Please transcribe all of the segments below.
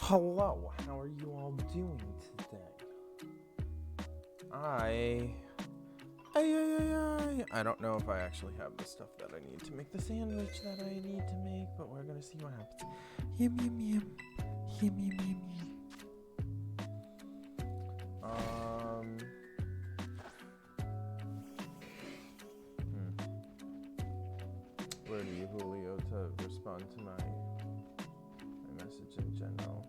Hello, how are you all doing today? I don't know if I actually have the stuff that I need to make the sandwich that I need to make, but we're gonna see what happens. Yum yum yum. Yum yum yum yum. Where do you, Julio, to respond to my message in general?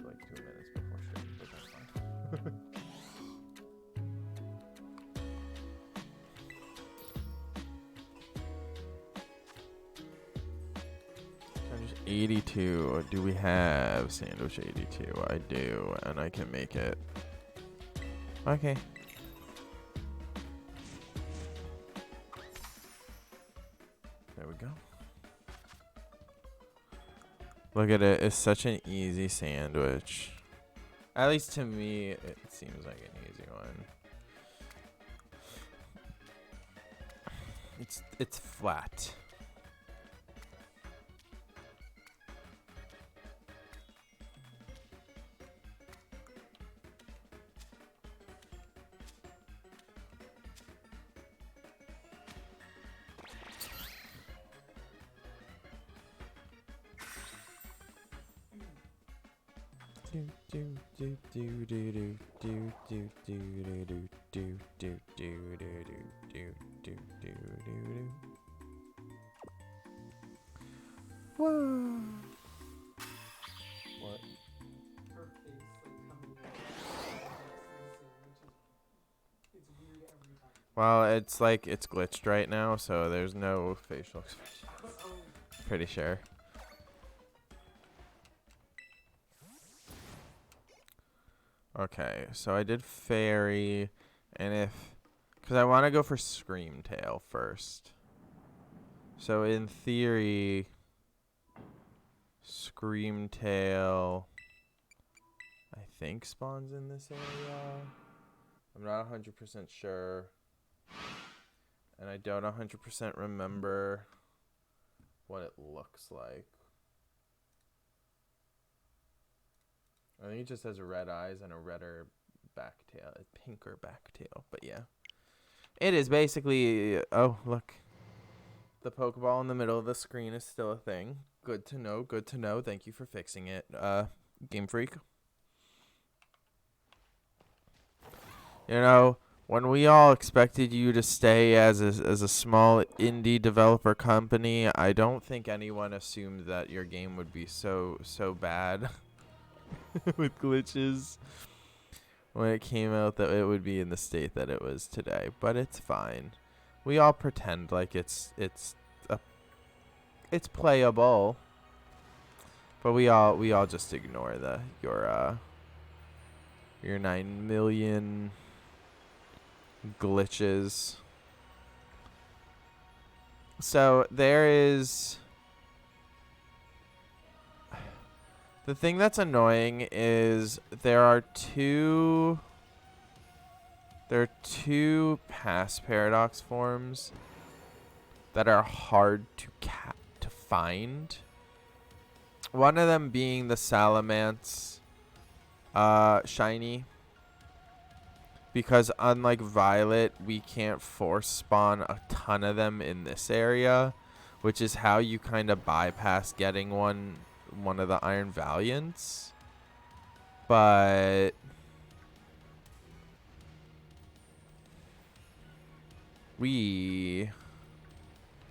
Like 2 minutes before stream, but that's fine. 82. Do we have sandwich 82? I do, and I can make it. Okay. There we go. Look at it. It's such an easy sandwich. At least to me, it seems like an easy one. It's flat. Whoa. What? Her face like coming out it's weird every time. Well, it's like it's glitched right now, so there's no facial expression. Pretty sure. Okay, so I did fairy, and because I want to go for Screamtail first. So in theory, Screamtail, I think spawns in this area. I'm not 100% sure, and I don't 100% remember what it looks like. I think it just has red eyes and a redder back tail, a pinker back tail. But yeah, it is basically. Oh, look, the Pokeball in the middle of the screen is still a thing. Good to know. Good to know. Thank you for fixing it, Game Freak. You know, when we all expected you to stay as a small indie developer company, I don't think anyone assumed that your game would be so bad. With glitches when it came out that it would be in the state that it was today, but it's fine. We all pretend like it's playable, but we all just ignore your 9 million glitches. So there is. The thing that's annoying is there are two pass paradox forms that are hard to find. One of them being the Salamence shiny, because unlike Violet, we can't force spawn a ton of them in this area, which is how you kind of bypass getting one of the Iron Valiants. But we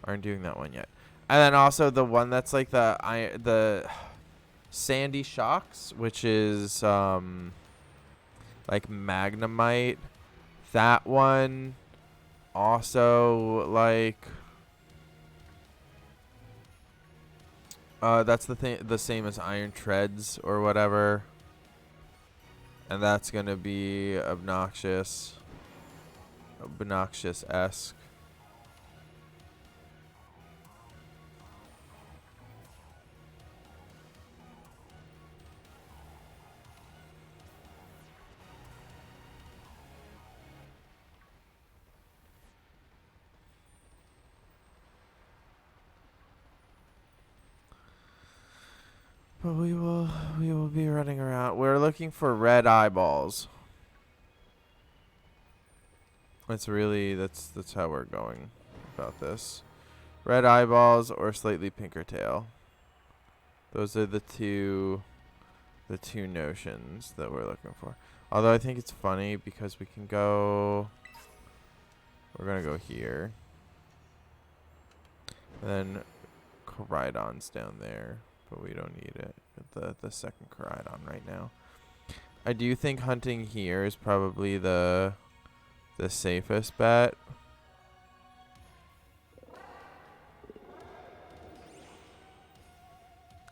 aren't doing that one yet. And then also the one that's like the Sandy Shocks, which is like Magnemite. That one also like that's the same as Iron Treads or whatever. And that's gonna be obnoxious-esque. But we will be running around. We're looking for red eyeballs. That's how we're going about this. Red eyeballs or slightly pinker tail. Those are the two notions that we're looking for. Although I think it's funny because we can go. We're gonna go here. Then Coridon's down there, but we don't need it. The second Coridon right now. I do think hunting here is probably the safest bet.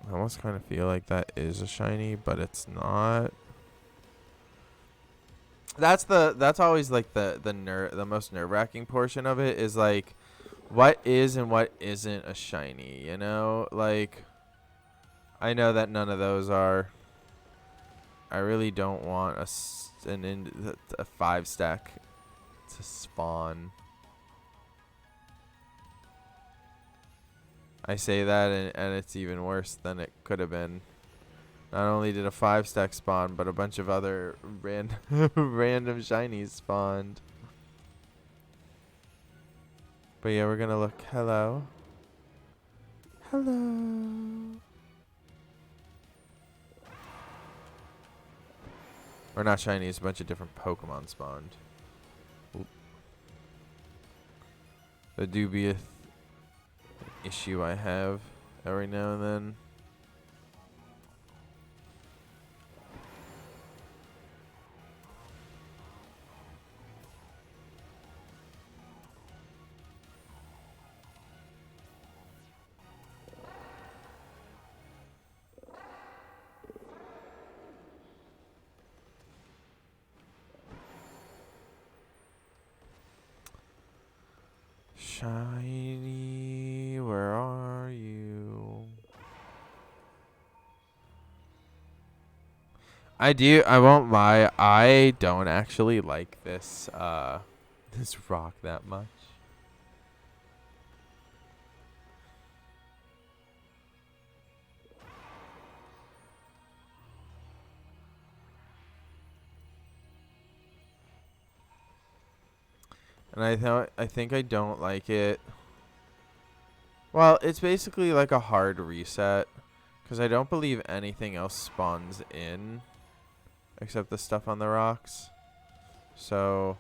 I almost kind of feel like that is a shiny, but it's not. That's always like the most nerve-wracking portion of it is like what is and what isn't a shiny, you know? Like I know that none of those are. I really don't want a 5-stack to spawn. I say that and it's even worse than it could have been. Not only did a 5-stack spawn, but a bunch of other random shinies spawned. But yeah, we're gonna look. Hello. Hello. Or not shinies, a bunch of different Pokemon spawned. Oop. The dubious issue I have every now and then. Shiny, where are you? I won't lie, I don't actually like this this rock that much. And I think I don't like it. Well, it's basically like a hard reset because I don't believe anything else spawns in except the stuff on the rocks. So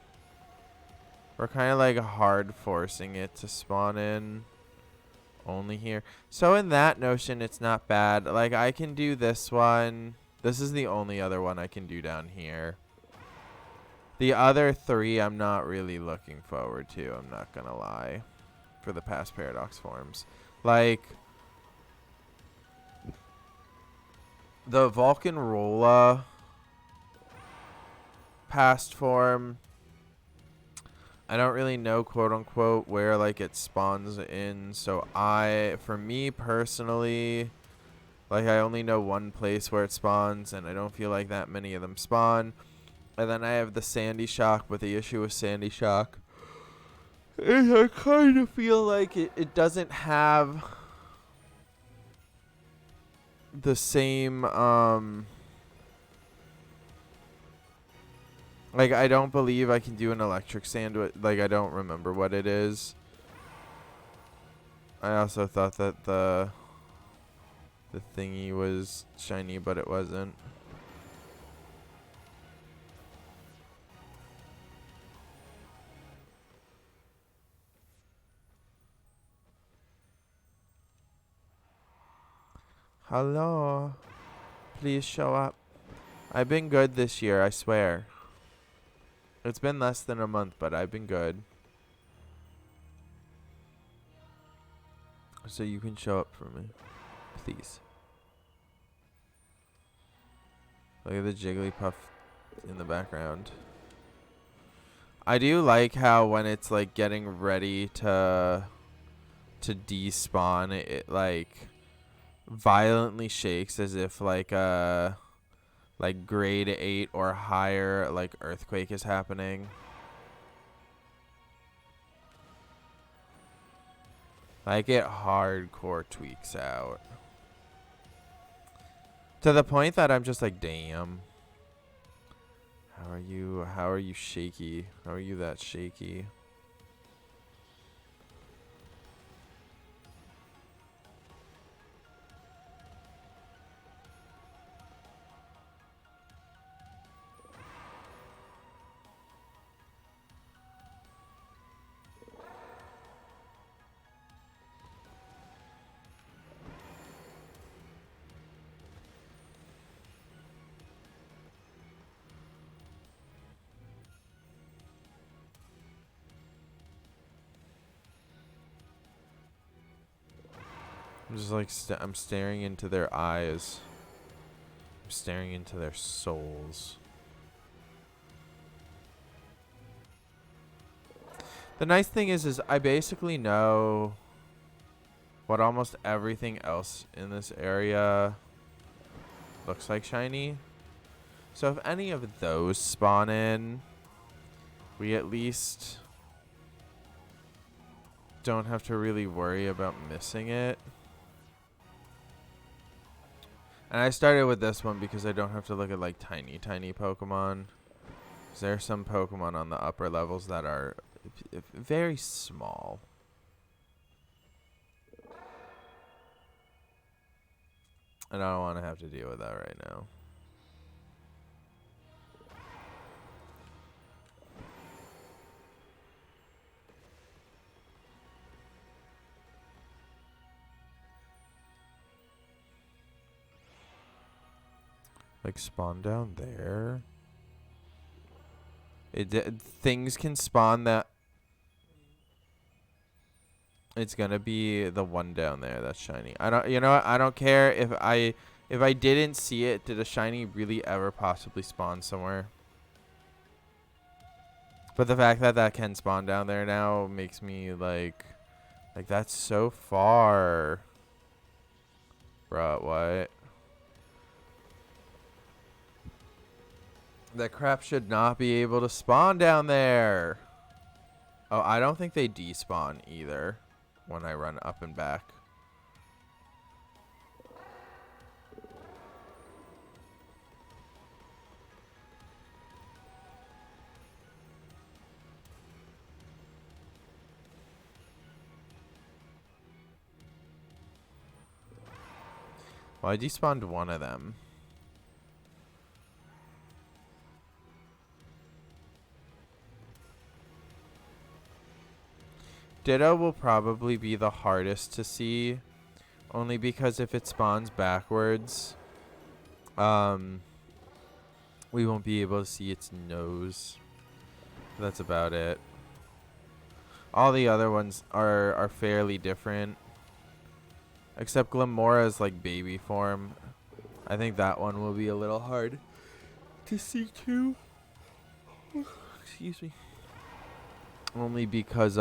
we're kind of like hard forcing it to spawn in only here. So in that notion, it's not bad. Like I can do this one. This is the only other one I can do down here. The other 3 I'm not really looking forward to, I'm not going to lie, for the past Paradox forms. Like, the Volcanrola past form, I don't really know, quote-unquote, where, like, it spawns in. So, for me personally, like, I only know one place where it spawns, and I don't feel like that many of them spawn. And then I have the Sandy Shock, but the issue with Sandy Shock is I kind of feel like it doesn't have the same, like, I don't believe I can do an electric sand with, like, I don't remember what it is. I also thought that the thingy was shiny, but it wasn't. Hello. Please show up. I've been good this year, I swear. It's been less than a month, but I've been good. So you can show up for me. Please. Look at the Jigglypuff in the background. I do like how when it's like getting ready to despawn, it like violently shakes as if like a grade 8 or higher like earthquake is happening. Like it hardcore tweaks out. To the point that I'm just like, damn. How are you? How are you shaky? How are you that shaky? I'm just like, I'm staring into their eyes. I'm staring into their souls. The nice thing is I basically know what almost everything else in this area looks like shiny. So if any of those spawn in, we at least don't have to really worry about missing it. And I started with this one because I don't have to look at like tiny Pokemon. 'Cause there are some Pokemon on the upper levels that are very small. And I don't want to have to deal with that right now. Like spawn down there. Things can spawn that. It's gonna be the one down there that's shiny. I don't. You know what? I don't care if I didn't see it. Did a shiny really ever possibly spawn somewhere? But the fact that that can spawn down there now makes me like that's so far. Bruh, what? That crap should not be able to spawn down there. Oh, I don't think they despawn either when I run up and back. Well, I despawned one of them. Ditto will probably be the hardest to see, only because if it spawns backwards, we won't be able to see its nose. That's about it. All the other ones are fairly different, except Glamora's like baby form. I think that one will be a little hard to see too. Excuse me. Only because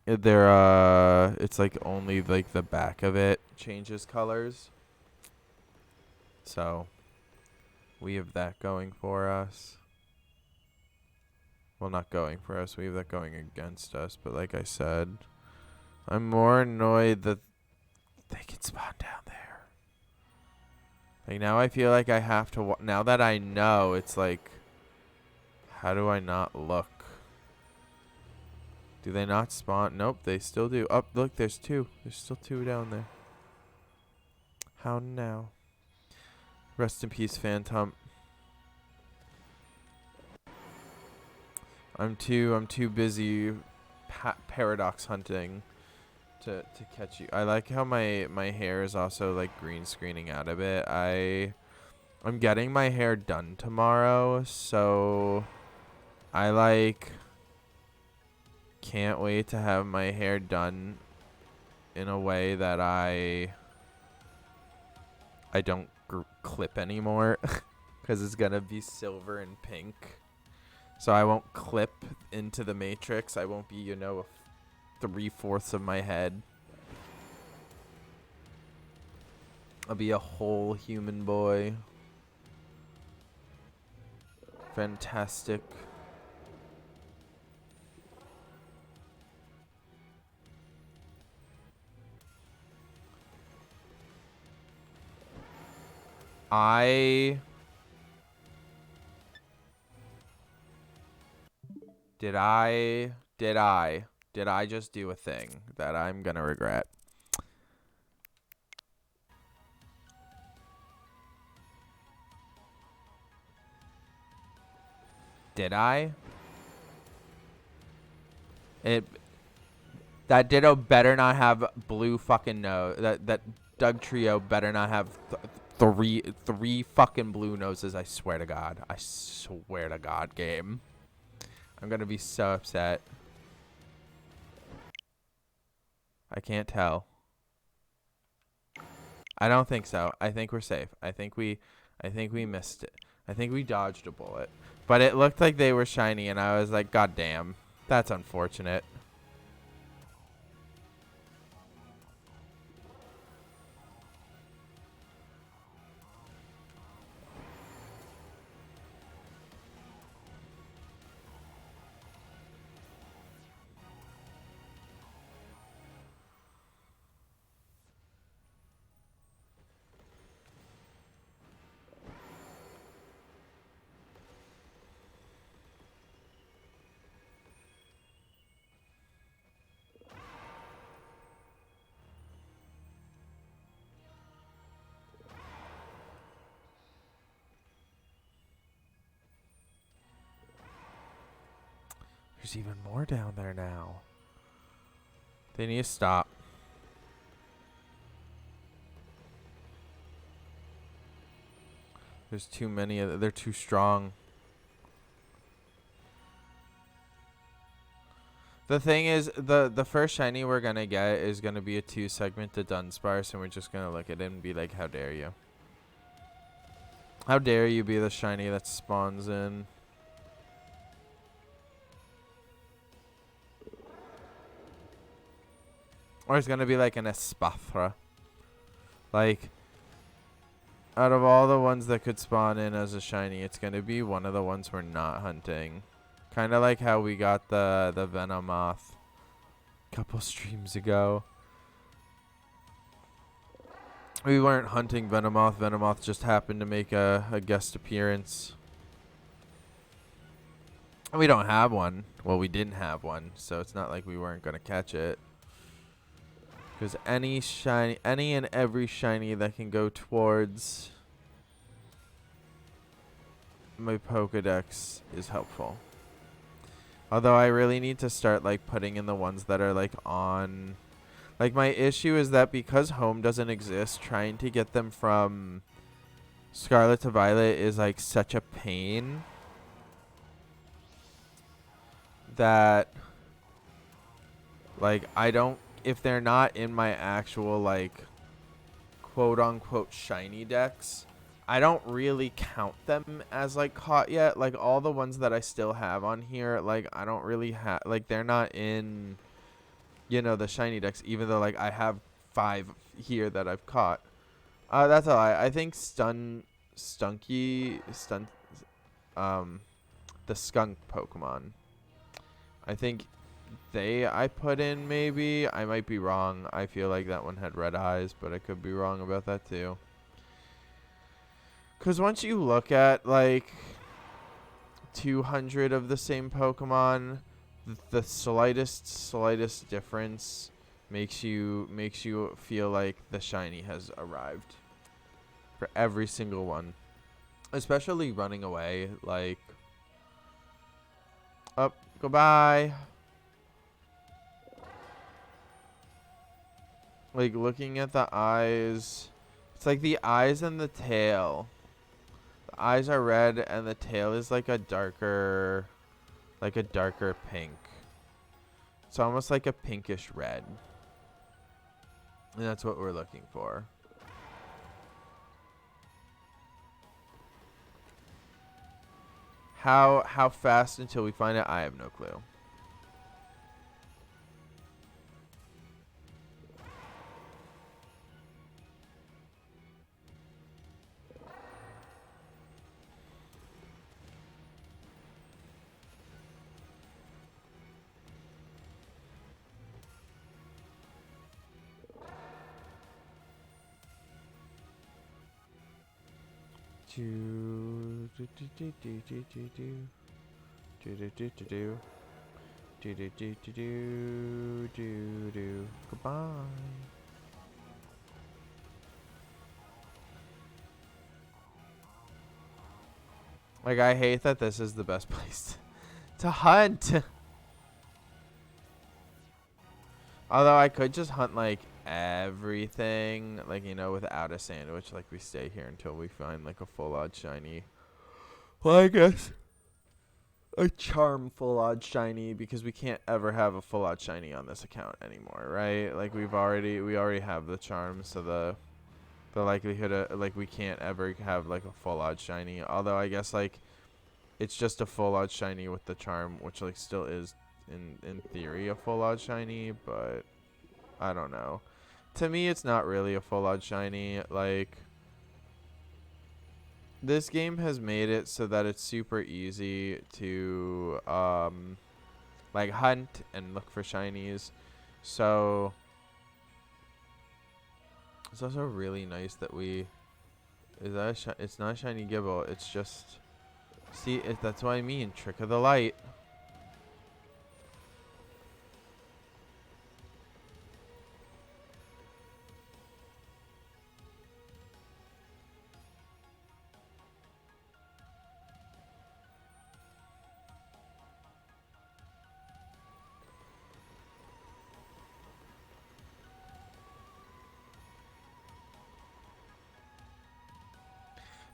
it's like only like the back of it changes colors. So we have that going for us. Well, not going for us. We have that going against us. But like I said, I'm more annoyed that they can spawn down there. Like now I feel like I have to, now that I know, it's like, how do I not look? Do they not spawn? Nope, they still do. Oh, look, there's two. There's still two down there. How now? Rest in peace, Phantom. I'm too busy paradox hunting to catch you. I like how my hair is also like green screening out a bit. I'm getting my hair done tomorrow, so I like can't wait to have my hair done in a way that I don't clip anymore because it's gonna be silver and pink. So I won't clip into the matrix. I won't be, 3/4 of my head. I'll be a whole human boy. Fantastic. I did I did I just do a thing that I'm gonna regret? Did I? It that Ditto better not have blue fucking nose. That Doug Trio better not have three fucking blue noses. I swear to God. I swear to God, game. I'm gonna be so upset. I can't tell. I don't think so. I think we're safe. I think we missed it. I think we dodged a bullet. But it looked like they were shiny, and I was like, God damn. That's unfortunate. There's even more down there now. They need to stop. There's too many of them. They're too strong. The thing is, the first shiny we're gonna get is gonna be a 2-segmented Dunsparce, and we're just gonna look at it and be like, how dare you? How dare you be the shiny that spawns in? Or it's gonna be like an Espathra. Like, out of all the ones that could spawn in as a shiny, it's gonna be one of the ones we're not hunting. Kind of like how we got the Venomoth a couple streams ago. We weren't hunting Venomoth. Venomoth just happened to make a guest appearance. We don't have one. Well, we didn't have one, so it's not like we weren't gonna catch it. Because any and every shiny that can go towards my Pokedex is helpful. Although I really need to start like putting in the ones that are like on. Like my issue is that because home doesn't exist, trying to get them from Scarlet to Violet is like such a pain that like I don't, if they're not in my actual like quote unquote shiny decks, I don't really count them as like caught yet. Like all the ones that I still have on here, like I don't really have, like they're not in, you know, the shiny decks, even though like I have 5 here that I've caught. That's a lie. I think the skunk Pokemon, I think I put in, maybe. I might be wrong. I feel like that one had red eyes, but I could be wrong about that too. Because once you look at like 200 of the same Pokemon, the slightest difference makes you feel like the shiny has arrived for every single one. Especially running away, like, up, goodbye. Like looking at the eyes, it's like the eyes and the tail. The eyes are red and the tail is like a darker pink. It's almost like a pinkish red. And that's what we're looking for. How fast until we find it? I have no clue. Do do do do do do do do do do do do do do do do do do do. Goodbye. Like, I hate that this is the best place to hunt. Although I could just hunt like everything, like, you know, without a sandwich. Like, we stay here until we find like a full odd shiny. Well, I guess a charm full odd shiny, because we can't ever have a full odd shiny on this account anymore, right? Like, we already have the charm, so the likelihood of, like, we can't ever have like a full odd shiny. Although I guess like it's just a full odd shiny with the charm, which like still is in theory a full odd shiny, but I don't know. To me, it's not really a full odd shiny. Like, this game has made it so that it's super easy to like hunt and look for shinies. So it's also really nice that we it's not a shiny Gibble. It's just, see, that's what I mean, trick of the light.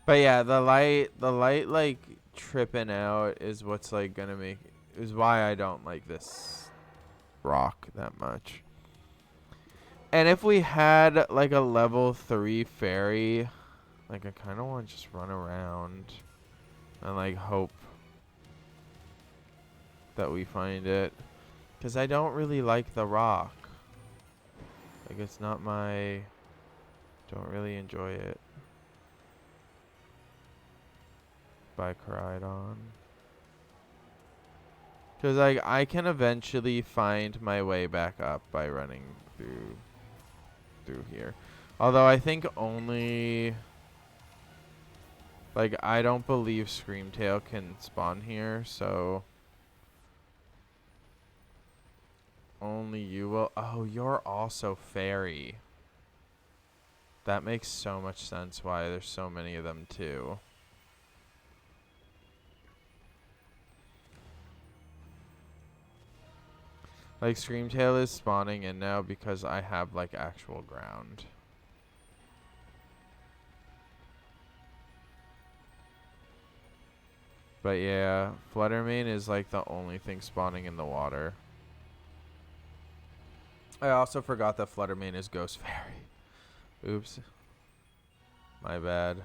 But yeah, the light like tripping out is what's like gonna make, is why I don't like this rock that much. And if we had like a level 3 fairy, like, I kind of want to just run around and like hope that we find it, because I don't really like the rock. Like, it's not my, don't really enjoy it. By Coridon. Because like, I can eventually find my way back up by running through here. Although I think only, like, I don't believe Screamtail can spawn here, so only you will. Oh, you're also fairy. That makes so much sense why there's so many of them too. Like, Screamtail is spawning in now because I have like actual ground. But yeah, Fluttermane is like the only thing spawning in the water. I also forgot that Fluttermane is Ghost Fairy. Oops. My bad.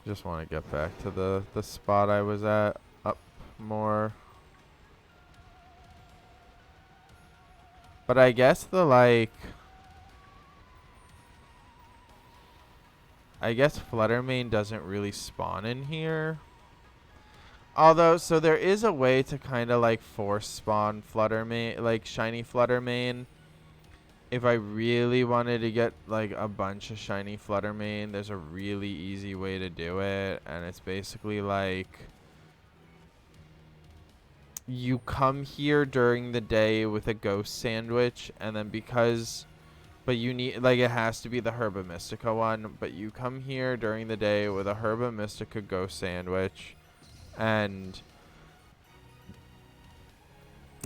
Just want to get back to the spot I was at up more. But I guess the like, I guess Fluttermane doesn't really spawn in here. Although, so there is a way to kind of like force spawn Fluttermane, like shiny Fluttermane. If I really wanted to get like a bunch of shiny Fluttermane, there's a really easy way to do it, and it's basically like, you come here during the day with a ghost sandwich, and then but you need, like, it has to be the Herba Mystica one, but you come here during the day with a Herba Mystica ghost sandwich, and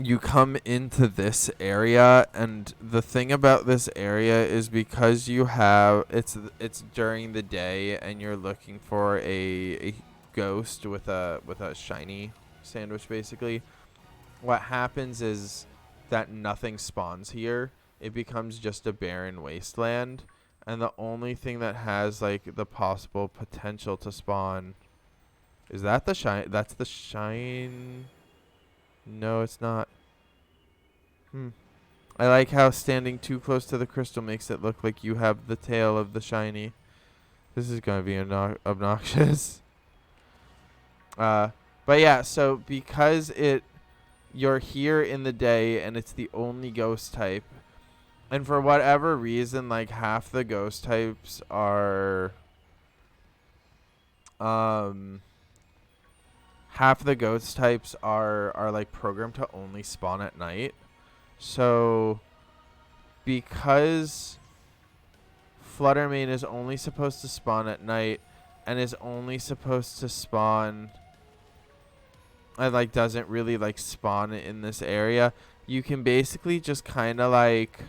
you come into this area, and the thing about this area is because you have, it's during the day, and you're looking for a ghost with a shiny sandwich, basically. What happens is that nothing spawns here. It becomes just a barren wasteland, and the only thing that has like the possible potential to spawn is that the shine. That's the shine. No, it's not. I like how standing too close to the crystal makes it look like you have the tail of the shiny. This is going to be obnoxious. Uh, but yeah, so because you're here in the day and it's the only ghost type, and for whatever reason, like half the ghost types are, um, are like programmed to only spawn at night. So because Fluttermane is only supposed to spawn at night and is only supposed to spawn and like doesn't really like spawn in this area, you can basically just kind of like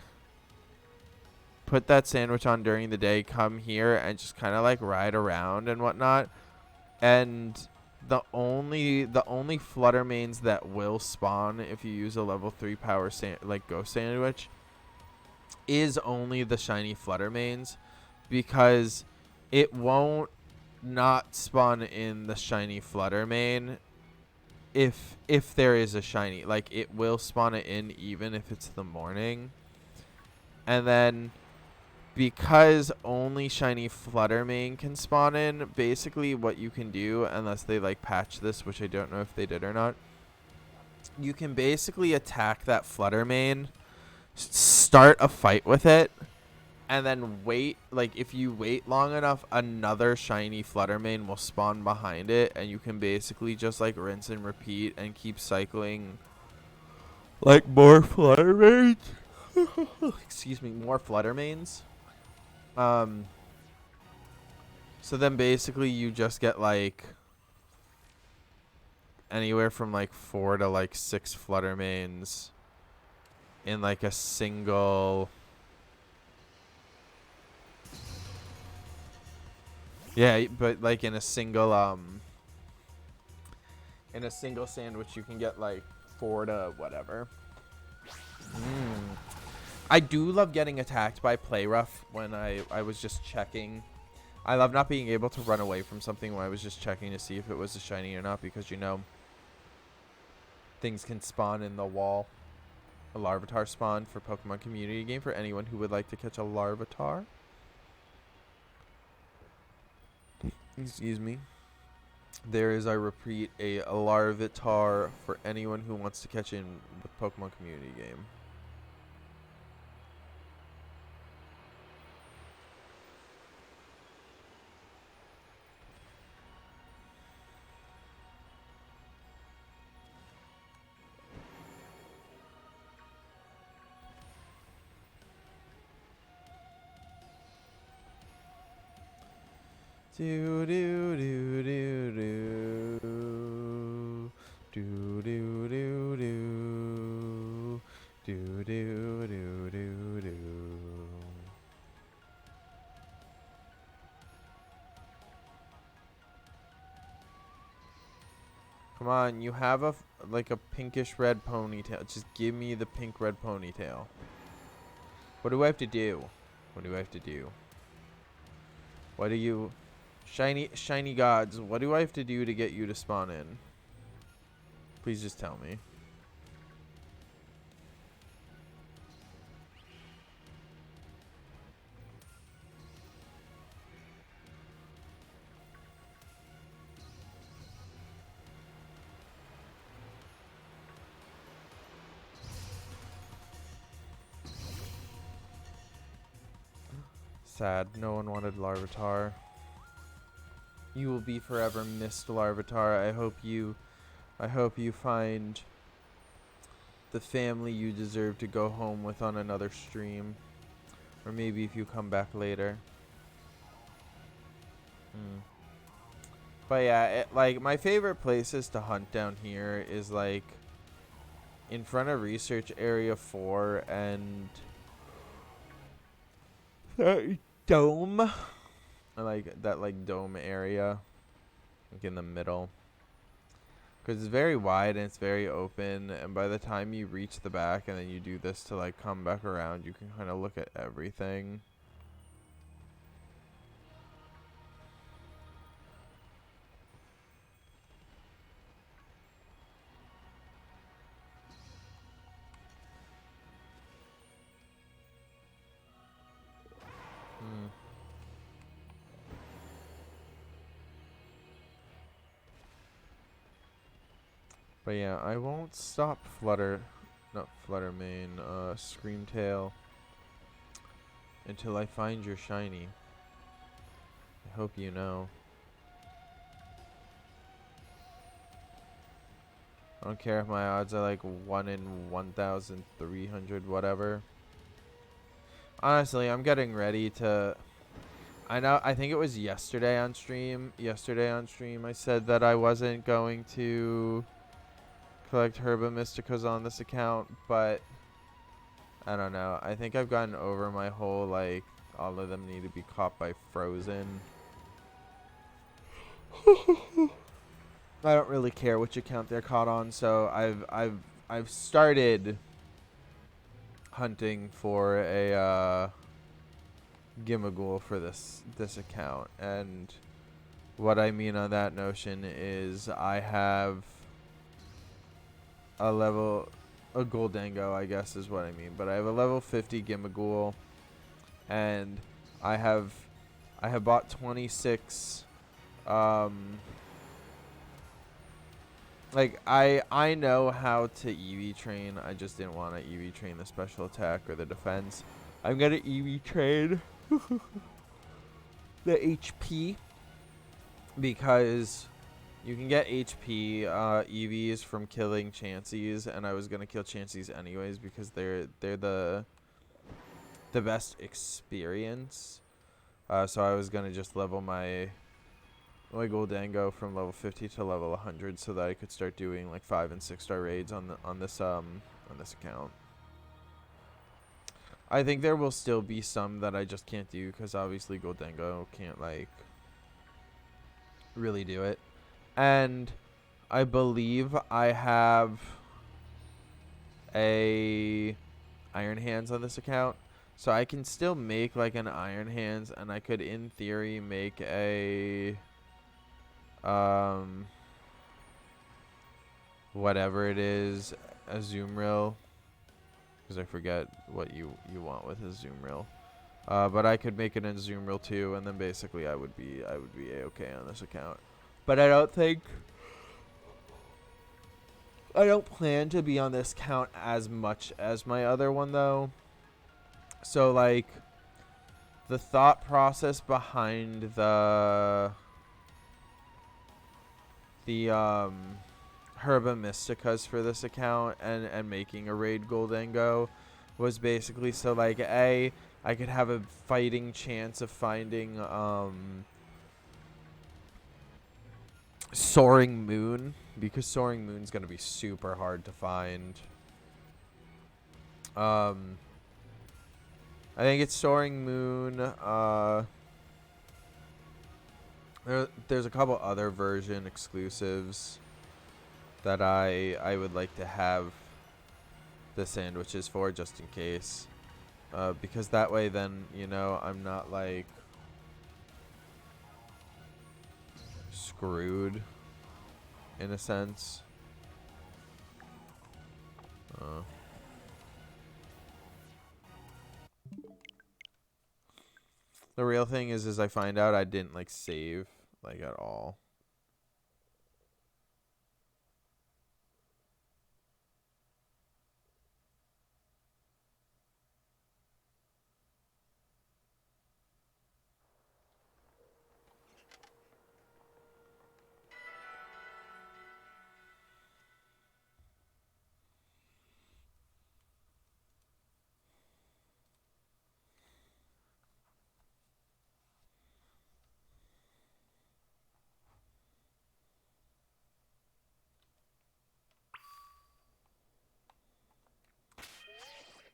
put that sandwich on during the day, come here and just kind of like ride around and whatnot. And the only Fluttermanes that will spawn if you use a level 3 power like ghost sandwich is only the shiny Fluttermanes, because it won't not spawn in the shiny Fluttermane if there is a shiny. Like, it will spawn it in even if it's the morning. And then because only shiny Fluttermane can spawn in, basically what you can do, unless they like patch this, which I don't know if they did or not, you can basically attack that Fluttermane, start a fight with it, and then wait. Like, if you wait long enough, another shiny Fluttermane will spawn behind it, and you can basically just like rinse and repeat and keep cycling like more Fluttermanes. Excuse me, more Fluttermanes. Um so then basically you just get like anywhere from like 4 to like 6 Fluttermanes in like a single. Yeah, but like in a single sandwich you can get like 4 to whatever. I do love getting attacked by Play Rough when I was just checking. I love not being able to run away from something when I was just checking to see if it was a shiny or not, because you know things can spawn in the wall. A Larvitar spawn for Pokemon Community Game for anyone who would like to catch a Larvitar. Excuse me. There is, I repeat, a Larvitar for anyone who wants to catch in with Pokemon Community Game. Do do do do do do do do do do do do do do. Come on, you have like a pinkish red ponytail. Just give me the pink red ponytail. What do I have to do? What do I have to do? What do you... Shiny gods, what do I have to do to get you to spawn in? Please just tell me. Sad, no one wanted Larvitar. You will be forever missed, Larvitar. I hope you find the family you deserve to go home with on another stream. Or maybe if you come back later. But yeah, like, my favorite places to hunt down here is like in front of Research Area 4 and Dome. I like that, like, dome area, like in the middle, because it's very wide and it's very open, and by the time you reach the back and then you do this to like come back around, you can kind of look at everything. But yeah, I won't stop not Flutter Main, Screamtail until I find your shiny. I hope you know. I don't care if my odds are like 1 in 1,300, whatever. Honestly, I'm getting ready to... I think it was yesterday on stream. I said that I wasn't going to collect Herba Mysticas on this account, but I don't know. I think I've gotten over my whole, like, all of them need to be caught by Frozen. I don't really care which account they're caught on, so I've started hunting for a Gimmighoul for this account, and what I mean on that notion is I have a Goldango, I guess is what I mean, but I have a level 50 Gimmighoul, and I have bought 26 like I know how to EV train. I just didn't want to EV train the special attack or the defense. I'm gonna EV train the HP because you can get HP EVs from killing Chanseys, and I was gonna kill Chanseys anyways because they're the best experience. So I was gonna just level my Goldango from level 50 to level 100 so that I could start doing like 5 and 6 star raids on this account. I think there will still be some that I just can't do because obviously Goldango can't like really do it. And I believe I have a Iron Hands on this account, so I can still make like an Iron Hands, and I could in theory make a whatever it is, a Zoomrill, because I forget what you want with a Zoomrill. But I could make it in Zoomrill too, and then basically I would be A-okay on this account. But I don't plan to be on this account as much as my other one though. So like the thought process behind the Herba Mysticas for this account and making a raid Goldango was basically so like I could have a fighting chance of finding Soaring Moon, because Soaring Moon's gonna be super hard to find. I think it's Soaring Moon. There's a couple other version exclusives that I would like to have the sandwiches for, just in case. Because that way then, you know, I'm not like screwed in a sense. The real thing is I find out I didn't like save like at all.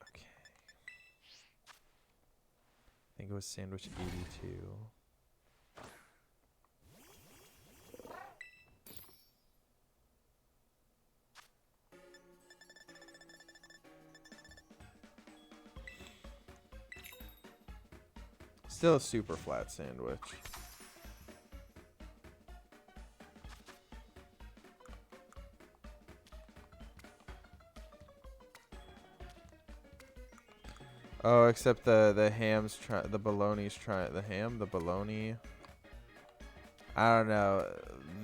Okay. I think it was sandwich 82. Still a super flat sandwich. Oh, except the ham's the bologna's the bologna. I don't know.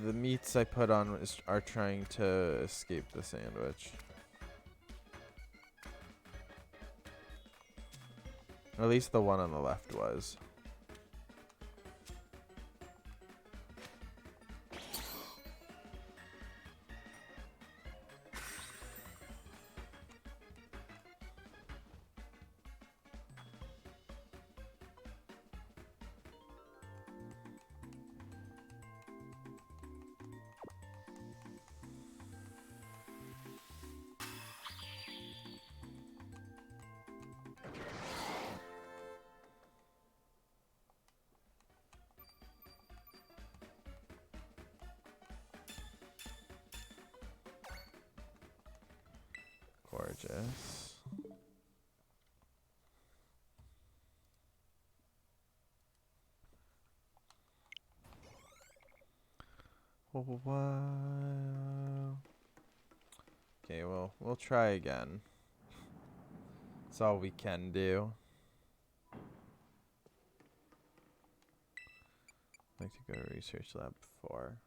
The meats I put on are trying to escape the sandwich. Or at least the one on the left was. Gorgeous. Wow. Okay, well, we'll try again. That's all we can do. I'd like to go to research lab 4.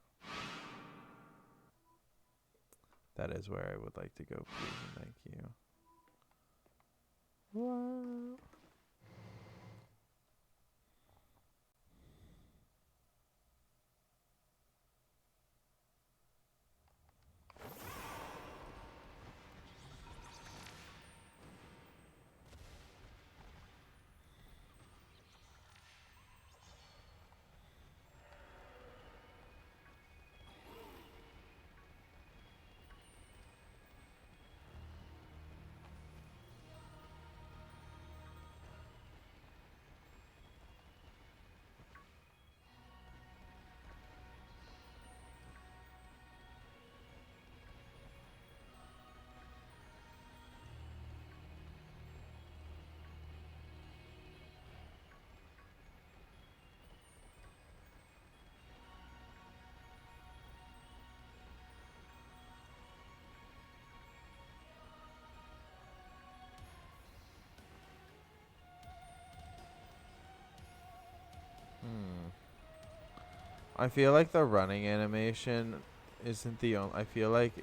That is where I would like to go, please and thank you. Wow. I feel like the running animation isn't the only. I feel like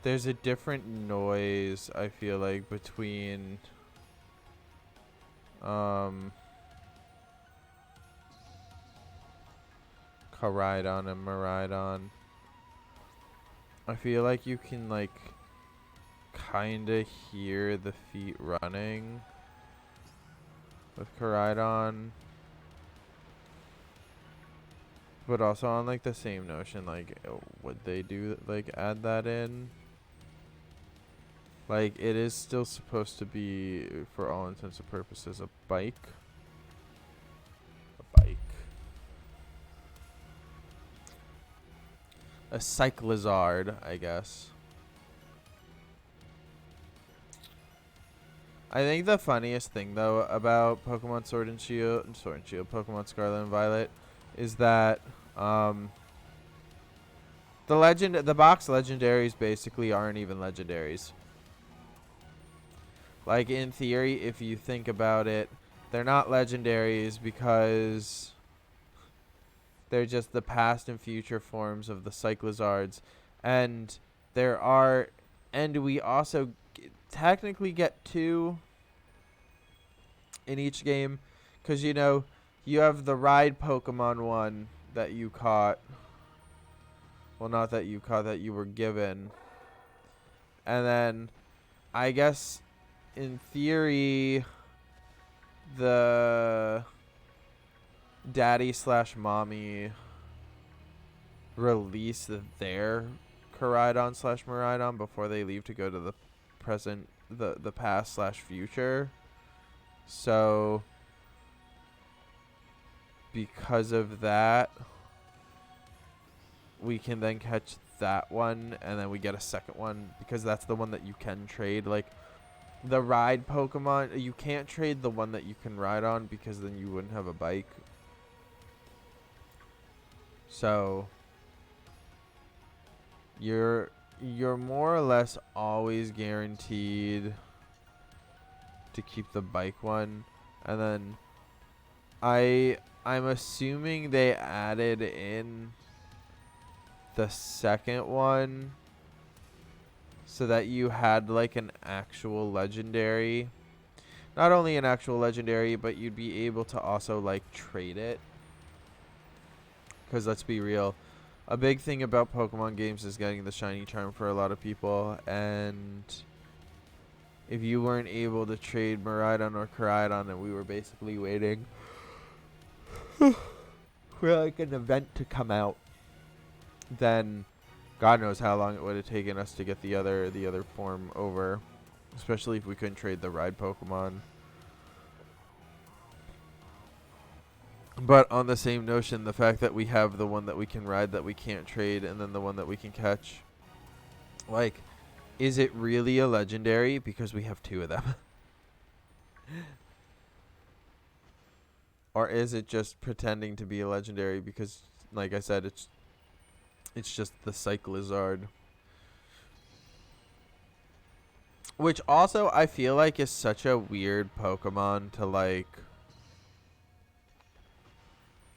there's a different noise. I feel like between Koraidon and Miraidon. I feel like you can like kind of hear the feet running with Koraidon. But also on like the same notion, like would they do like add that in? Like it is still supposed to be, for all intents and purposes, a bike. A bike. A cyclizard, I guess. I think the funniest thing though about Pokemon Sword and Shield, Pokemon Scarlet and Violet, is that the box legendaries basically aren't even legendaries. Like in theory, if you think about it, they're not legendaries because they're just the past and future forms of the Cyclizards, and we also technically get 2 in each game, because you have the ride Pokemon one that you caught. Well, not that you caught, that you were given. And then, I guess, in theory, the daddy/mommy release their Koraidon/Miraidon before they leave to go to the present, the past/future. So, because of that, we can then catch that one, and then we get a second one, because that's the one that you can trade. Like, the ride Pokemon, you can't trade the one that you can ride on, because then you wouldn't have a bike. So, you're more or less always guaranteed to keep the bike one. And then I I'm assuming they added in the second one so that you had like an actual legendary. Not only an actual legendary, but you'd be able to also like trade it. Because let's be real, a big thing about Pokemon games is getting the shiny charm for a lot of people, and if you weren't able to trade Miraidon or Koraidon, and we were basically waiting for like an event to come out, then God knows how long it would have taken us to get the other form over, especially if we couldn't trade the ride Pokemon. But on the same notion, the fact that we have the one that we can ride that we can't trade, and then the one that we can catch, like, is it really a legendary because we have two of them? Or is it just pretending to be a legendary because, like I said, it's just the Cyclizard. Which also I feel like is such a weird Pokemon to like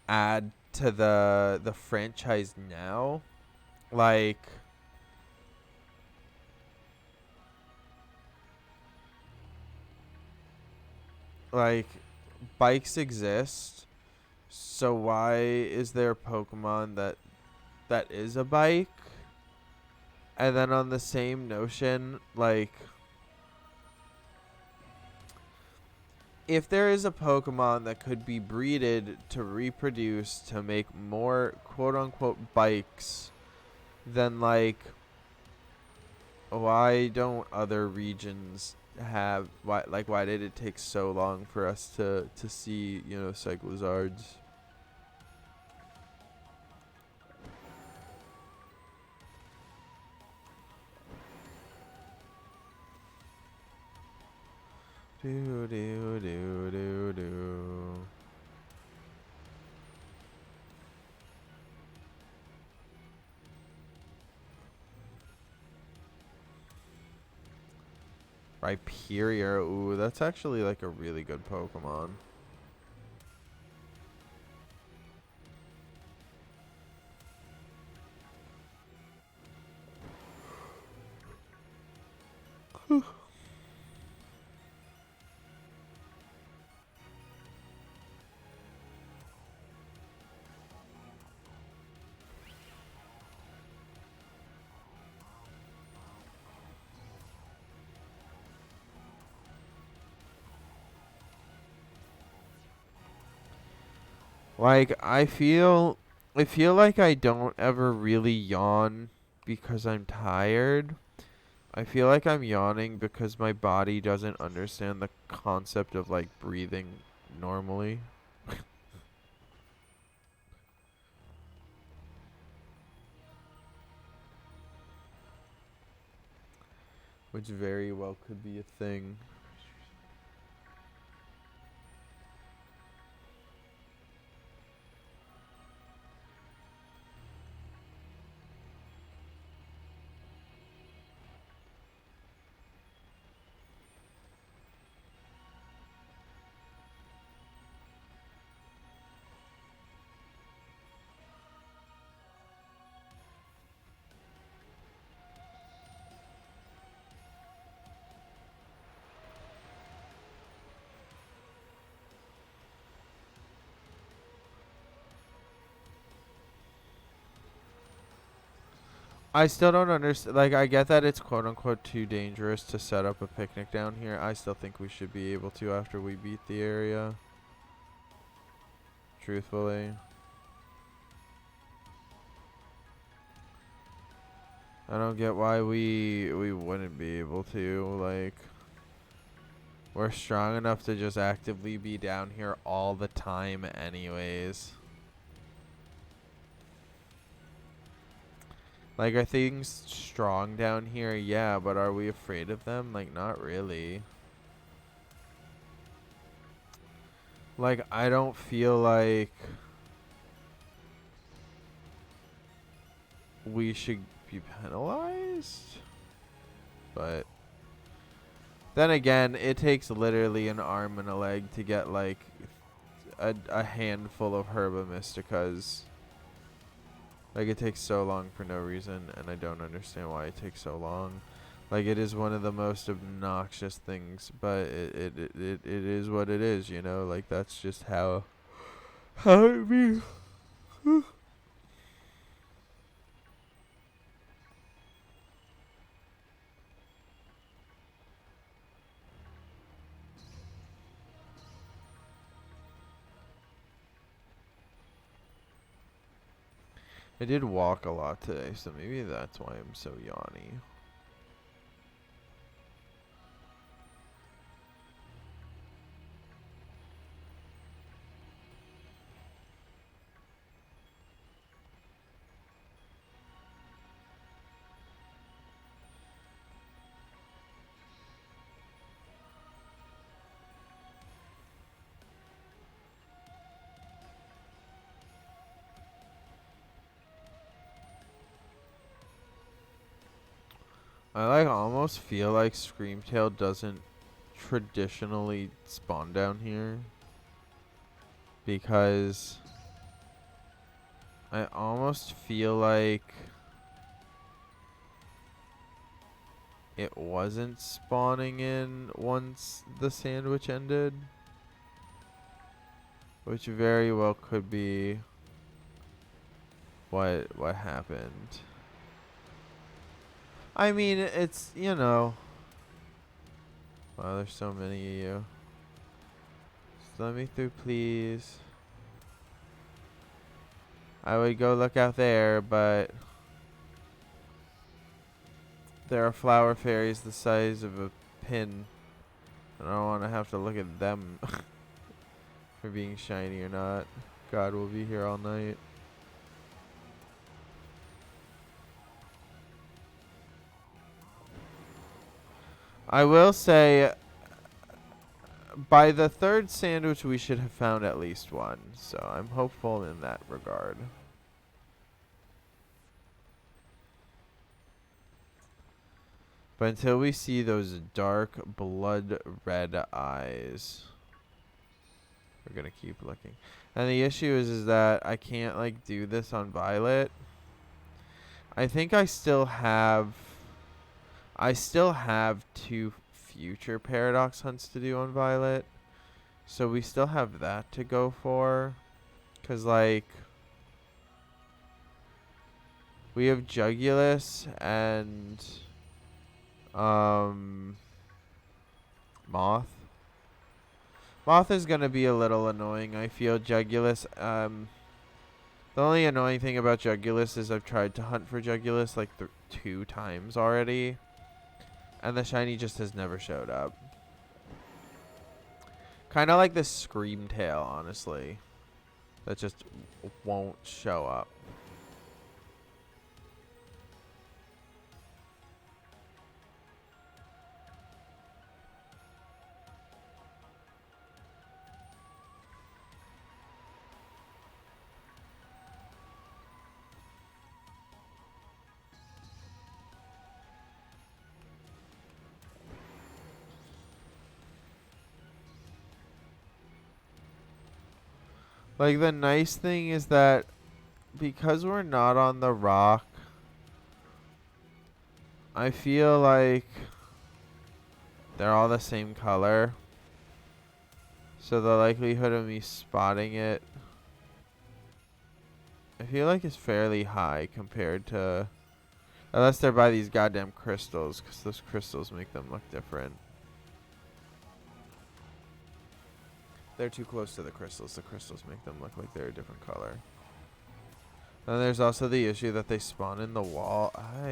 add to the franchise now. Like bikes exist, so why is there a Pokemon that is a bike? And then on the same notion, like, if there is a Pokemon that could be breeded to reproduce to make more quote unquote bikes, then like why don't other regions have why did it take so long for us to see, you know, Cyclizards? Do do do do do. Rhyperior, ooh, that's actually like a really good Pokemon. Like I feel like I don't ever really yawn because I'm tired. I feel like I'm yawning because my body doesn't understand the concept of like breathing normally. Which very well could be a thing. I still don't understand. Like, I get that it's quote unquote too dangerous to set up a picnic down here. I still think we should be able to after we beat the area. Truthfully. I don't get why we wouldn't be able to. Like, we're strong enough to just actively be down here all the time anyways. Like, are things strong down here? Yeah, but are we afraid of them? Like, not really. Like, I don't feel like we should be penalized. But then again, it takes literally an arm and a leg to get, like, a handful of Herba Mysticas. Like, it takes so long for no reason, and I don't understand why it takes so long. Like, it is one of the most obnoxious things, but it is what it is, you know? Like, that's just how it be. I did walk a lot today, so maybe that's why I'm so yawny. I like almost feel like Screamtail doesn't traditionally spawn down here because I almost feel like it wasn't spawning in once the sandwich ended, which very well could be what happened. I mean, it's, you know, wow, there's so many of you. Just let me through, please. I would go look out there, but there are flower fairies the size of a pin. And I don't want to have to look at them for being shiny or not. God, we'll be here all night. I will say, by the third sandwich, we should have found at least one. So I'm hopeful in that regard. But until we see those dark blood red eyes, we're going to keep looking. And the issue is that I can't like do this on Violet. I think I still have two future Paradox hunts to do on Violet. So we still have that to go for. 'Cause like we have Jugulus and Moth. Moth is gonna be a little annoying, I feel. Jugulus, the only annoying thing about Jugulus is I've tried to hunt for Jugulus like 2 times already, and the shiny just has never showed up. Kind of like the Screamtail, honestly, that just won't show up. Like, the nice thing is that because we're not on the rock, I feel like they're all the same color. So the likelihood of me spotting it, I feel like is fairly high compared to, unless they're by these goddamn crystals, because those crystals make them look different. They're too close to the crystals. The crystals make them look like they're a different color. Then there's also the issue that they spawn in the wall. I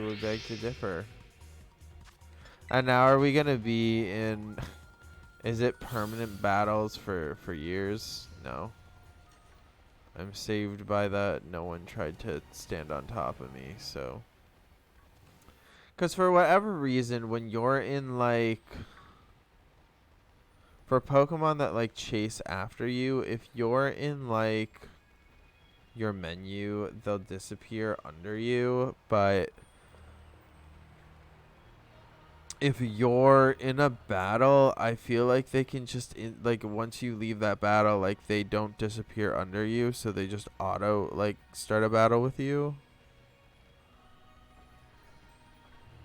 would beg to differ. And now are we going to be in... Is it permanent battles for years? No. I'm saved by that. No one tried to stand on top of me, so... Because for whatever reason, when you're in, like... For Pokemon that, like, chase after you, if you're in, like, your menu, they'll disappear under you, but if you're in a battle, I feel like they can just like once you leave that battle, like they don't disappear under you, so they just auto like start a battle with you,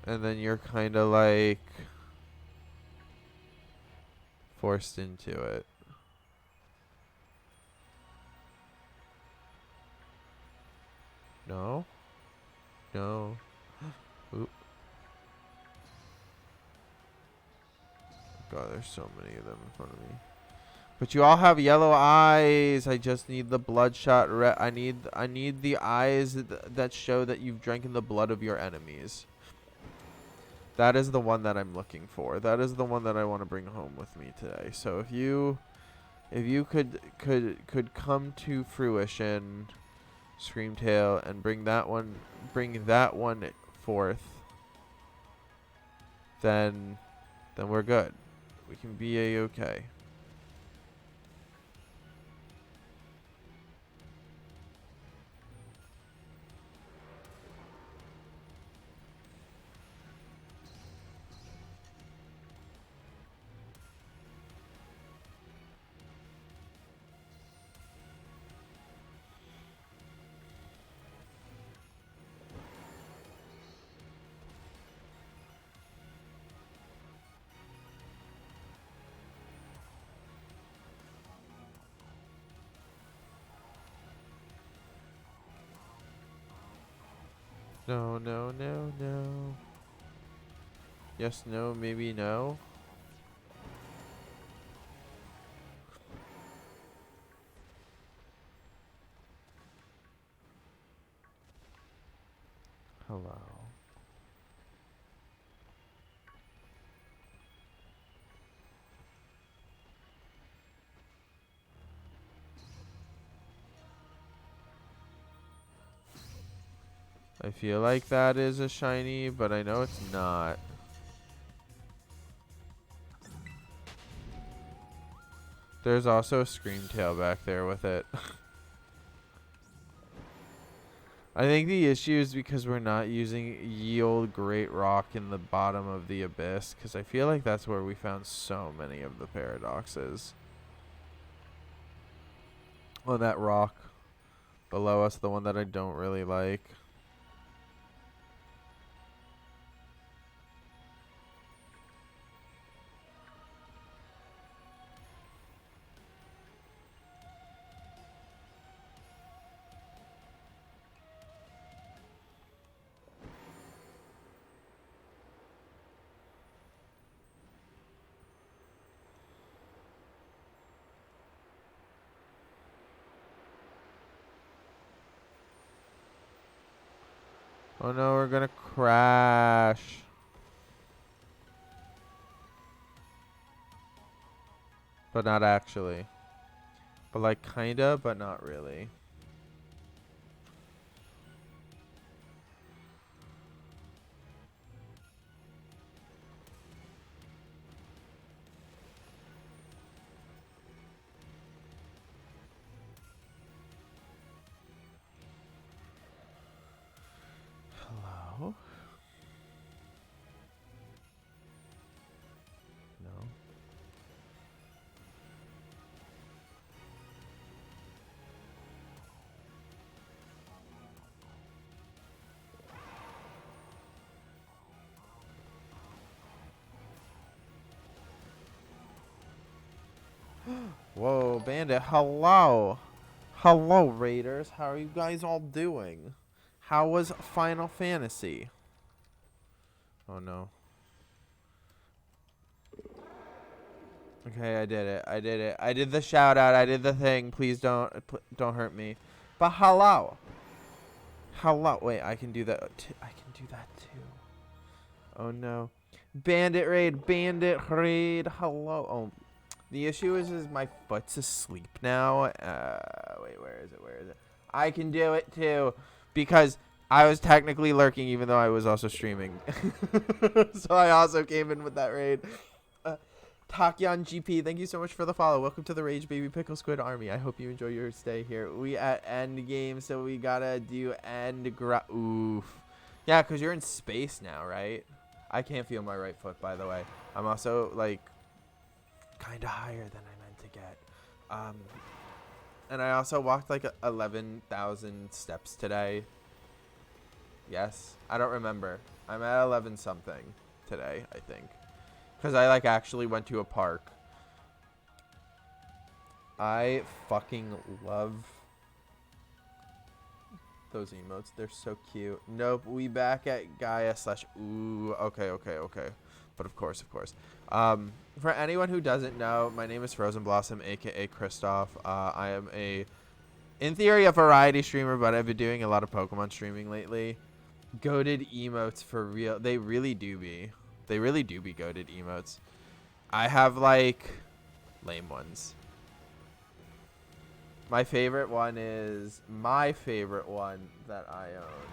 and then you're kind of like forced into it. No, no. Oop. God, there's so many of them in front of me. But you all have yellow eyes. I just need the bloodshot red. I need the eyes that show that you've drinking the blood of your enemies. That is the one that I'm looking for. That is the one that I want to bring home with me today. So if you could come to fruition, Screamtail, and bring that one forth, then we're good. We can be a-okay. No, no, no, no. Yes, no, maybe no. Hello. I feel like that is a shiny, but I know it's not. There's also a Screamtail back there with it. I think the issue is because we're not using ye old Great Rock in the bottom of the abyss, because I feel like that's where we found so many of the paradoxes. Oh, that rock below us, the one that I don't really like. Oh no, we're gonna crash. But not actually. But like kinda, but not really. Hello? No. Whoa, Bandit, hello. Hello, Raiders. How are you guys all doing? How was Final Fantasy? Oh no. Okay, I did it. I did it. I did the shout out. I did the thing. Please don't hurt me. But hello. Hello. Wait, I can do that. I can do that too. Oh no. Bandit raid. Bandit raid. Hello. Oh, the issue is my foot's asleep now. Wait, where is it? Where is it? I can do it too, because I was technically lurking even though I was also streaming. So I also came in with that raid. Takyan GP, thank you so much for the follow. Welcome to the Rage Baby Pickle Squid Army. I hope you enjoy your stay here. We at end game, so we gotta do end oof. Yeah, because you're in space now, right? I can't feel my right foot, by the way. I'm also, like, kind of higher than I meant to get. And I also walked, like, 11,000 steps today. Yes? I don't remember. I'm at 11 something today, I think. Because I, like, actually went to a park. I fucking love those emotes. They're so cute. Nope, we back at Gaia slash... Ooh, okay. But of course. For anyone who doesn't know, my name is Frozen Blossom, a.k.a. Kristoff. I am in theory, a variety streamer, but I've been doing a lot of Pokemon streaming lately. Goated emotes for real. They really do be. They really do be goated emotes. I have, like, lame ones. My favorite one is my favorite one that I own.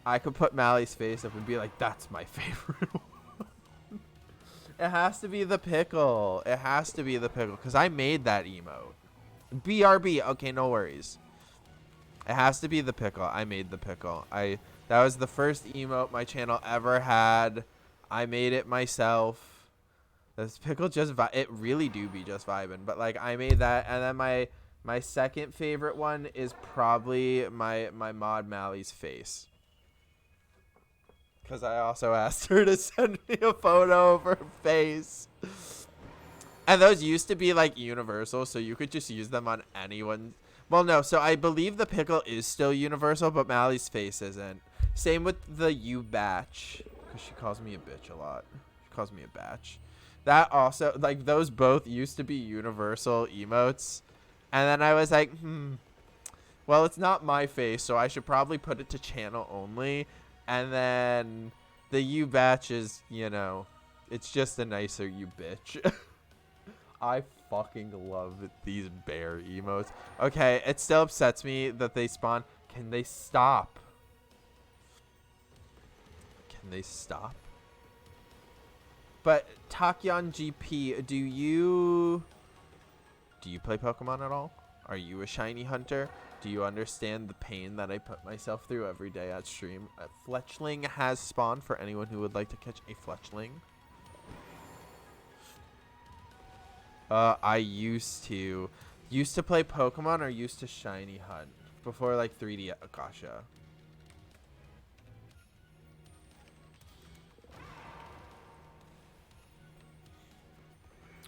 I could put Mally's face up and be like, that's my favorite one. It has to be the pickle. It has to be the pickle because I made that emote. BRB. Okay, no worries. It has to be the pickle. I made the pickle. That was the first emote my channel ever had. I made it myself. This pickle just it really do be just vibing. But like I made that, and then my second favorite one is probably my mod Mally's face. Because I also asked her to send me a photo of her face. And those used to be like universal, so you could just use them on anyone. Well, no, so I believe the pickle is still universal, but Mally's face isn't. Same with the U batch. Because she calls me a bitch a lot. She calls me a batch. That also, like, those both used to be universal emotes. And then I was like, well, it's not my face, so I should probably put it to channel only. And then the U batch is, you know, it's just a nicer you bitch. I fucking love these bear emotes. Okay, it still upsets me that they spawn. Can they stop? Can they stop? But Takyan GP, do you play Pokemon at all? Are you a shiny hunter? Do you understand the pain that I put myself through every day at stream? Fletchling has spawned for anyone who would like to catch a Fletchling. I used to play Pokemon or used to shiny hunt before like 3D Akasha.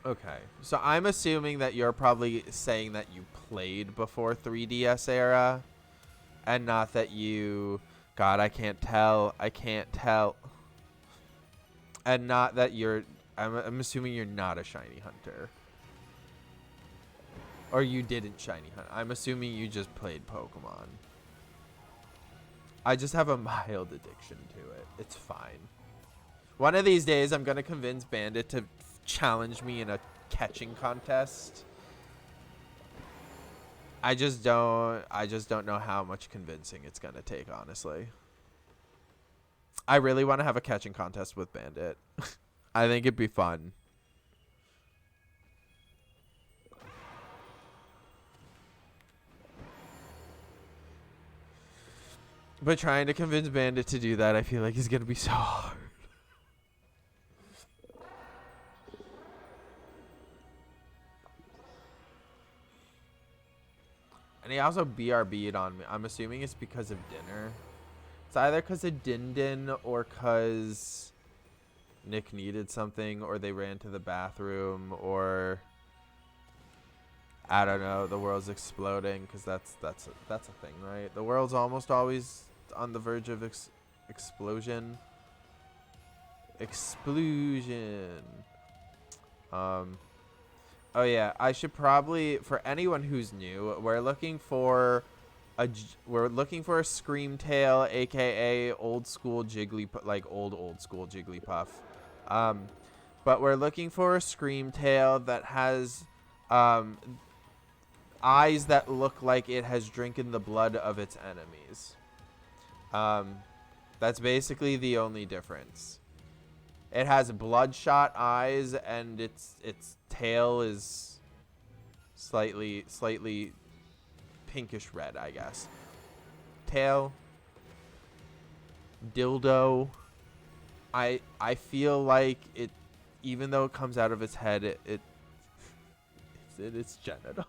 Okay, so I'm assuming that you're probably saying that you played before 3DS era, and not that you... God, I can't tell. And not that you're... I'm assuming you're not a shiny hunter. Or you didn't shiny hunt. I'm assuming you just played Pokemon. I just have a mild addiction to it. It's fine. One of these days, I'm going to convince Bandit to challenge me in a catching contest. I just don't know how much convincing it's going to take, honestly. I really want to have a catching contest with Bandit. I think it'd be fun. But trying to convince Bandit to do that, I feel like is going to be so hard. And he also BRB'd on me. I'm assuming it's because of dinner. It's either because of Din Din or because Nick needed something or they ran to the bathroom or... I don't know. The world's exploding because that's a thing, right? The world's almost always on the verge of explosion. Explosion. Oh yeah, I should probably, for anyone who's new, we're looking for a Screamtail, aka old school Jigglypuff, like old school Jigglypuff. But we're looking for a Screamtail that has eyes that look like it has drinking the blood of its enemies. That's basically the only difference. It has bloodshot eyes, and its tail is slightly pinkish red, I guess. Tail. dildo. I feel like it, even though it comes out of its head, it's in its genitals.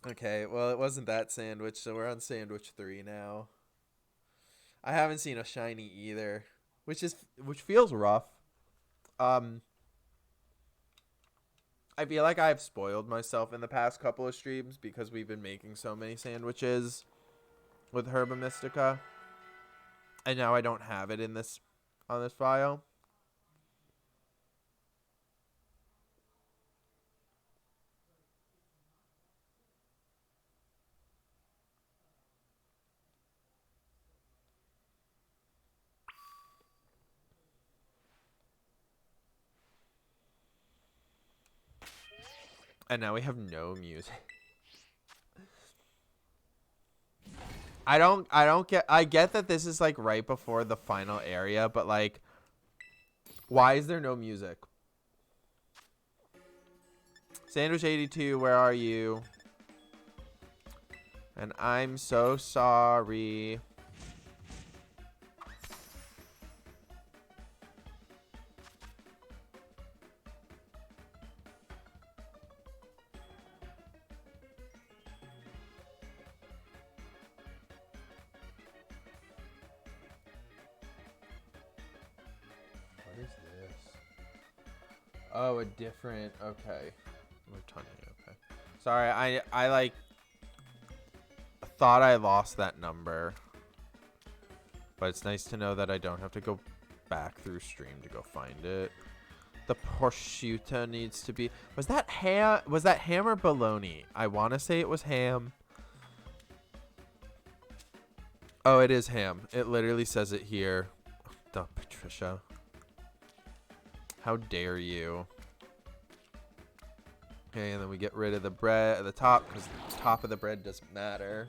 Okay, well, it wasn't that sandwich, so we're on sandwich 3 now. I haven't seen a shiny either, which feels rough. Um, I feel like I've spoiled myself in the past couple of streams because we've been making so many sandwiches with Herba Mystica, and now I don't have it in this on this file. And now we have no music. I get that this is like right before the final area, but like, why is there no music? Sandwich 82, where are you? And I'm so sorry. What is this? Oh, a different. Okay. Okay. Sorry, I like thought I lost that number, but it's nice to know that I don't have to go back through stream to go find it. The prosciutto needs to be. Was that ham? Was that ham or bologna? I want to say it was ham. Oh, it is ham. It literally says it here. Duh, Patricia. How dare you? Okay, and then we get rid of the bread at the top because the top of the bread doesn't matter.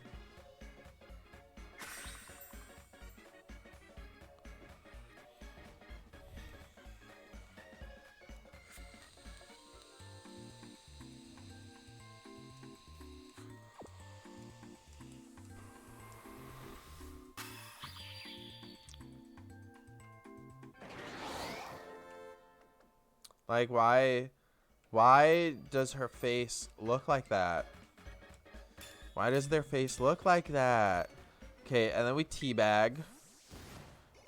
Like, why does her face look like that? Why does their face look like that? Okay, and then we teabag.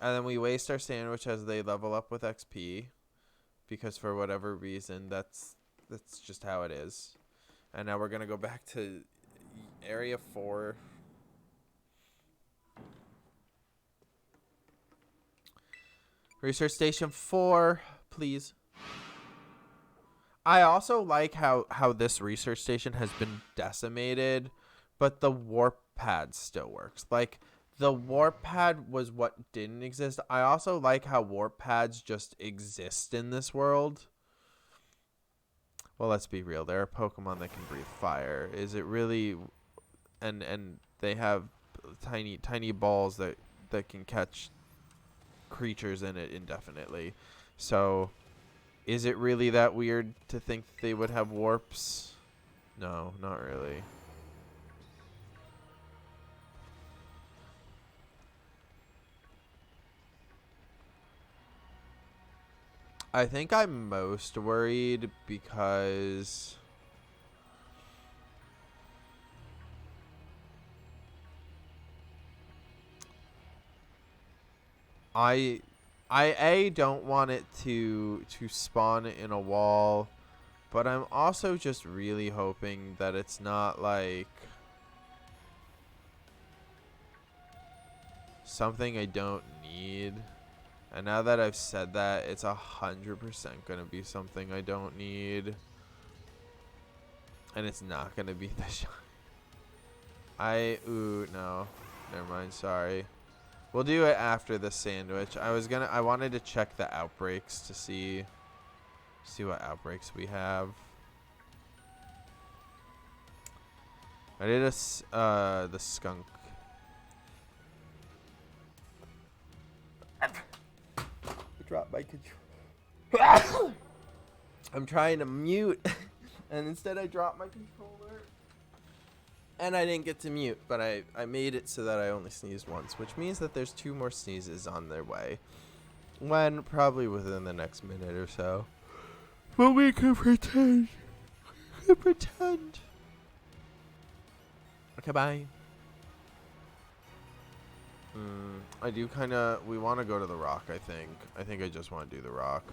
And then we waste our sandwich as they level up with XP. Because for whatever reason, that's just how it is. And now we're going to go back to Area 4. Research Station 4, please. I also like how this research station has been decimated, but the warp pad still works. Like, the warp pad was what didn't exist. I also like how warp pads just exist in this world. Well, let's be real. There are Pokemon that can breathe fire. Is it really... And they have tiny balls that can catch creatures in it indefinitely. So... is it really that weird to think they would have warps? No, not really. I think I'm most worried because I don't want it to spawn in a wall, but I'm also just really hoping that it's not like something I don't need. And now that I've said that, it's 100% gonna be something I don't need, and it's not gonna be the shot. Ooh, no, never mind. Sorry. We'll do it after the sandwich. I wanted to check the outbreaks to see what outbreaks we have. I did the skunk. I dropped my control. I'm trying to mute, and instead I dropped my controller. And I didn't get to mute, but I made it so that I only sneezed once, which means that there's 2 more sneezes on their way. When probably within the next minute or so. But we can pretend. We can pretend. Okay, bye. I do kind of... We want to go to the rock, I think. I think I just want to do the rock.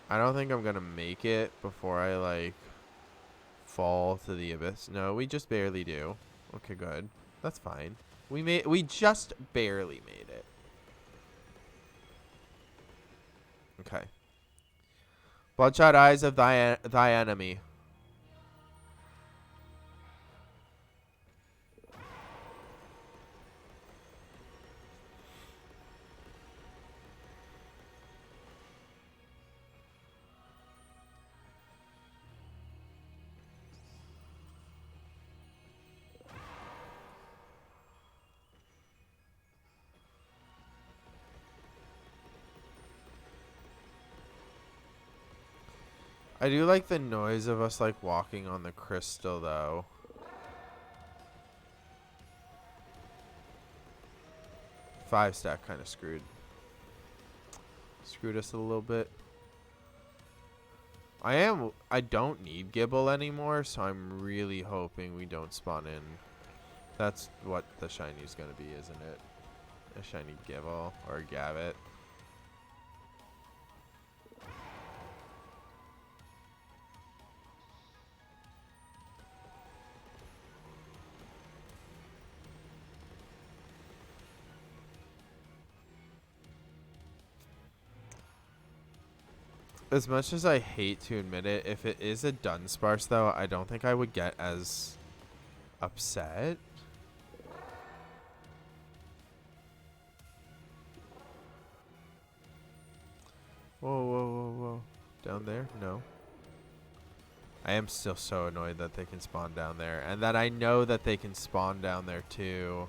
I don't think I'm going to make it before I, like, fall to the abyss. No, we just barely do. Okay, good. That's fine. We just barely made it. Okay. Bloodshot eyes of thy enemy. I do like the noise of us, like, walking on the crystal, though. 5-stack kind of screwed. Screwed us a little bit. I don't need Gibble anymore, so I'm really hoping we don't spawn in. That's what the shiny is going to be, isn't it? A shiny Gibble or Gavit. As much as I hate to admit it, if it is a Dunsparce, though, I don't think I would get as upset. Whoa, whoa, whoa, whoa. Down there? No. I am still so annoyed that they can spawn down there. And that I know that they can spawn down there, too.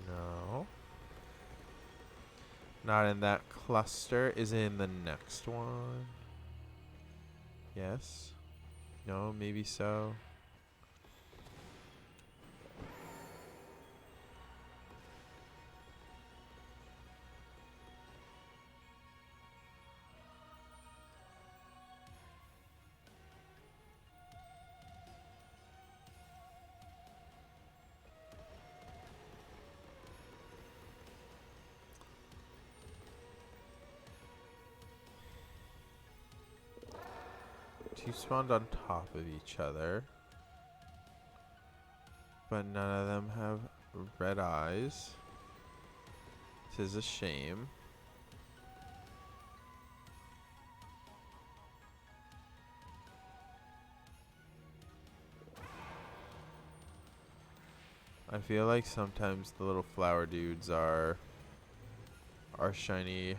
No. Not in that cluster. Is it in the next one? Yes. No, maybe so. Two spawned on top of each other. But none of them have red eyes. This is a shame. I feel like sometimes the little flower dudes are shiny.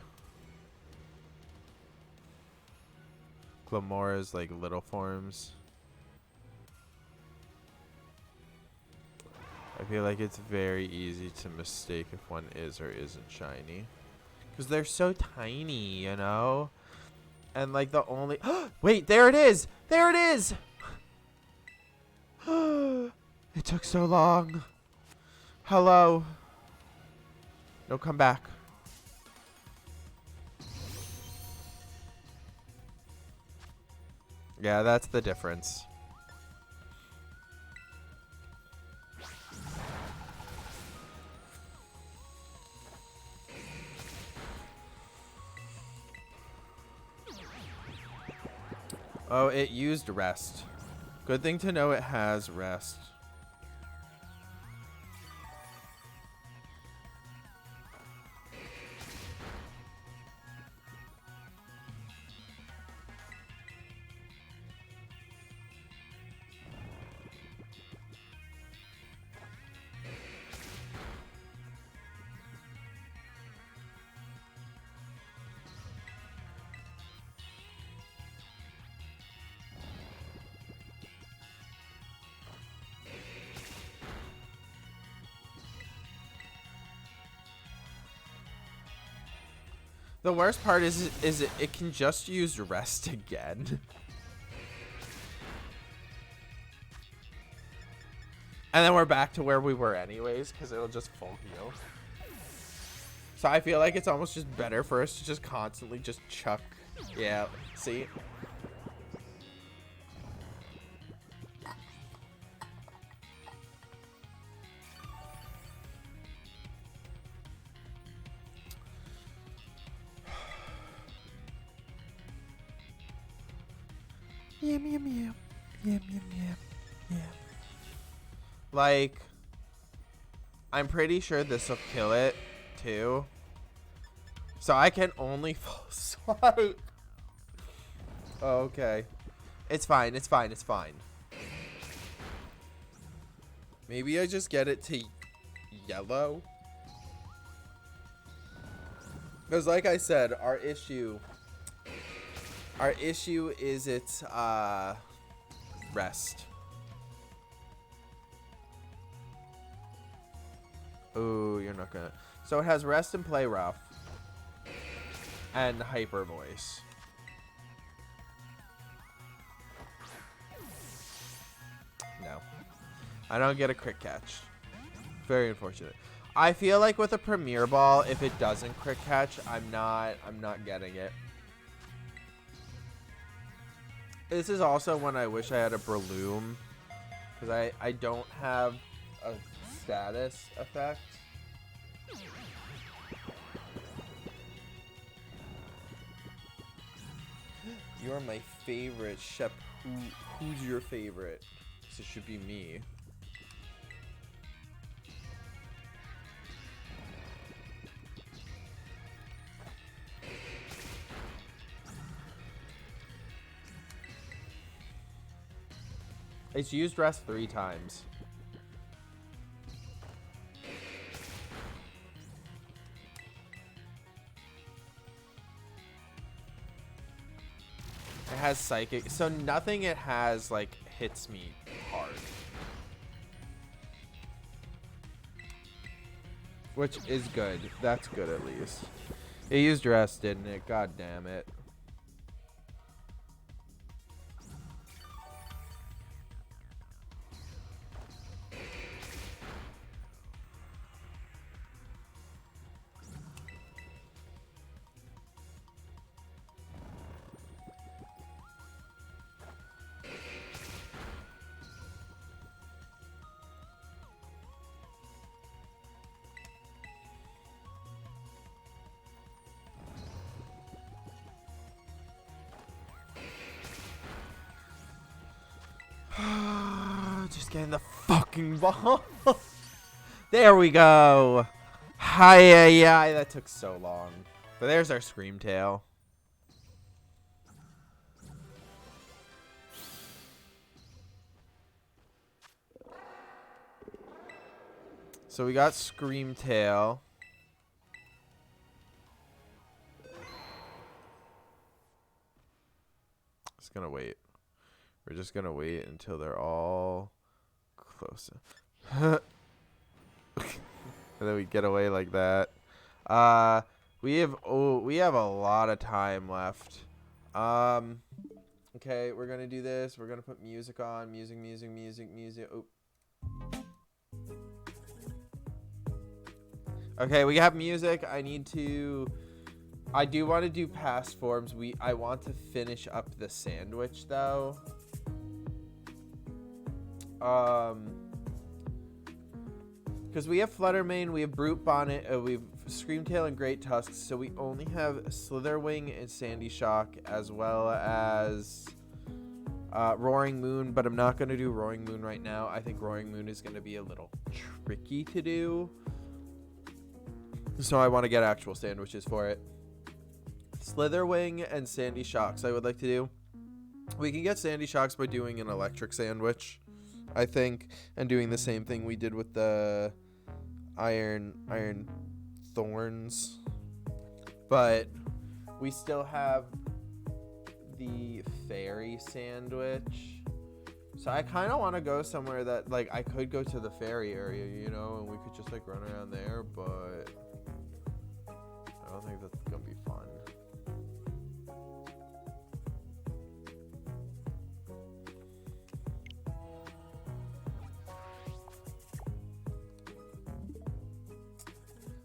Glamora's like little forms. I feel like it's very easy to mistake if one is or isn't shiny. Because they're so tiny, you know? And like the only... Wait, there it is! There it is! It took so long. Hello. No, come back. Yeah, that's the difference. Oh, it used rest. Good thing to know it has rest. The worst part is it can just use rest again. And then we're back to where we were anyways, because it'll just full heal. So I feel like it's almost just better for us to just constantly just chuck. Yeah, see? Yum, yum, yum. Yum, yum, yum. Yeah. Like, I'm pretty sure this will kill it, too. So I can only full swipe. Oh, okay. It's fine, it's fine, it's fine. Maybe I just get it to yellow. Because like I said, our issue is its rest. Ooh, you're not gonna. So it has rest and play rough. And hyper voice. No. I don't get a crit catch. Very unfortunate. I feel like with a Premier Ball, if it doesn't crit catch, I'm not getting it. This is also when I wish I had a Breloom. Because I don't have a status effect. You're my favorite, Shep. Who's your favorite? This should be me. It's used rest 3 times. It has psychic, so nothing it has like hits me hard. Which is good. That's good at least. It used rest, didn't it? God damn it. Just getting the fucking ball. There we go. Hi, yeah, that took so long. But there's our Scream Tail. So we got Scream Tail. Just gonna wait. We're just gonna wait until they're all close. And then we get away like that. We have a lot of time left. Okay, we're gonna do this. We're gonna put music on. Music. Oh. Okay, we have music. I do want to do past forms. I want to finish up the sandwich though. Because we have Fluttermane, we have Brute Bonnet, we have Screamtail and Great Tusks, so we only have Slitherwing and Sandy Shock, as well as Roaring Moon, but I'm not going to do Roaring Moon right now. I think Roaring Moon is going to be a little tricky to do. So I want to get actual sandwiches for it. Slitherwing and Sandy Shocks I would like to do. We can get Sandy Shocks by doing an electric sandwich, I think, and doing the same thing we did with the iron thorns. But we still have the fairy sandwich. So I kind of want to go somewhere that, like, I could go to the fairy area, you know, and we could just, like, run around there, but I don't think that's going to be fun.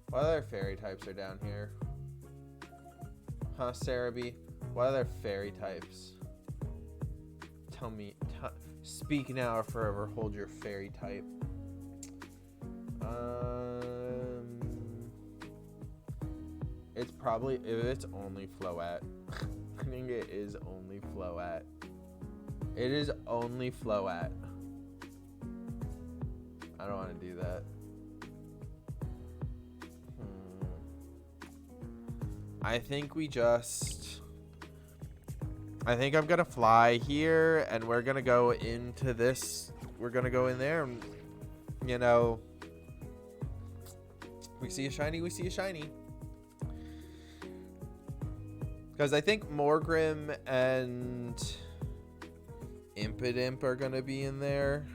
What other fairy types are down here? Huh, Cerebi? What other fairy types? Tell me. Speak now or forever hold your fairy type. It's probably, if it's only Floette. I think it is only Floette. It is only Floette. I don't want to do that. I think I'm gonna fly here, and we're gonna go into this. We're gonna go in there, and, you know, we see a shiny, we see a shiny. Because I think Morgrim and Impidimp are gonna be in there.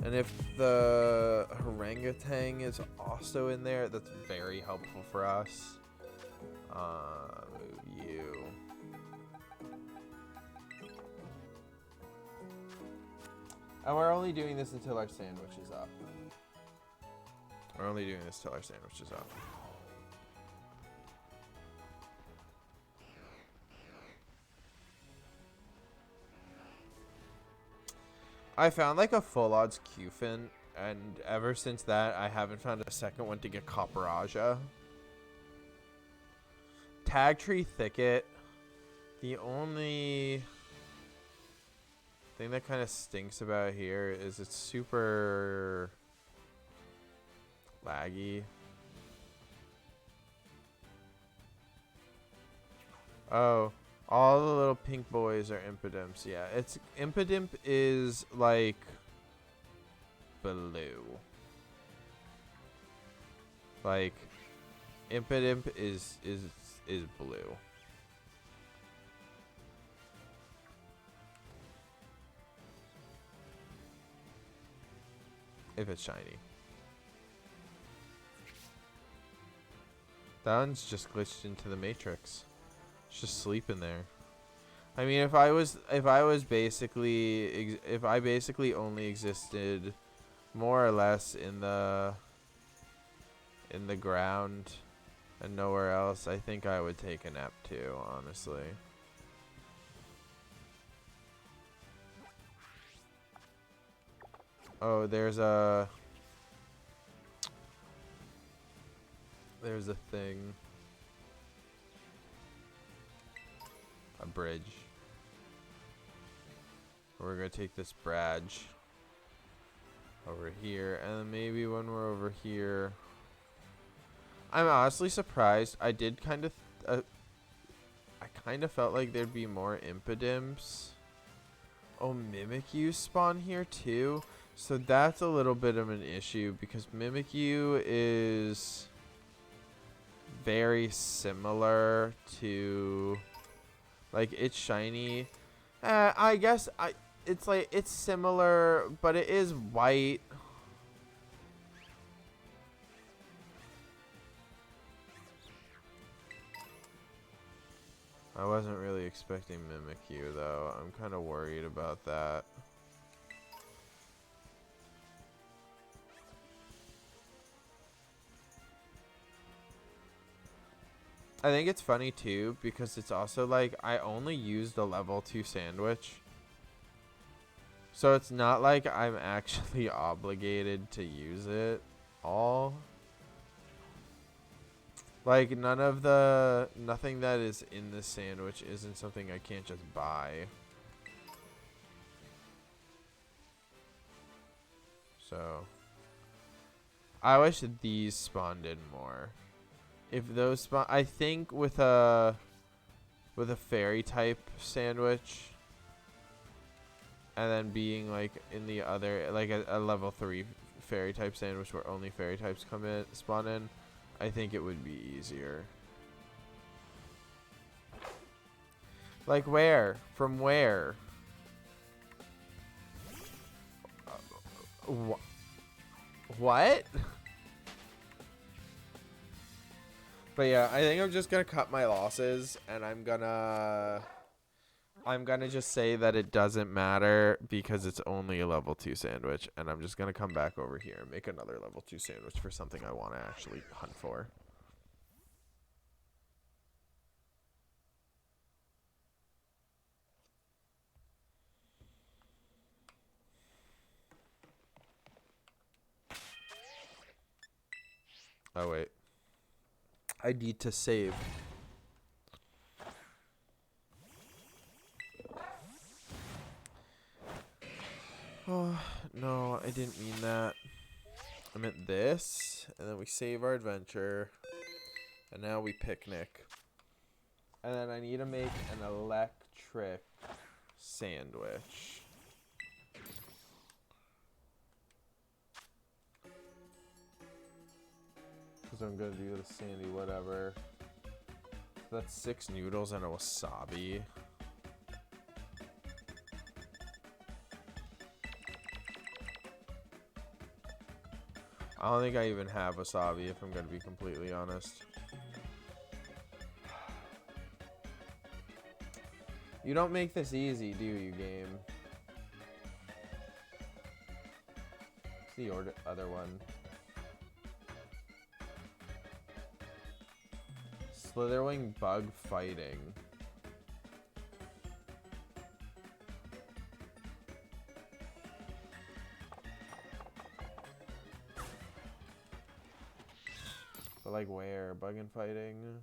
And if the Orangutan is also in there, that's very helpful for us. Move you. And we're only doing this until our sandwich is up. We're only doing this till our sandwich is up. I found like a full odds Qfin, and ever since that, I haven't found a second one to get Copperaja. Tag Tree Thicket. The only thing that kind of stinks about here is it's super laggy. Oh. All the little pink boys are Impidimps. Yeah, it's Impidimp is like blue. Like Impidimp is blue. If it's shiny. That one's just glitched into the matrix. Just sleeping there. I mean, if I basically only existed more or less in the ground and nowhere else, I think I would take a nap too, honestly. Oh, there's a thing. A bridge. We're gonna take this bridge over here, and then maybe when we're over here, I'm honestly surprised. I did kind of, I kind of felt like there'd be more Impidimps. Oh, Mimikyu spawn here too, so that's a little bit of an issue because Mimikyu is very similar to. Like, it's shiny. I guess it's like, it's similar, but it is white. I wasn't really expecting Mimikyu, though. I'm kind of worried about that. I think it's funny too because it's also like I only used a level 2 sandwich. So it's not like I'm actually obligated to use it all. Like, nothing that is in the sandwich isn't something I can't just buy. So, I wish that these spawned in more. If those spawn, I think with a fairy type sandwich, and then being like in the other, like a level 3 fairy type sandwich where only fairy types spawn in, I think it would be easier. Like where? From where? What? But yeah, I think I'm just gonna cut my losses, and I'm gonna just say that it doesn't matter because it's only a level 2 sandwich, and I'm just gonna come back over here and make another level 2 sandwich for something I want to actually hunt for. Oh wait, I need to save. Oh no, I didn't mean that. I meant this, and then we save our adventure, and now we picnic. And then I need to make an electric sandwich. Because I'm going to do the sandy whatever. That's 6 noodles and a wasabi. I don't think I even have wasabi, if I'm going to be completely honest. You don't make this easy, do you, game? What's the other one? Slitherwing bug fighting. But like where? Bug and fighting?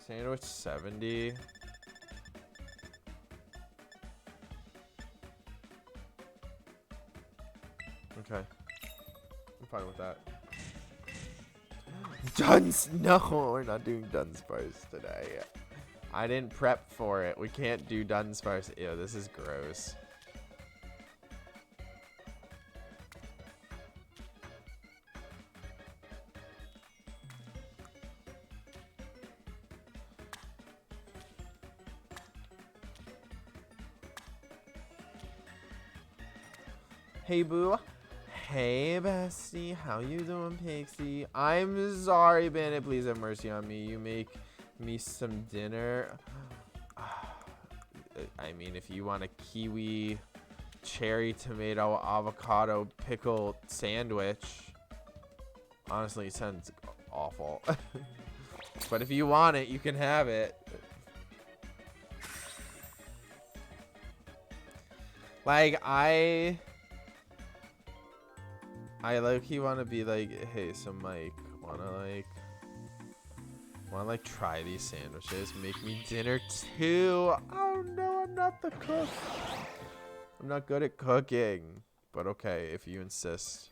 Sandwich 70. Okay. I'm fine with that. Duns! No, we're not doing Dunsparce today. I didn't prep for it. We can't do Dunsparce. Ew, this is gross. Hey, boo. Hey, bestie. How you doing, Pixie? I'm sorry, Bandit. Please have mercy on me. You make me some dinner. I mean, if you want a kiwi, cherry, tomato, avocado, pickle sandwich. Honestly, it sounds awful. But if you want it, you can have it. Like, I low-key want to be like, hey, so Mike, wanna try these sandwiches? Make me dinner too. Oh no, I'm not the cook. I'm not good at cooking, but okay, if you insist.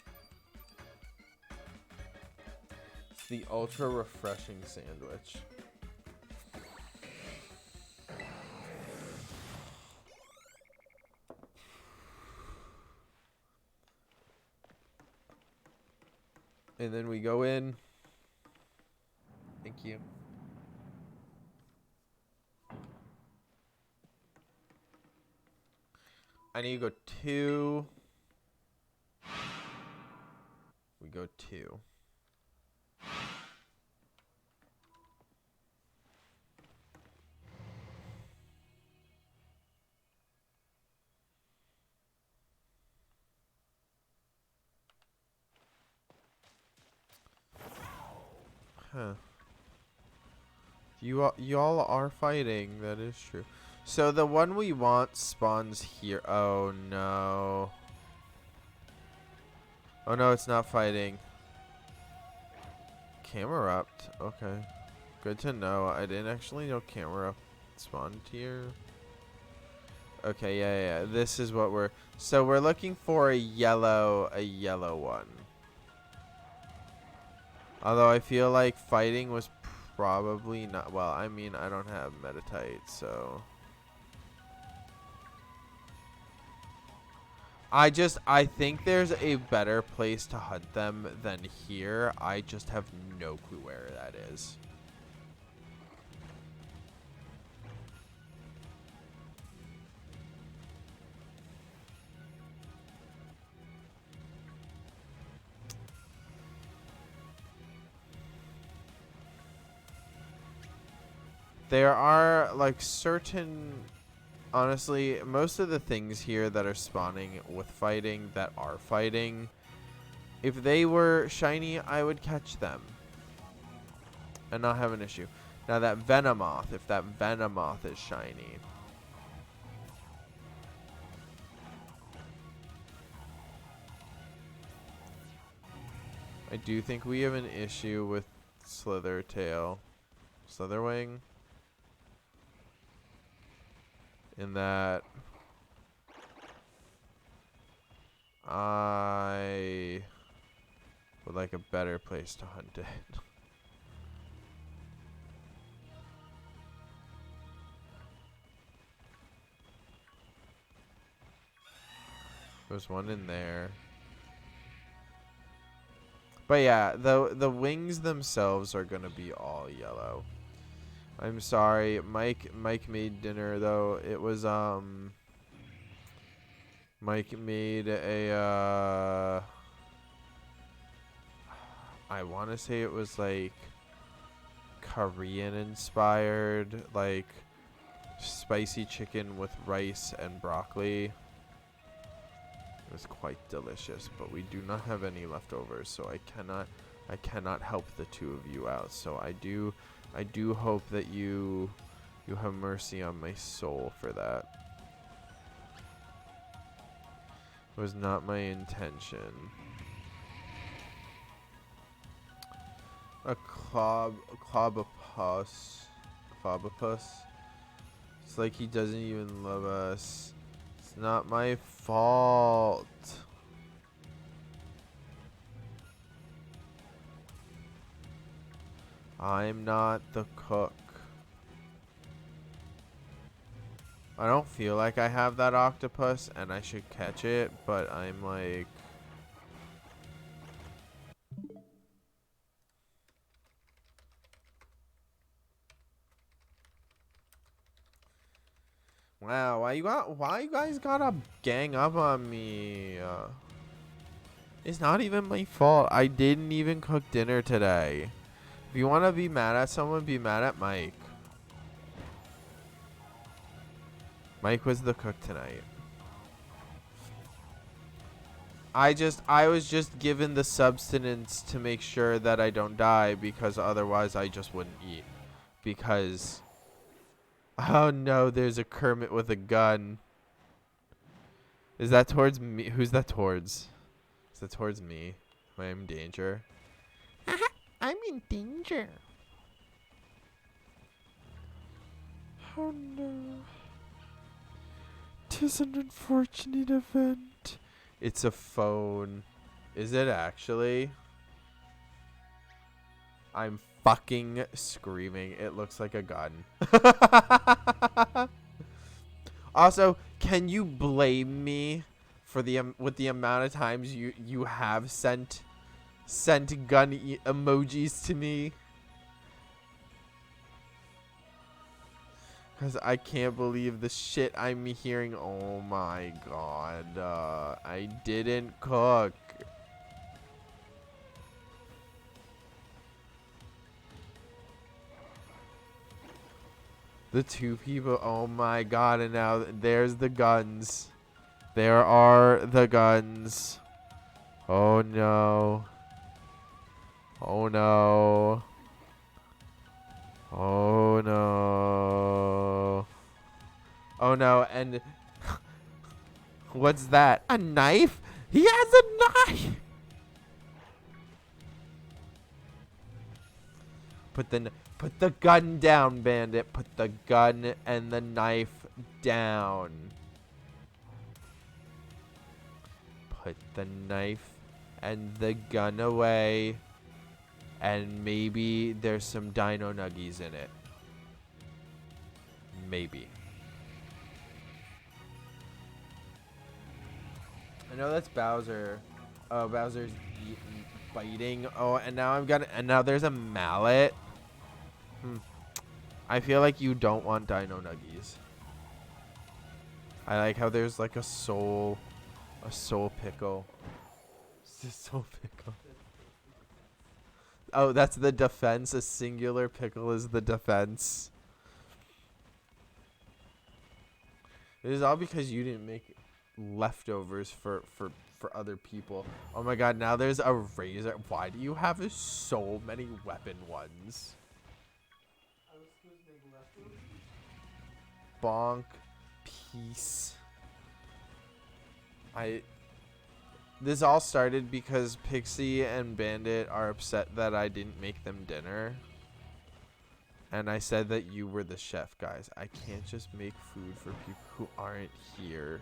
It's the ultra refreshing sandwich. And then we go in. Thank you. I need to go 2. We go 2. Huh. Y'all are fighting. That is true. So the one we want spawns here. Oh no. Oh no, it's not fighting. Camerupt. Okay. Good to know. I didn't actually know Camerupt spawned here. Okay, yeah. This is what we're... So we're looking for a yellow one. Although I feel like fighting was probably not... Well, I mean, I don't have Metatite, so... I think there's a better place to hunt them than here. I just have no clue where that is. There are like certain... Honestly, most of the things here that are spawning with fighting that are fighting, if they were shiny, I would catch them and not have an issue. Now that Venomoth, if that Venomoth is shiny. I do think we have an issue with Slitherwing. In that I would like a better place to hunt it. There's one in there. But yeah, the wings themselves are gonna be all yellow. I'm sorry, Mike made dinner though. It was Mike made a I want to say it was like Korean inspired, like spicy chicken with rice and broccoli. It was quite delicious, but we do not have any leftovers, so I cannot help the two of you out. So I do hope that you have mercy on my soul for that. It was not my intention. A clobopus. It's like he doesn't even love us. It's not my fault. I'm not the cook. I don't feel like I have that octopus and I should catch it, but I'm like... Wow, why you guys gotta gang up on me? It's not even my fault. I didn't even cook dinner today. If you want to be mad at someone, be mad at Mike. Mike was the cook tonight. I was just given the substance to make sure that I don't die, because otherwise I just wouldn't eat. Because... Oh no, there's a Kermit with a gun. Is that towards me? Who's that towards? Is that towards me? Am I in danger? I'm in danger. Oh no. 'Tis an unfortunate event. It's a phone. Is it actually? I'm fucking screaming. It looks like a gun. Also, can you blame me for the with the amount of times you have sent gun emojis to me? Because I can't believe the shit I'm hearing. Oh my god. I didn't cook. The two people. Oh my god. And now there's the guns. There are the guns. Oh no. Oh no. Oh no. Oh no, and what's that? A knife? He has a knife! Put the gun down, bandit. Put the gun and the knife down. Put the knife and the gun away. And maybe there's some dino nuggies in it. Maybe. I know that's Bowser. Oh, Bowser's eating, biting. Oh, and now there's a mallet. I feel like you don't want dino nuggies. I like how there's like a soul pickle. It's a soul pickle. Oh, that's the defense. A singular pickle is the defense. It is all because you didn't make leftovers for other people. Oh my god, now there's a razor. Why do you have so many weapon ones? I was supposed to make leftovers. Bonk. Peace. This all started because Pixie and Bandit are upset that I didn't make them dinner. And I said that you were the chef, guys. I can't just make food for people who aren't here.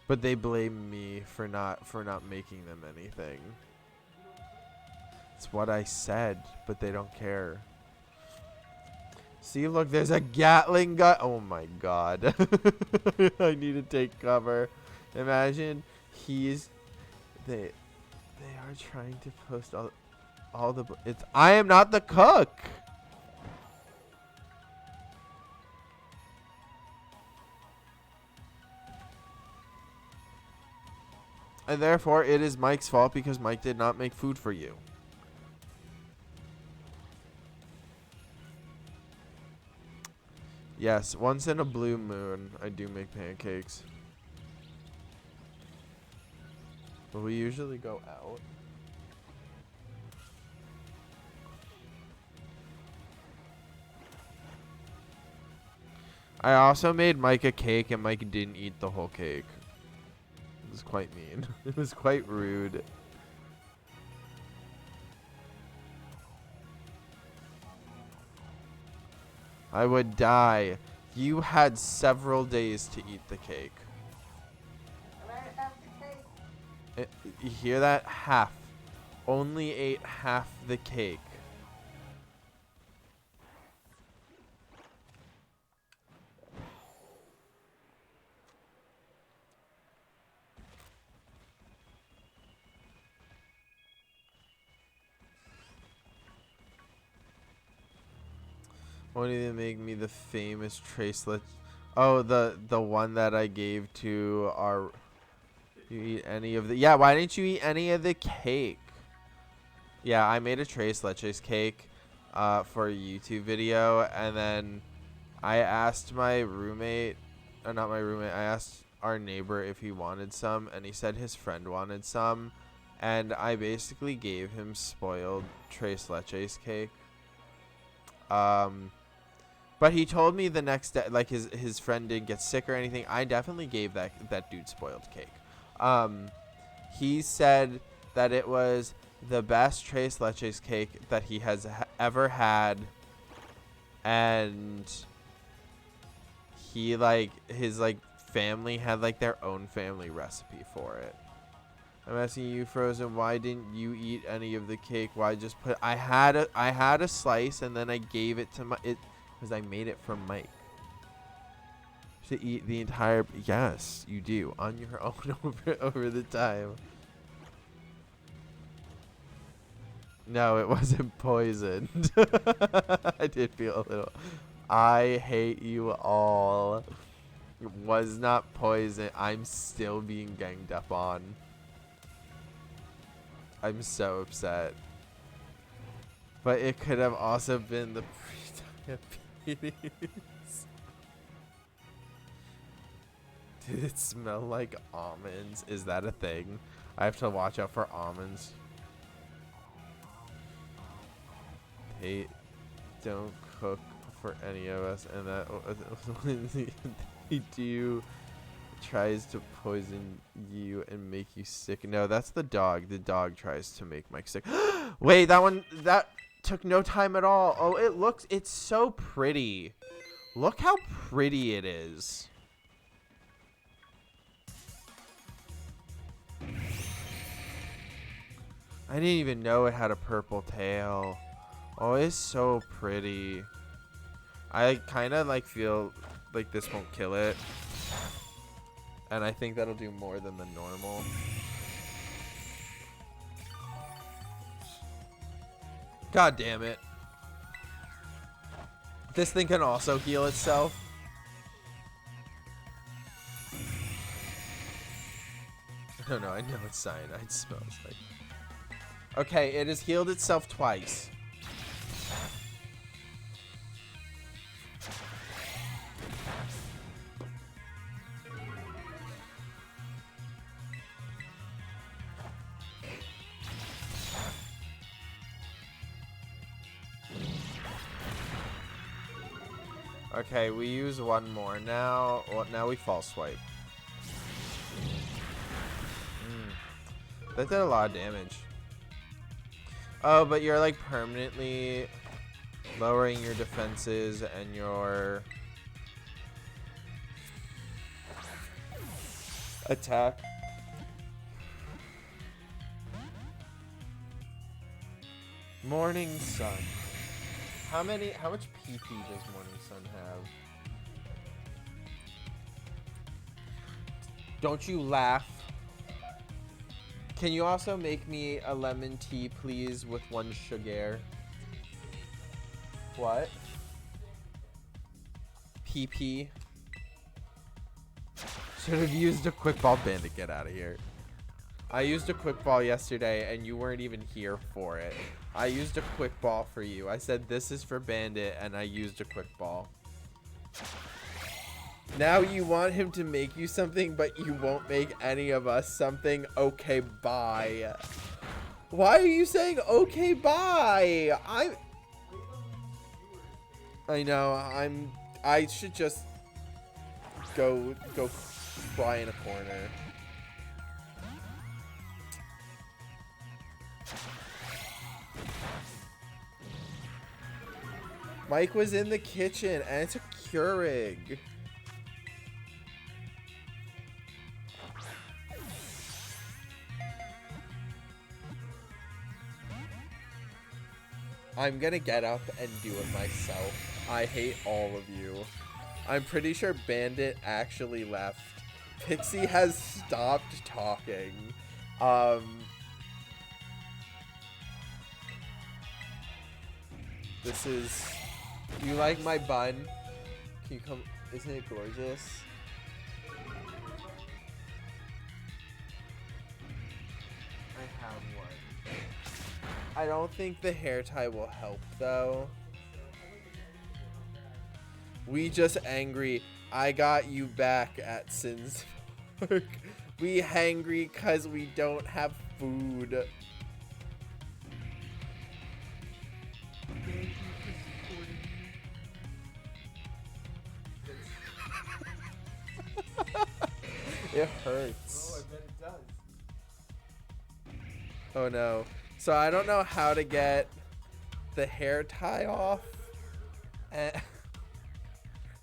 But they blame me for not making them anything. It's what I said, but they don't care. See, look, there's a Gatling gun. Oh my god. I need to take cover. Imagine they are trying to post all the I am not the cook. And therefore it is Mike's fault because Mike did not make food for you. Yes, once in a blue moon, I do make pancakes. But we usually go out. I also made Mike a cake, and Mike didn't eat the whole cake. It was quite mean. It was quite rude. I would die. You had several days to eat the cake. You hear that? Half. Only ate half the cake. Why did they make me the famous tracelet? Oh, the one that I gave to our. You eat any of the? Yeah. Why didn't you eat any of the cake? Yeah, I made a Tres Leches cake, for a YouTube video, and then I asked my roommate, not my roommate. I asked our neighbor if he wanted some, and he said his friend wanted some, and I basically gave him spoiled Tres Leches cake. But he told me the next day, like his friend didn't get sick or anything. I definitely gave that dude spoiled cake. He said that it was the best Tres Leches cake that he has ever had, and he his family had their own family recipe for it. I'm asking you, Frozen, why didn't you eat any of the cake? Why just put? I had a slice, and then I gave it to because I made it for Mike. To eat the entire. Yes, you do on your own over the time. No, it wasn't poisoned. I did feel a little. I hate you all. It was not poison. I'm still being ganged up on. I'm so upset. But it could have also been the pre-diabetes. Did it smell like almonds? Is that a thing? I have to watch out for almonds. They don't cook for any of us, and that when they do tries to poison you and make you sick. No, that's the dog. The dog tries to make Mike sick. Wait, that took no time at all. Oh, it's so pretty. Look how pretty it is. I didn't even know it had a purple tail. Oh, it's so pretty. I kind of like feel like this won't kill it. And I think that'll do more than the normal. God damn it. This thing can also heal itself. I don't know, I know it's cyanide smells like. Okay, it has healed itself twice. Okay, we use one more. Now we false swipe. That did a lot of damage. Oh, but you're like permanently lowering your defenses and your attack. Morning Sun. How much PP does Morning Sun have? Don't you laugh. Can you also make me a lemon tea, please, with 1 sugar? What? PP. Should have used a quick ball. Bandit, get out of here. I used a quick ball yesterday and you weren't even here for it. I used a quick ball for you. I said this is for Bandit and I used a quick ball. Now you want him to make you something, but you won't make any of us something. Okay, bye. Why are you saying okay, bye? I know. I should just go cry in a corner. Mike was in the kitchen and it's a Keurig. I'm gonna get up and do it myself. I hate all of you. I'm pretty sure Bandit actually left. Pixie has stopped talking. This is... You like my bun? Can you come... Isn't it gorgeous? I have one. I don't think the hair tie will help, though. We just angry. I got you back at Sin's work. We hangry cause we don't have food. It hurts. Oh, I bet it does. Oh no. So I don't know how to get the hair tie off.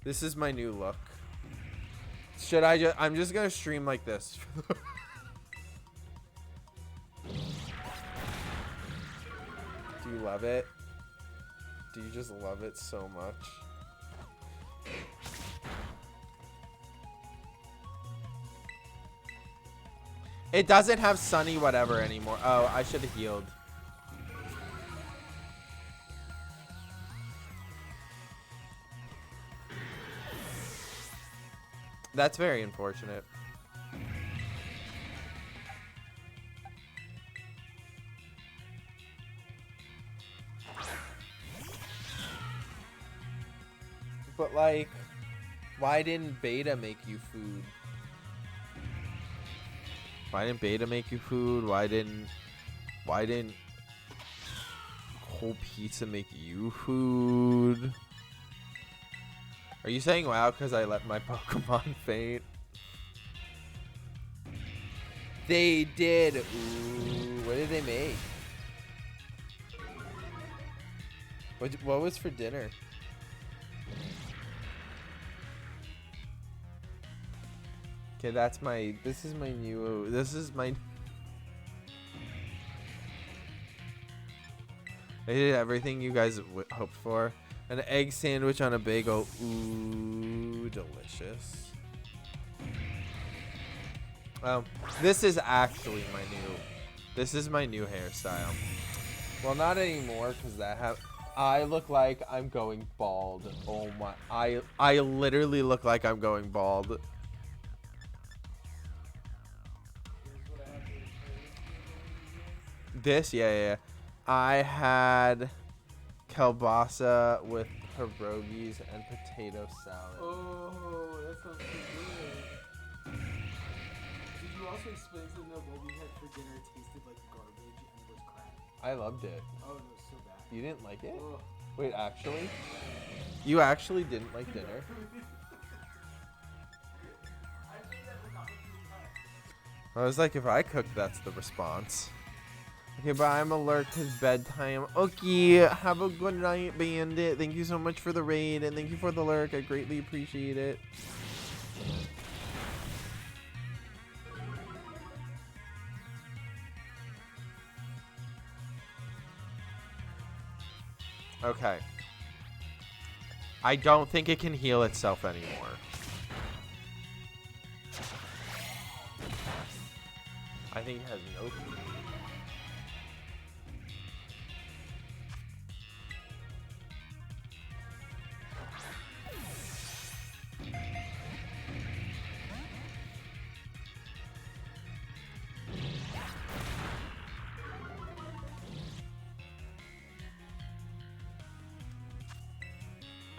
This is my new look. Should I just... I'm just gonna stream like this. Do you love it? Do you just love it so much? It doesn't have Sunny whatever anymore. Oh, I should have healed. That's very unfortunate. But like, why didn't Beta make you food? Why didn't Beta make you food? Why didn't Whole Pizza make you food? Are you saying wow because I let my Pokemon faint? They did. Ooh, what did they make? What was for dinner? Okay, that's my. This is my new. This is my. I did everything you guys hoped for. An egg sandwich on a bagel. Ooh, delicious. This is actually my new. This is my new hairstyle. Well, not anymore because I look like I'm going bald. Oh my! I literally look like I'm going bald. Here's what I have to say. This, yeah. I had kielbasa with pierogies and potato salad. Oh, that sounds so good. Did you also explain to them that what we had for dinner tasted like garbage and was crap? I loved it. Oh, it was so bad. You didn't like it? Oh. Wait, actually? You actually didn't like dinner? I was like, if I cook, that's the response. Okay, but I'm alert because bedtime. Okay, have a good night, Bandit. Thank you so much for the raid, and thank you for the lurk. I greatly appreciate it. Okay. I don't think it can heal itself anymore. I think it has no.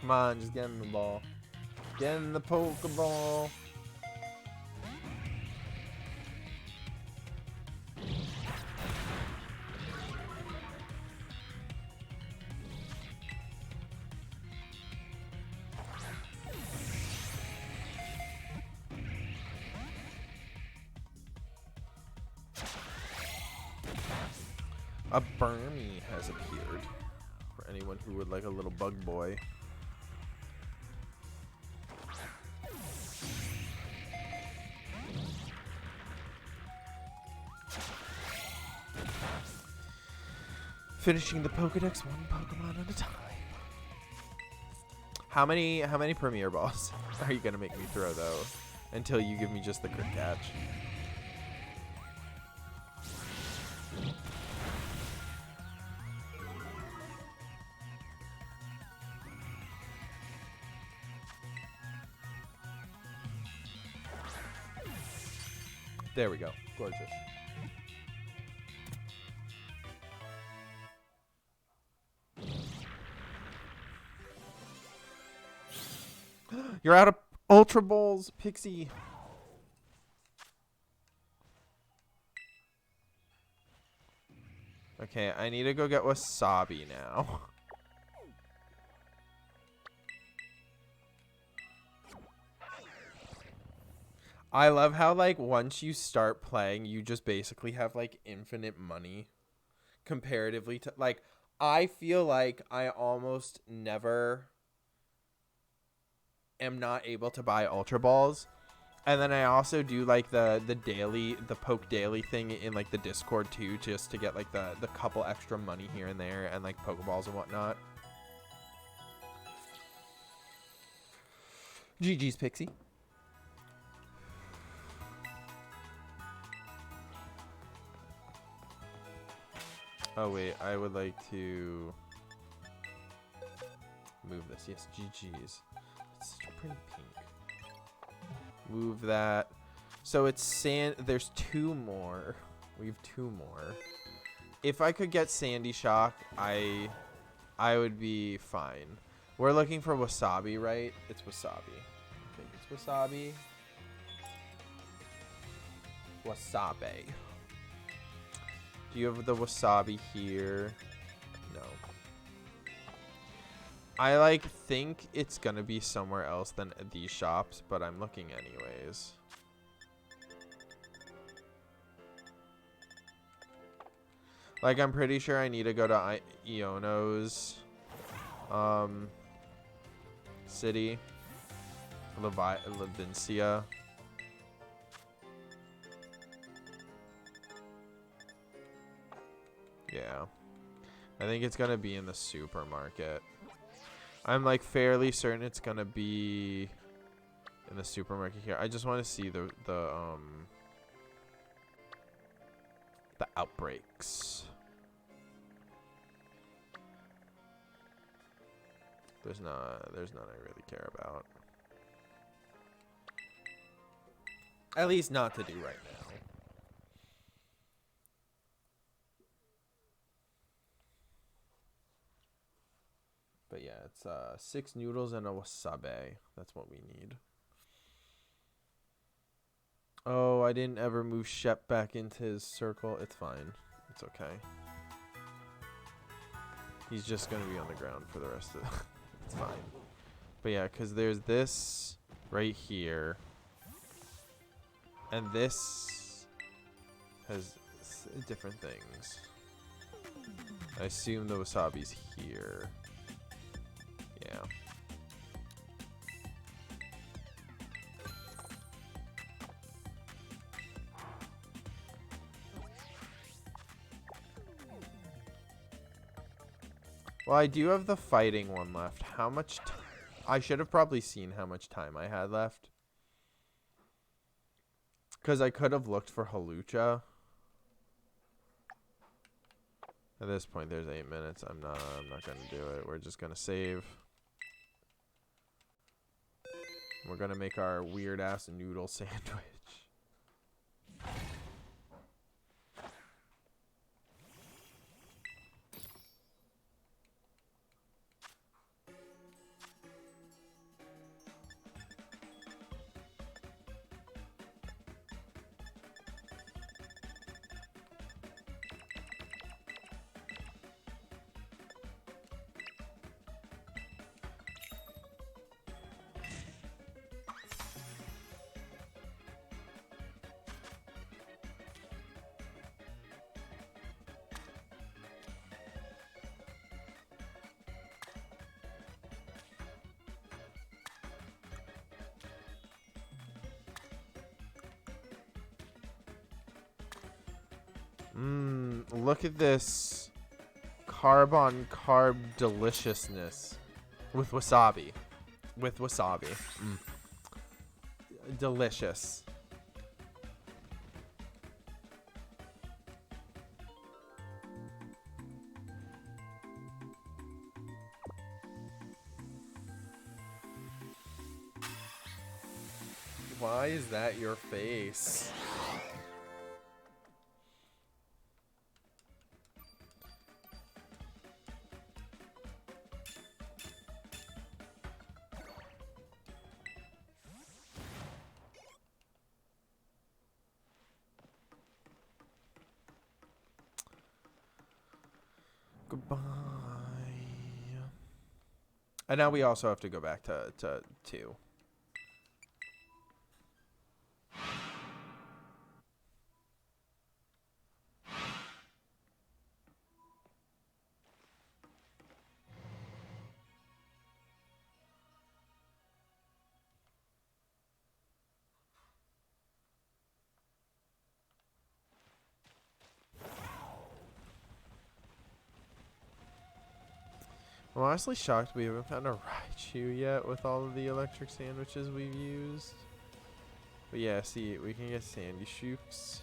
Come on, just get in the ball. Get in the Pokeball. A Burmy has appeared. For anyone who would like a little bug boy. Finishing the Pokedex one Pokemon at a time. How many Premier Balls are you gonna make me throw though? Until you give me just the crit catch. There we go. Gorgeous. You're out of Ultra Balls, Pixie. Okay, I need to go get Wasabi now. I love how, like, once you start playing, you just basically have, like, infinite money comparatively to, like, I feel like I almost never am not able to buy Ultra Balls. And then I also do, like, the Poke Daily thing in, like, the Discord, too, just to get, like, the couple extra money here and there and, like, Pokeballs and whatnot. GG's, Pixie. Oh, wait, I would like to move this. Yes, GG's. It's such a pretty pink. Move that. So it's there's two more. We have two more. If I could get Sandy Shock, I would be fine. We're looking for Wasabi, right? It's Wasabi. Okay, it's Wasabi. Wasabi. Do you have the Wasabi here? No. I like think it's gonna be somewhere else than these shops, but I'm looking anyways. Like, I'm pretty sure I need to go to Iono's city, Levincia. Yeah, I think it's gonna be in the supermarket. I'm like fairly certain it's gonna be in the supermarket here. I just want to see the outbreaks. There's none I really care about. At least not to do right now. But yeah, it's 6 noodles and a wasabi. That's what we need. Oh, I didn't ever move Shep back into his circle. It's fine. It's okay. He's just going to be on the ground for the rest of it. It's fine. But yeah, because there's this right here. And this has different things. I assume the wasabi's here. Yeah. Well, I do have the fighting one left. How much time? I should have probably seen how much time I had left. Because I could have looked for Halucha. At this point, there's 8 minutes. I'm not going to do it. We're just going to save. We're going to make our weird-ass noodle sandwich. Look at this carb on carb deliciousness with wasabi. Delicious. Why is that your face? Goodbye. And now we also have to go back to 2. I'm honestly shocked we haven't found a Raichu yet with all of the electric sandwiches we've used. But yeah, see, we can get Sandy Shooks.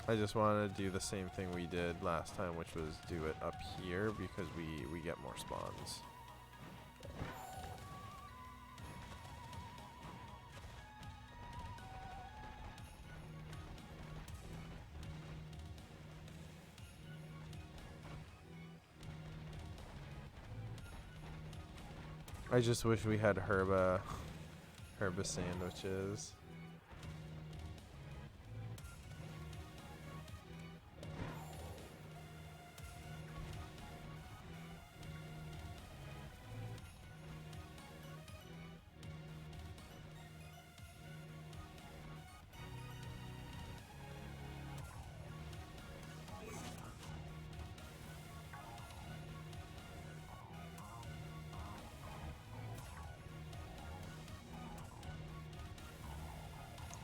I just want to do the same thing we did last time, which was do it up here because we get more spawns. I just wish we had herba sandwiches.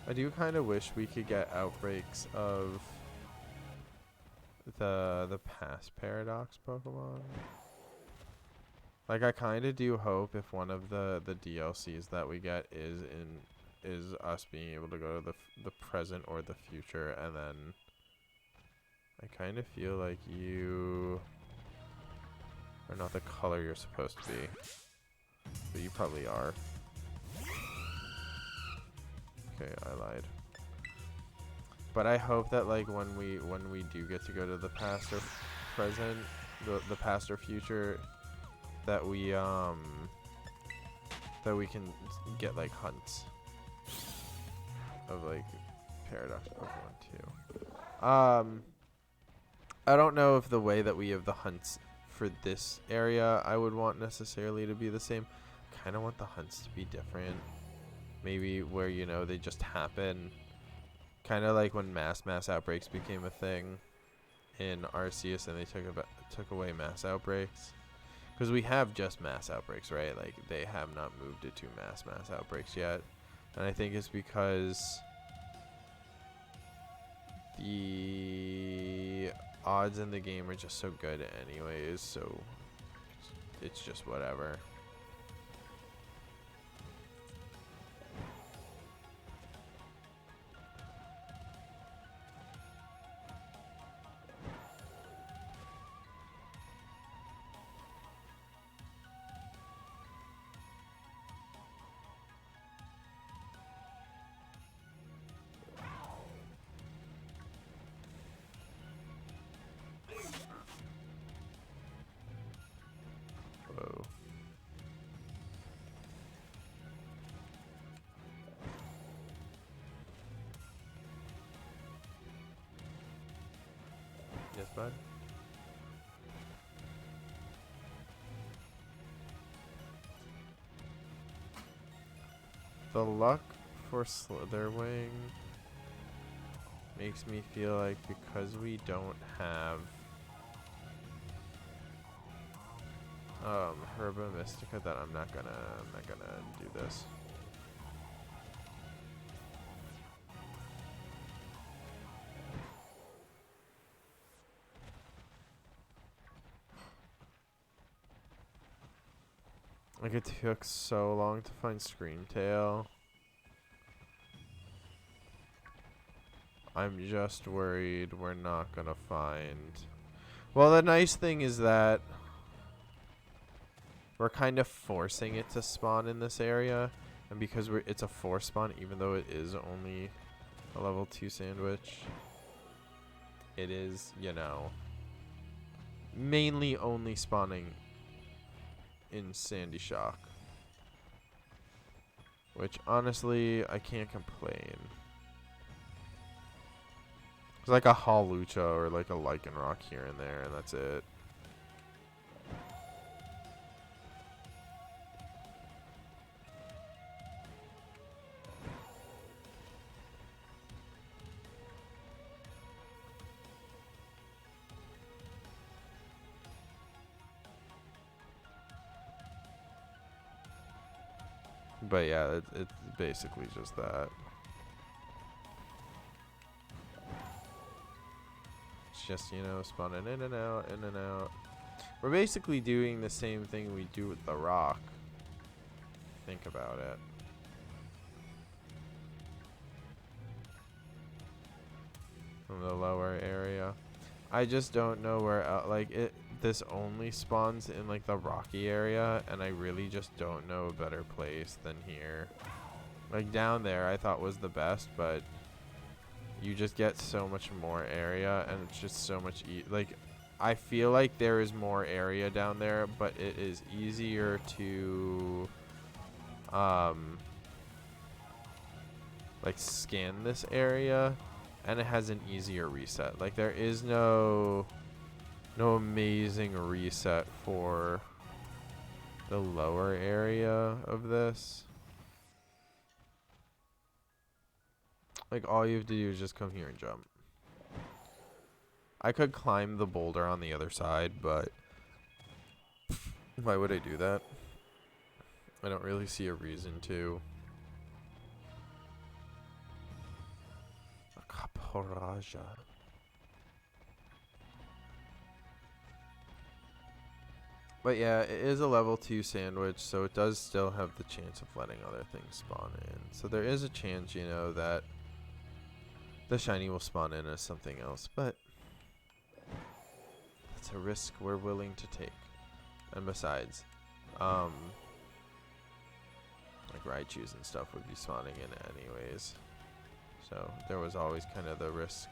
I do kind of wish we could get outbreaks of the past paradox Pokemon. Like, I kind of do hope if one of the DLCs that we get is us being able to go to the present or the future, and then I kind of feel like you are not the color you're supposed to be, but you probably are. Okay, I lied. But I hope that like when we do get to go to the past or present, the past or future, that we can get like hunts of like Paradox Pokemon too. I don't know if the way that we have the hunts for this area I would want necessarily to be the same. Kind of want the hunts to be different. Maybe where, you know, they just happen. Kind of like when mass outbreaks became a thing in Arceus and they took away mass outbreaks. Because we have just mass outbreaks, right? Like, they have not moved it to mass outbreaks yet. And I think it's because the odds in the game are just so good anyways, so it's just whatever. Whoa. Yes, bud? The luck for Slitherwing makes me feel like because we don't have Herba Mystica that I'm not gonna do this. Like, it took so long to find Screamtail. I'm just worried we're not gonna find. Well, the nice thing is that we're kind of forcing it to spawn in this area, and because it's a force spawn, even though it is only a level 2 sandwich, it is, you know, mainly only spawning in Sandy Shock, which honestly I can't complain. It's like a Hawlucha or like a Lycanroc here and there, and that's it. But yeah, it's basically just that. It's just, you know, spawning in and out, in and out. We're basically doing the same thing we do with the rock. Think about it. In the lower area. I just don't know where like this only spawns in like the rocky area, and I really just don't know a better place than here. Like down there I thought was the best, but you just get so much more area and it's just so much like I feel like there is more area down there, but it is easier to like scan this area, and it has an easier reset. Like there is no amazing reset for the lower area of this. Like all you have to do is just come here and jump. I could climb the boulder on the other side, but why would I do that? I don't really see a reason to. Coraja. But yeah, it is a level 2 sandwich, so it does still have the chance of letting other things spawn in. So there is a chance, you know, that the shiny will spawn in as something else, but it's a risk we're willing to take. And besides, like Raichus and stuff would be spawning in anyways. So there was always kind of the risk.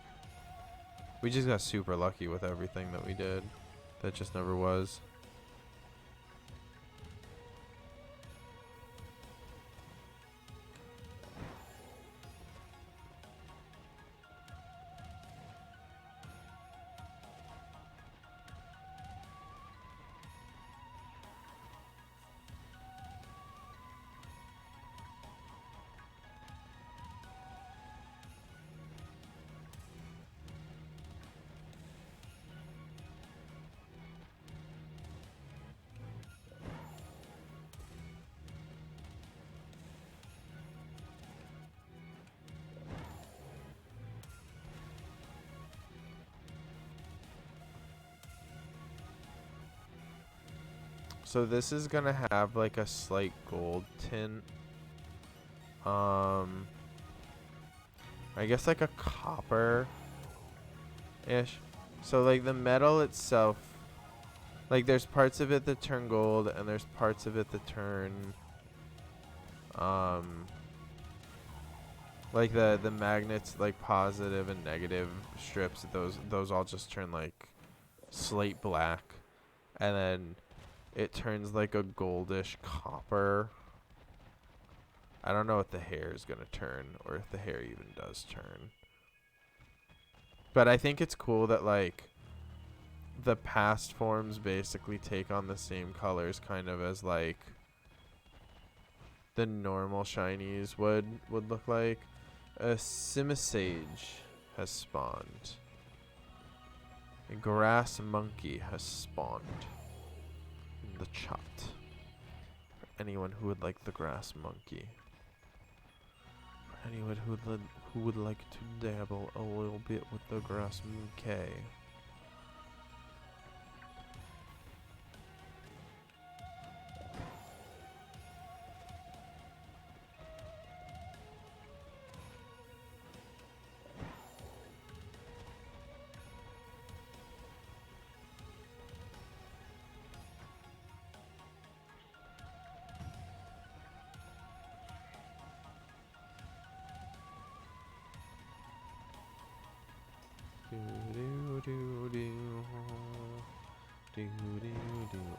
We just got super lucky with everything that we did. That just never was. So this is gonna have like a slight gold tint. I guess like a copper-ish. So like the metal itself, like there's parts of it that turn gold and there's parts of it that turn like the magnets, like positive and negative strips, those all just turn like slate black, and then it turns like a goldish copper. I don't know what the hair is gonna turn, or if the hair even does turn. But I think it's cool that like the past forms basically take on the same colors kind of as like the normal shinies would look like. A Simisage has spawned. A grass monkey has spawned in the chat. For anyone who would like the grass monkey. For anyone who would like to dabble a little bit with the grass monkey.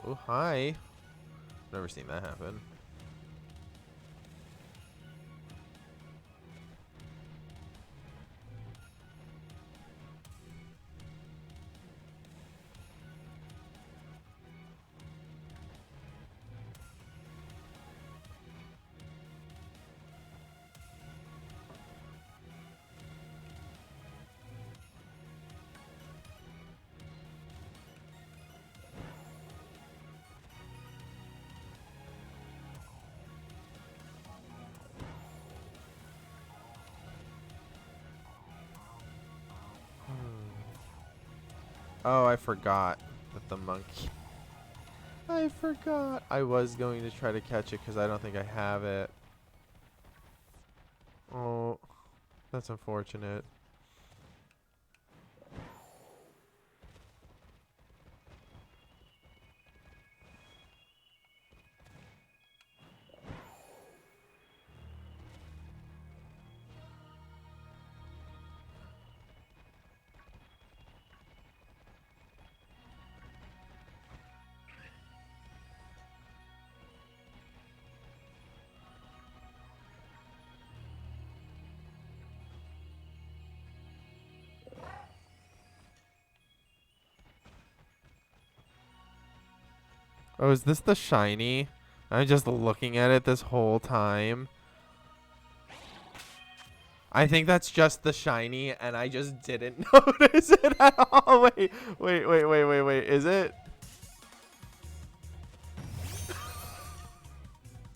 Oh, hi. Never seen that happen. Oh, I forgot that the monkey. I forgot. I was going to try to catch it because I don't think I have it. Oh, that's unfortunate. Oh, is this the shiny? I'm just looking at it this whole time. I think that's just the shiny, and I just didn't notice it at all. Wait. Is it?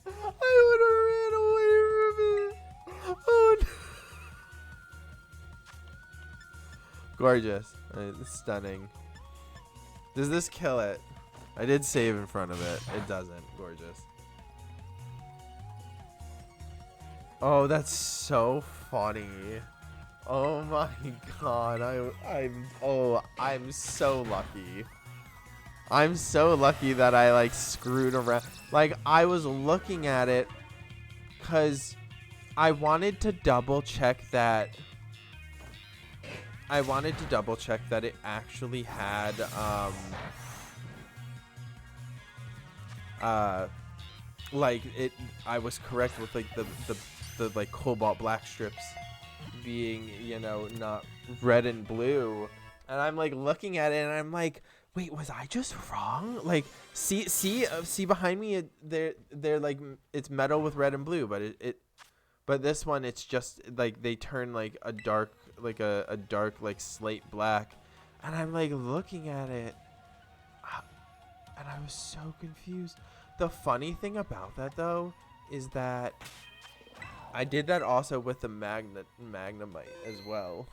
I would have ran away from it. Oh, no. Gorgeous. It's stunning. Does this kill it? I did save in front of it. It doesn't. Gorgeous. Oh, that's so funny. Oh my god. I'm so lucky. I'm so lucky that I like screwed around. Like I was looking at it cuz I wanted to double check that it actually had like it I was correct with like the like cobalt black strips being, you know, not red and blue. And I'm like looking at it and I'm like, wait, was I just wrong? Like see behind me they're like it's metal with red and blue, but this one it's just like they turn like a dark a dark like slate black. And I'm like looking at it and I was so confused. The funny thing about that though is that I did that also with the Magnemite as well.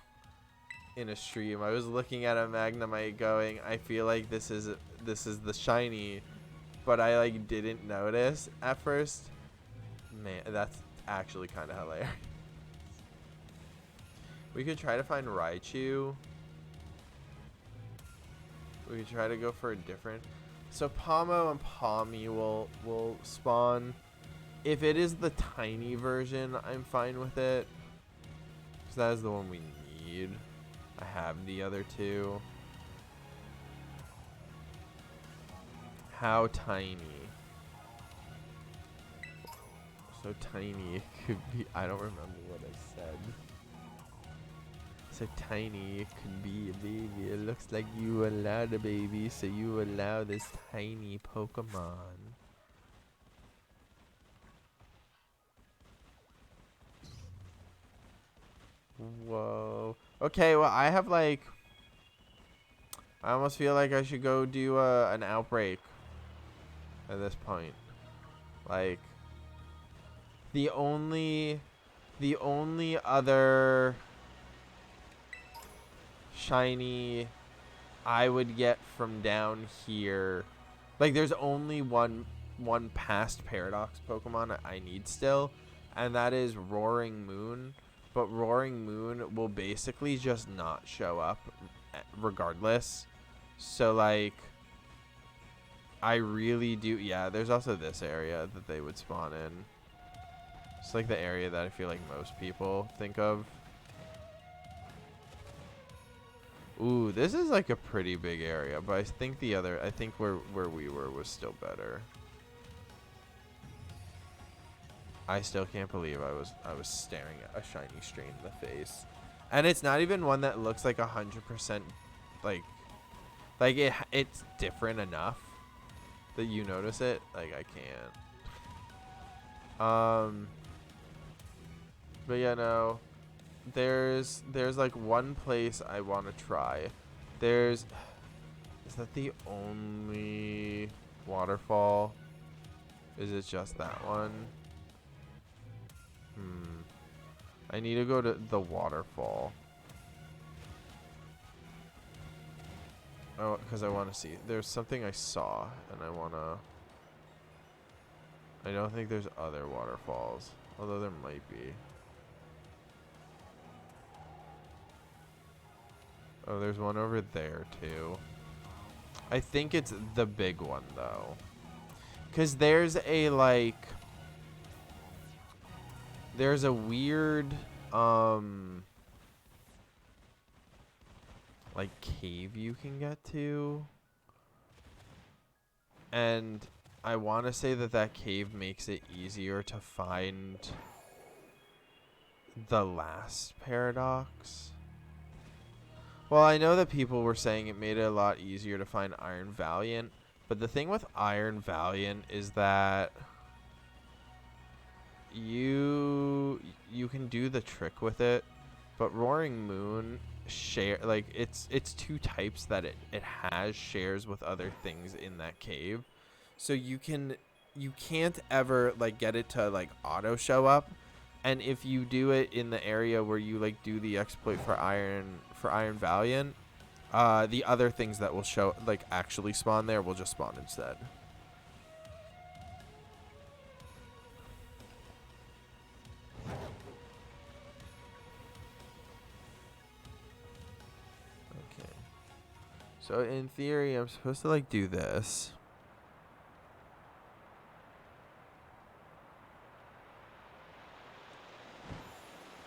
In a stream, I was looking at a Magnemite going, I feel like this is the shiny, but I like didn't notice at first. Man, that's actually kind of hilarious. We could try to find Raichu. We could try to go for a different. So Pomo and Palmy will spawn. If it is the tiny version, I'm fine with it. Because that is the one we need. I have the other two. How tiny? So tiny it could be. I don't remember what I said. So tiny it could be a baby. It looks like you allowed a baby, so you allow this tiny Pokemon. Whoa. Okay, well, I have like. I almost feel like I should go do an outbreak at this point. Like, the only other shiny I would get from down here. Like, there's only one past Paradox Pokemon I need still, and that is Roaring Moon. But Roaring Moon will basically just not show up regardless. So, like, I really do. Yeah, there's also this area that they would spawn in. It's like the area that I feel like most people think of. Ooh, this is like a pretty big area, but I think where we were was still better. I still can't believe I was staring at a shiny strain in the face. And it's not even one that looks like 100% like it's different enough that you notice it. Like I can't. But yeah, no. There's like one place I want to try. Is that the only waterfall? Is it just that one? I need to go to the waterfall. Oh, because I want to see. There's something I saw, and I want to. I don't think there's other waterfalls, although there might be. Oh, there's one over there, too. I think it's the big one, though. Because there's a, like... There's a weird, like, cave you can get to. And I want to say that cave makes it easier to find the last Paradox. Well, I know that people were saying it made it a lot easier to find Iron Valiant, but the thing with Iron Valiant is that you can do the trick with it, but Roaring Moon it's two types that it has shares with other things in that cave. So you can't ever like get it to like auto show up. And if you do it in the area where you like do the exploit for Iron Valiant, the other things that will show like actually spawn there will just spawn instead. Okay. So in theory, I'm supposed to like do this.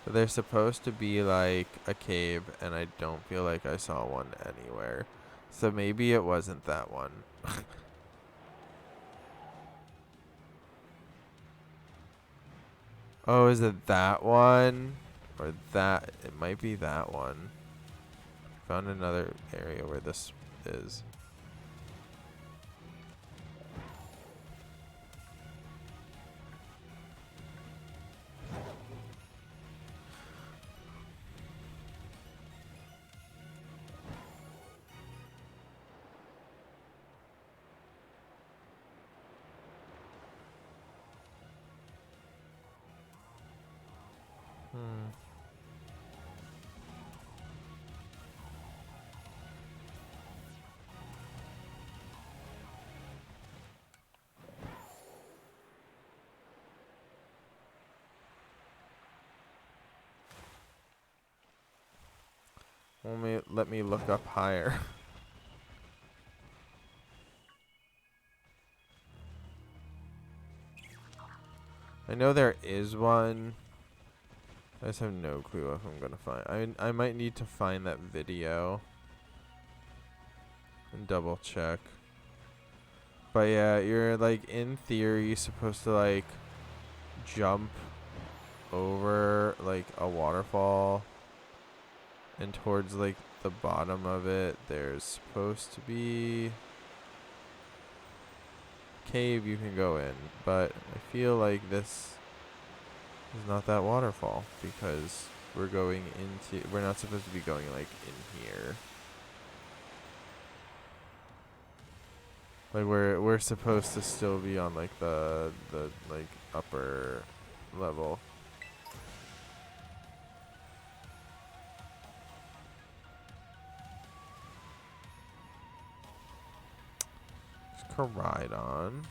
But there's supposed to be like a cave, and I don't feel like I saw one anywhere. So maybe it wasn't that one. Oh, is it that one? Or that? It might be that one. Found another area where this is. Hmm. Let me look up higher. I know there is one. I just have no clue if I'm gonna find. I might need to find that video and double check. But yeah, you're like in theory supposed to like jump over like a waterfall, and towards like the bottom of it there's supposed to be cave you can go in, but I feel like this is not that waterfall because we're not supposed to be going like in here. Like we're supposed to still be on like the like upper level. Ride-on.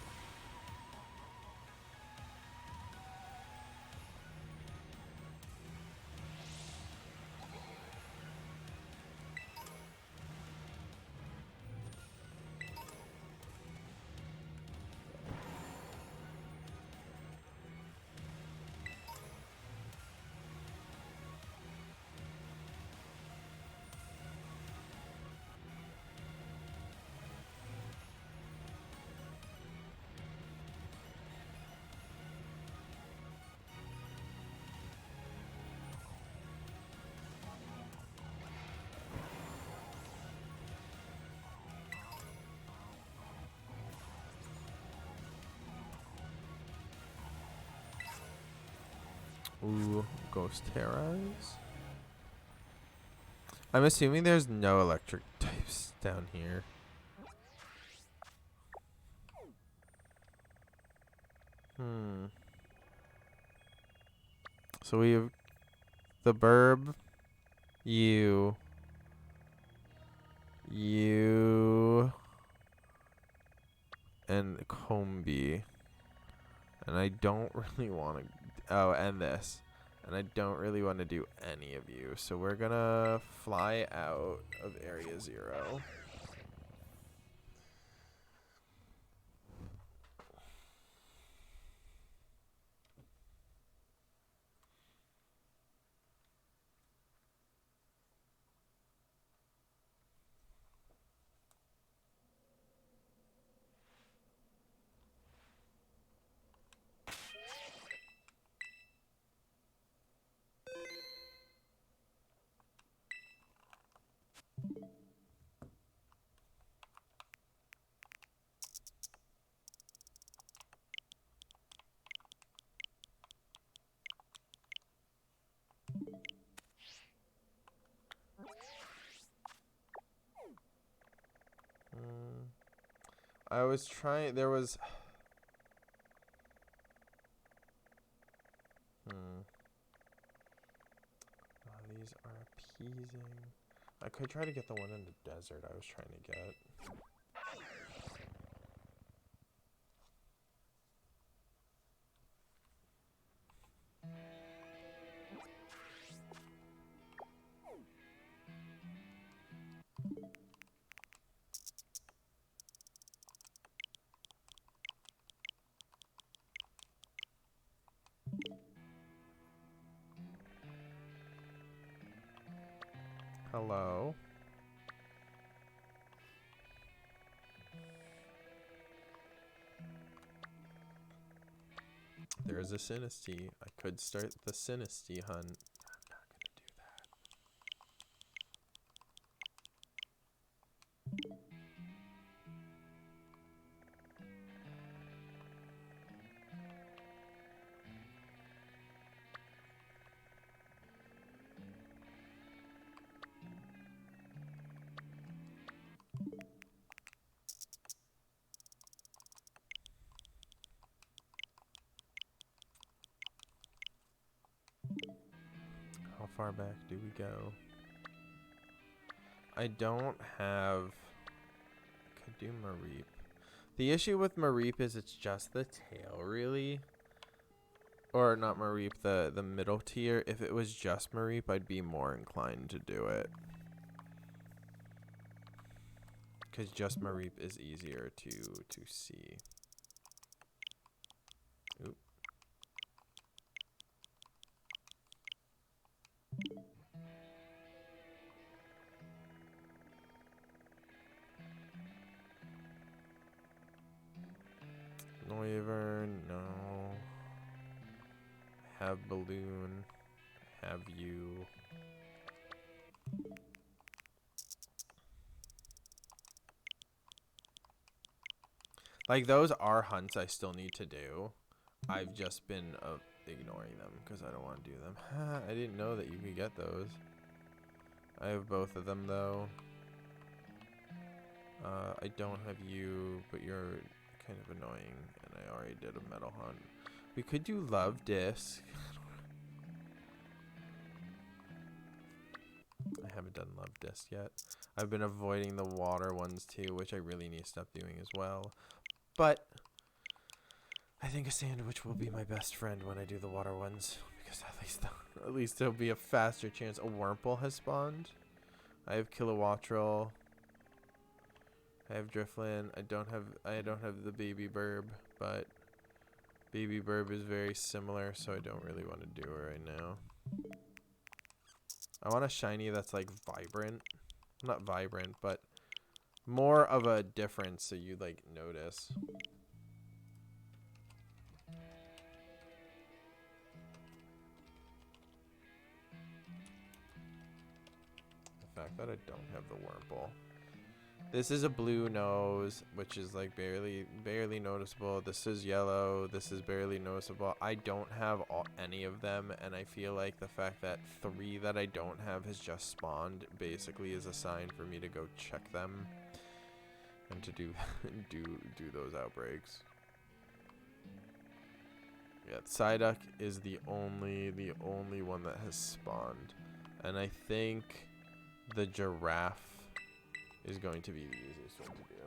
Ooh, ghost terrors. I'm assuming there's no electric types down here. So we have the burb, you, and Combi. And I don't really want to. Oh, and this. And I don't really want to do any of you. So we're going to fly out of Area 0. I was trying. There was. I could try to get the one in the desert I was trying to get. Hello? There's a Sinisty. I could start the Sinisty hunt. I'm not gonna do that. How far back do we go? I don't have... Could do Mareep. The issue with Mareep is it's just the tail, really. Or not Mareep, the middle tier. If it was just Mareep, I'd be more inclined to do it. Because just Mareep is easier to see. Oop. Noivern, no. Have Balloon. Have you. Like, those are hunts I still need to do. I've just been ignoring them because I don't want to do them. I didn't know that you could get those. I have both of them, though. I don't have you, but you're kind of annoying, and I already did a metal hunt. We could do Love Disc. I haven't done Love Disc yet. I've been avoiding the water ones, too, which I really need to stop doing as well. But I think a sandwich will be my best friend when I do the water ones, because at least there'll be a faster chance. A Wurmple has spawned. I have Kilowattrel. I have Driflin. I don't have the Baby Burb, but Baby Burb is very similar, so I don't really want to do it right now. I want a shiny that's like vibrant. Not vibrant, but more of a difference so you like notice. The fact that I don't have the Wurmple. This is a blue nose, which is like barely noticeable. This is yellow. This is barely noticeable. I don't have any of them, and I feel like the fact that 3 that I don't have has just spawned basically is a sign for me to go check them and to do do those outbreaks. Yeah, Psyduck is the only one that has spawned, and I think the giraffe is going to be the easiest one to do.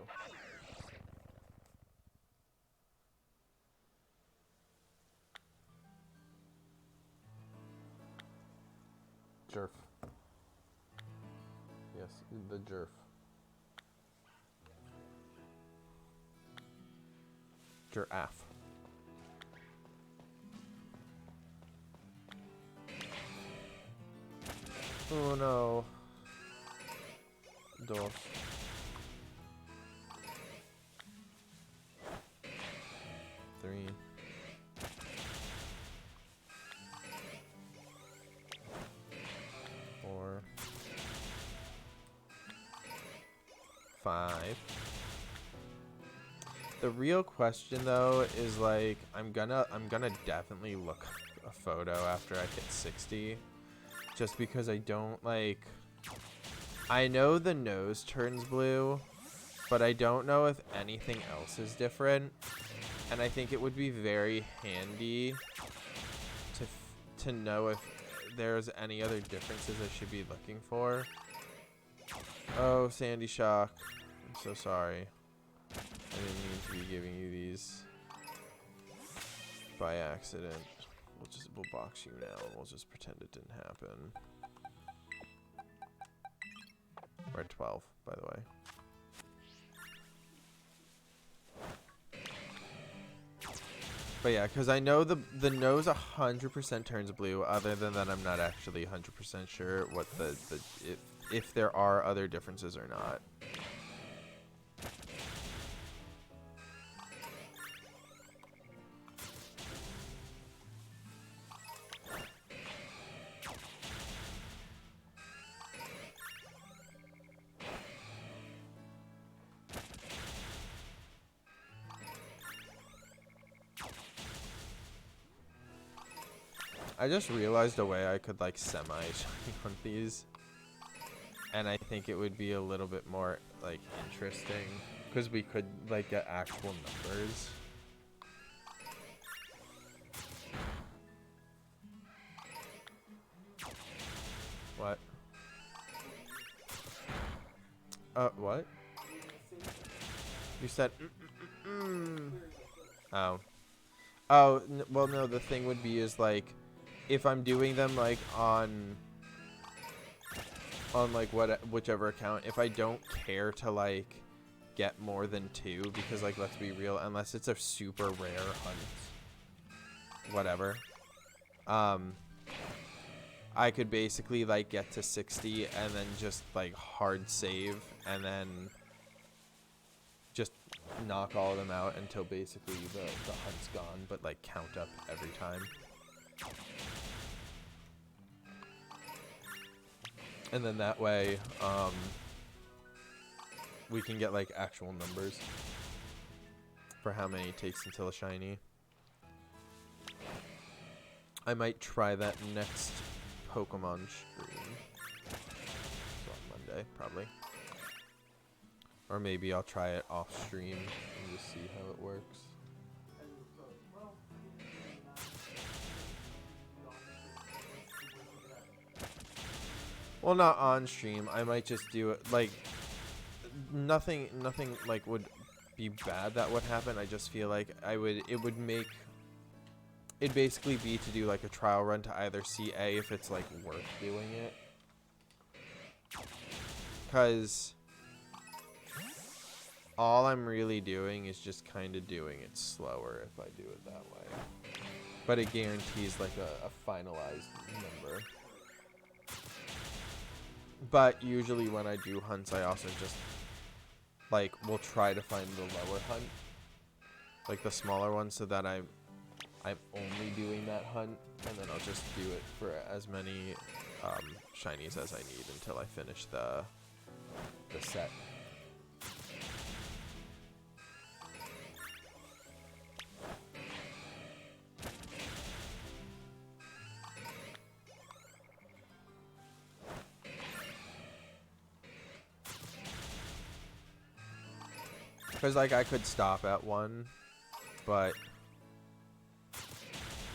Jerf. Yes, the Jerf. Giraffe. Oh no. Dos. Three. 4. 5. The real question though is like I'm gonna definitely look a photo after I hit 60, just because I don't like. I know the nose turns blue, but I don't know if anything else is different, and I think it would be very handy to know if there's any other differences I should be looking for. Oh, Sandy Shock. I'm so sorry. I didn't mean to be giving you these by accident. We'll box you now and we'll just pretend it didn't happen. We're at 12, by the way. But yeah, because I know the nose 100% turns blue. Other than that, I'm not actually 100% sure what if there are other differences or not. I just realized a way I could like semi-shiny on these. And I think it would be a little bit more like interesting because we could like get actual numbers. What? What? You said Oh. Oh, well no, the thing would be is like if I'm doing them like on like whichever account, if I don't care to like get more than 2 because like let's be real, unless it's a super rare hunt, whatever, I could basically like get to 60 and then just like hard save and then just knock all of them out until basically the hunt's gone, but like count up every time. And then that way, we can get like actual numbers for how many it takes until a shiny. I might try that next Pokemon stream. So on Monday, probably. Or maybe I'll try it off stream and just see how it works. Well, not on stream. I might just do it like nothing like would be bad that would happen. I just feel like it'd basically be to do like a trial run to either see if it's like worth doing it. Cause all I'm really doing is just kind of doing it slower if I do it that way. But it guarantees like a finalized number. But usually when I do hunts, I also just like will try to find the lower hunt, like the smaller one, so that I'm only doing that hunt, and then I'll just do it for as many shinies as I need until I finish the set. Because like I could stop at 1, but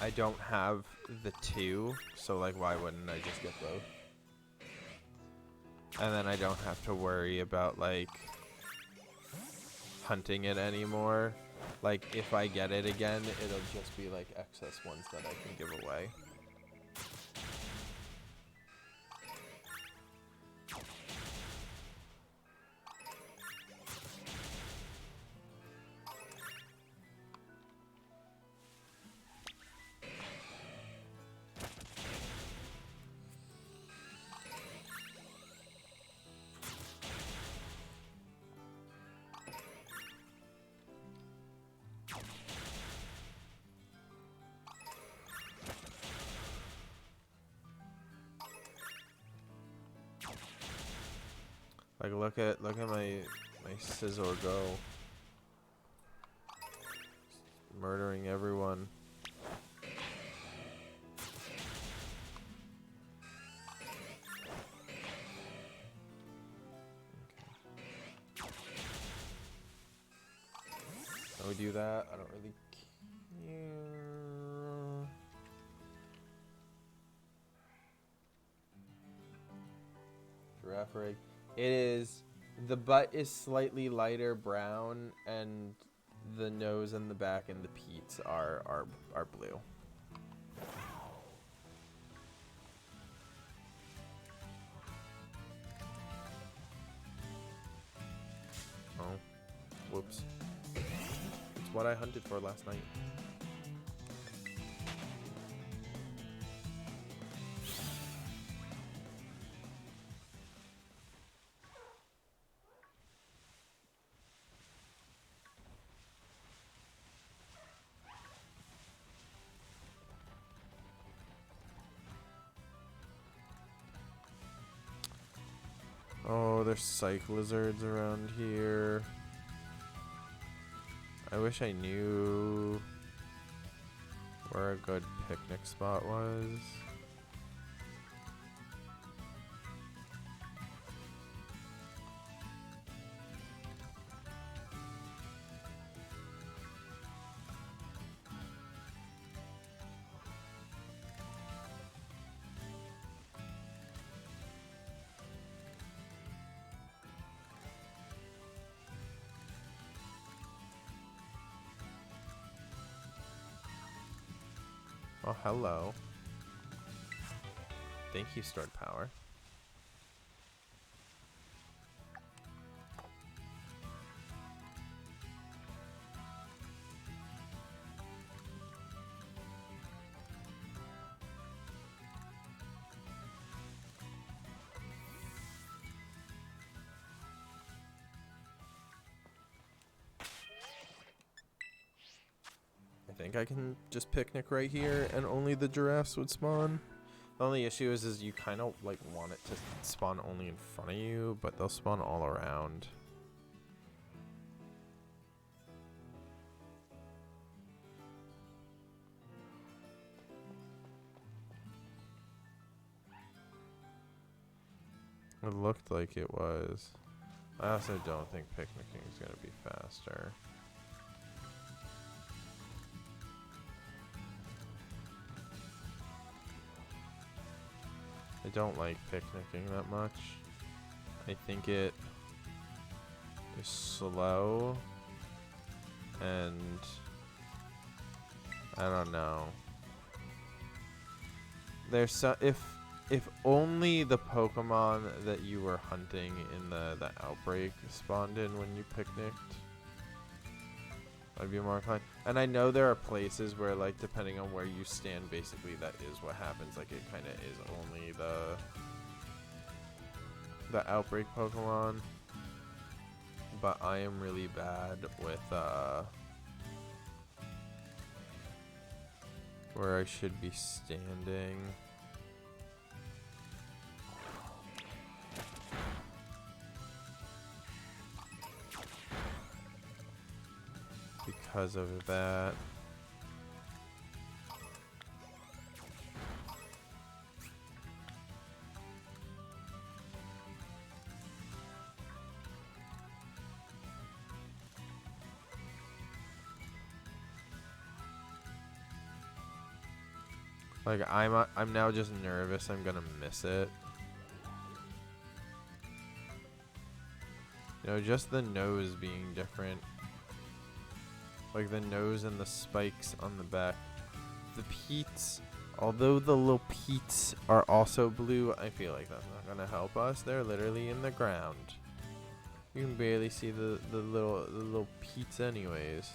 I don't have the 2, so like why wouldn't I just get both? And then I don't have to worry about like hunting it anymore. Like if I get it again, it'll just be like excess ones that I can give away. Like look at my Scizor go. Murdering everyone. Okay. Can we do that? I don't really care. Giraffe rig. It is. The butt is slightly lighter brown, and the nose and the back and the peats are blue. Oh, whoops. It's what I hunted for last night. Oh, there's psych lizards around here. I wish I knew where a good picnic spot was. Oh, hello. Thank you, stored power. I think I can just picnic right here and only the giraffes would spawn. The only issue is you kind of like want it to spawn only in front of you, but they'll spawn all around. It looked like it was. I also don't think picnicking is going to be faster. I don't like picnicking that much. I think it is slow and I don't know. There's if only the Pokemon that you were hunting in the outbreak spawned in when you picnicked, I'd be more inclined. And I know there are places where, like, depending on where you stand, basically that is what happens. Like, it kind of is only the outbreak Pokemon. But I am really bad with where I should be standing. Because of that. Like I'm now just nervous I'm gonna miss it. You know, just the nose being different. Like the nose and the spikes on the back. The peats, although the little peats are also blue, I feel like that's not gonna help us. They're literally in the ground. You can barely see the little peats anyways.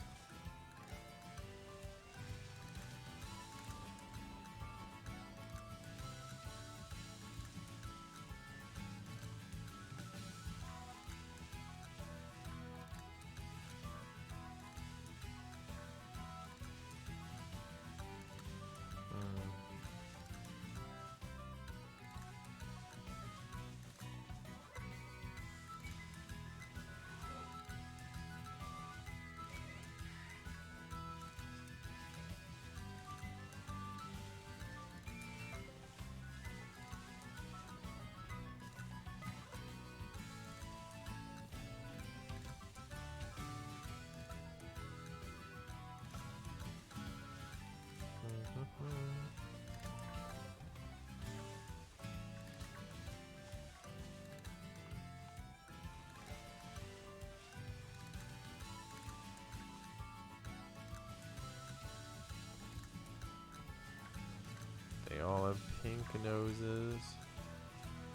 noses.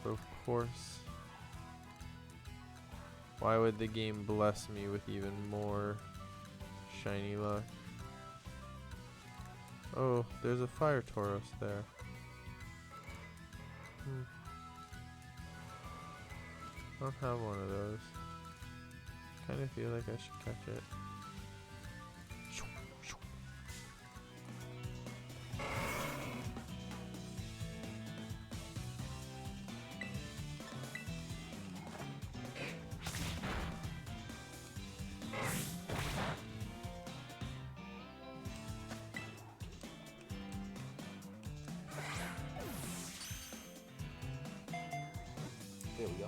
But of course, why would the game bless me with even more shiny luck? Oh, there's a fire Tauros there. I don't have one of those. Kind of feel like I should catch it. There we go.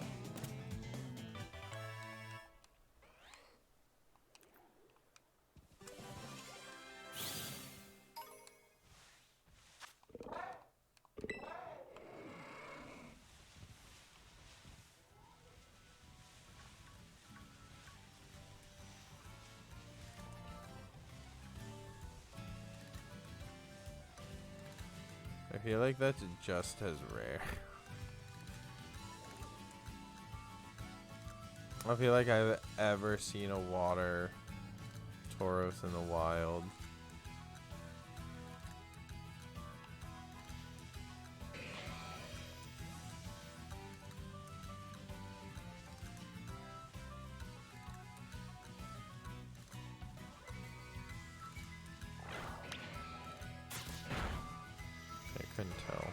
I feel like that's just as rare. I feel like I've ever seen a water Tauros in the wild. I couldn't tell.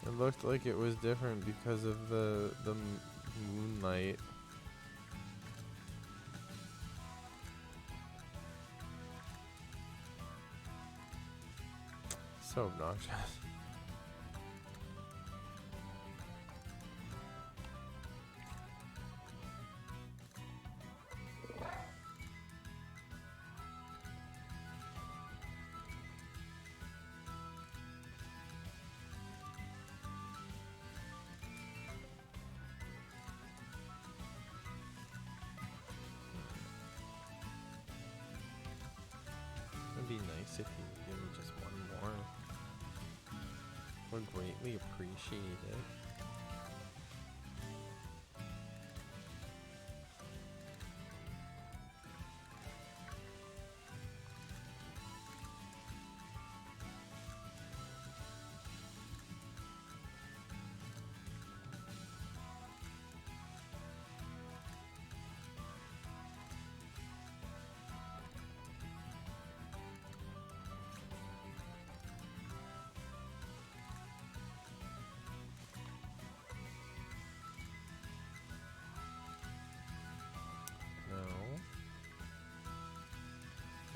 It looked like it was different because of the moonlight. So obnoxious. It'd be nice if you would give me just one more. Would greatly appreciate it.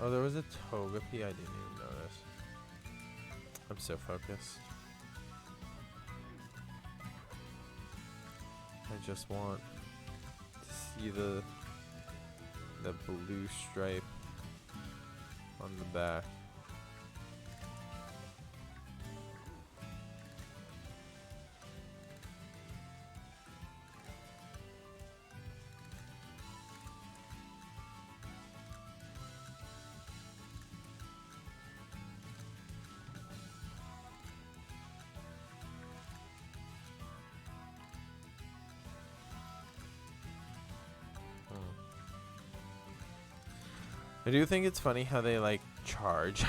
Oh, there was a Togepi. I didn't even notice. I'm so focused. I just want to see the blue stripe on the back. I do think it's funny how they like charge.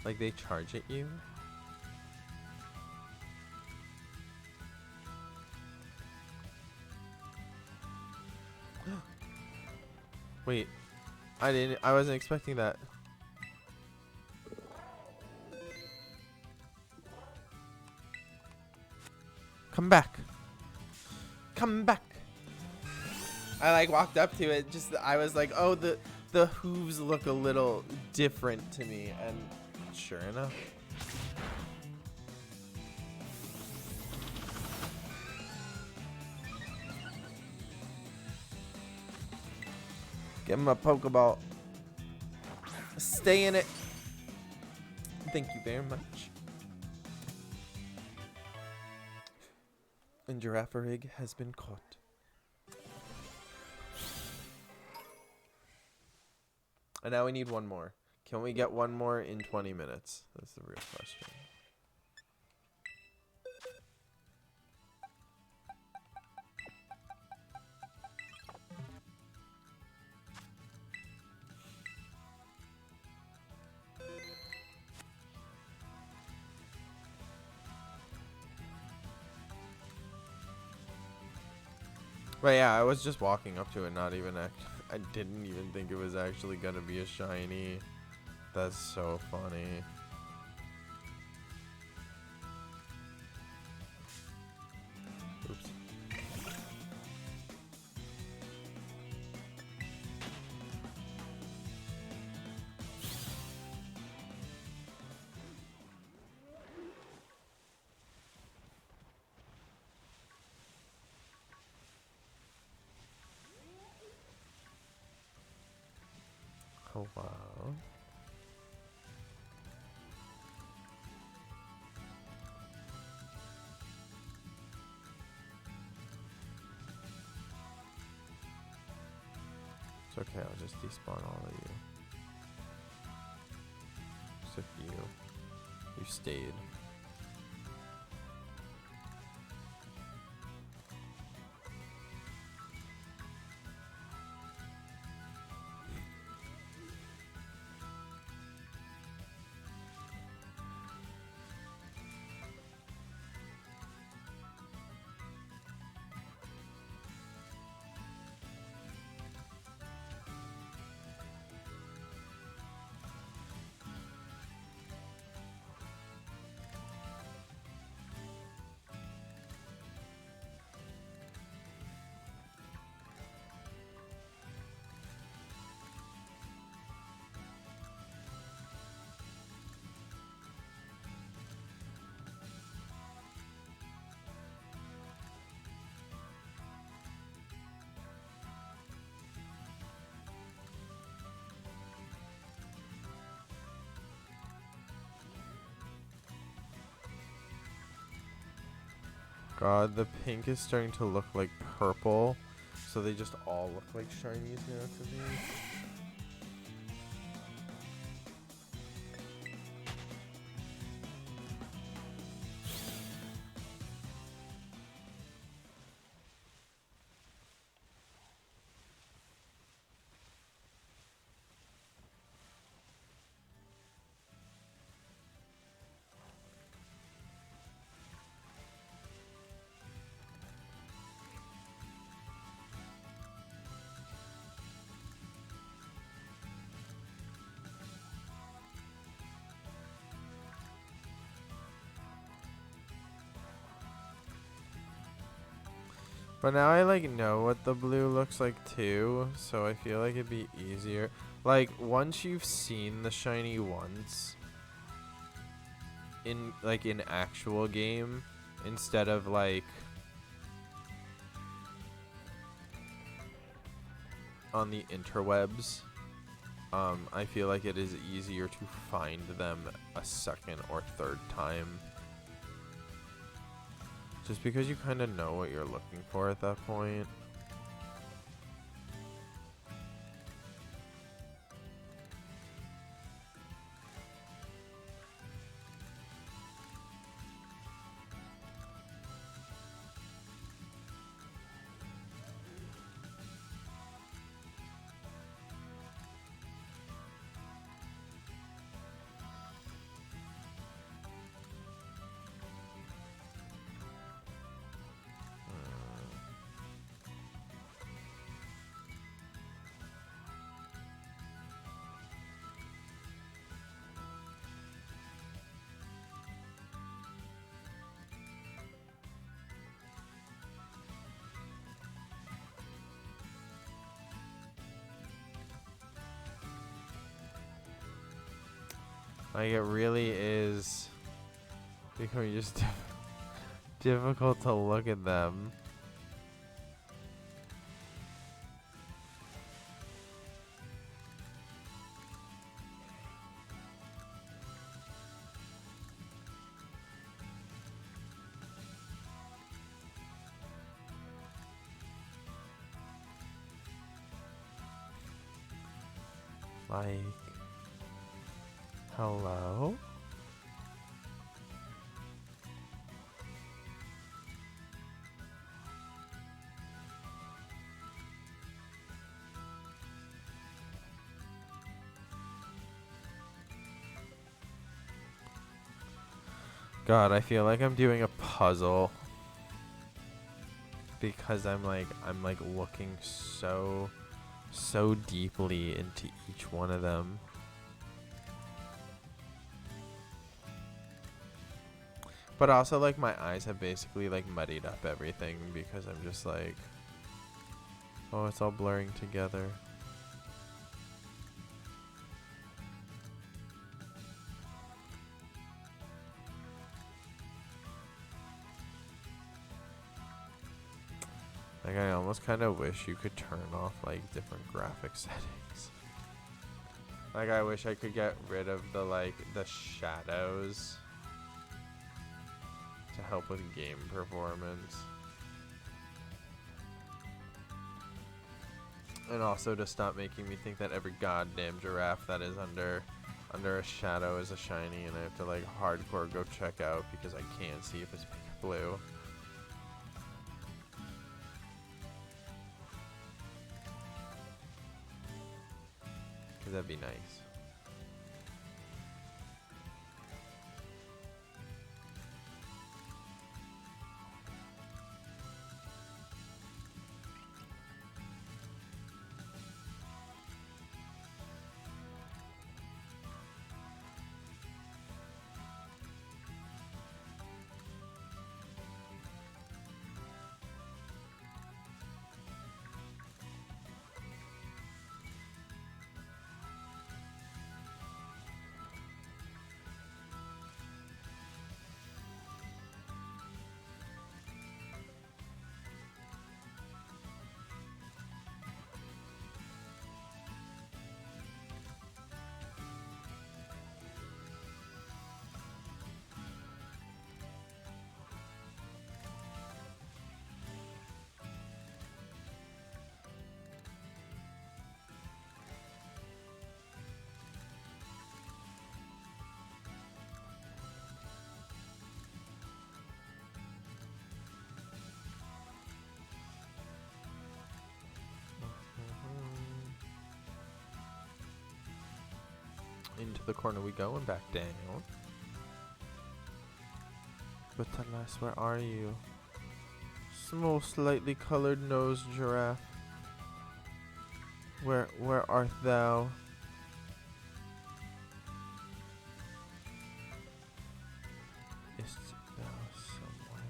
Like they charge at you. Wait. I wasn't expecting that. Come back. Come back. I like walked up to it, just I was like, oh, the hooves look a little different to me, and sure enough. Give him a Pokeball. Stay in it. Thank you very much. And Girafarig has been caught. And now we need one more. Can we get one more in 20 minutes? That's the real question. But yeah, I was just walking up to it, not even I didn't even think it was actually gonna be a shiny. That's so funny. Oops. Oh wow. It's okay, I'll just despawn all of you. Except you. You stayed. God, the pink is starting to look like purple, so they just all look like shinies now to me. But now I like know what the blue looks like too, so I feel like it'd be easier. Like once you've seen the shiny once in in actual game instead of like on the interwebs, I feel like it is easier to find them a second or third time. Just because you kind of know what you're looking for at that point. Like it really is becoming just difficult to look at them. Like, hello? God, I feel like I'm doing a puzzle because I'm like looking so deeply into each one of them. But also like my eyes have basically like muddied up everything because I'm just like, oh, it's all blurring together. Like I almost kind of wish you could turn off like different graphic settings. Like I wish I could get rid of the shadows to help with game performance. And also to stop making me think that every goddamn giraffe that is under a shadow is a shiny and I have to like hardcore go check out because I can't see if it's pink or blue. Cause that'd be nice. Into the corner we go and back down. But alas, where are you? Small, slightly colored nosed giraffe. Where art thou? Ist thou somewhere?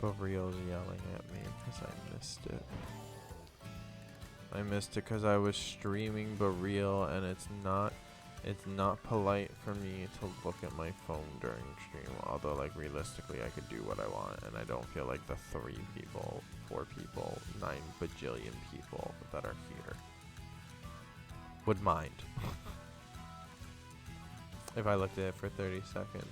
But Real's yelling at me because I missed it. I missed it because I was streaming Real, and it's not polite for me to look at my phone during stream. Although like realistically I could do what I want, and I don't feel like the 3 people, 4 people, 9 bajillion people that are here would mind if I looked at it for 30 seconds.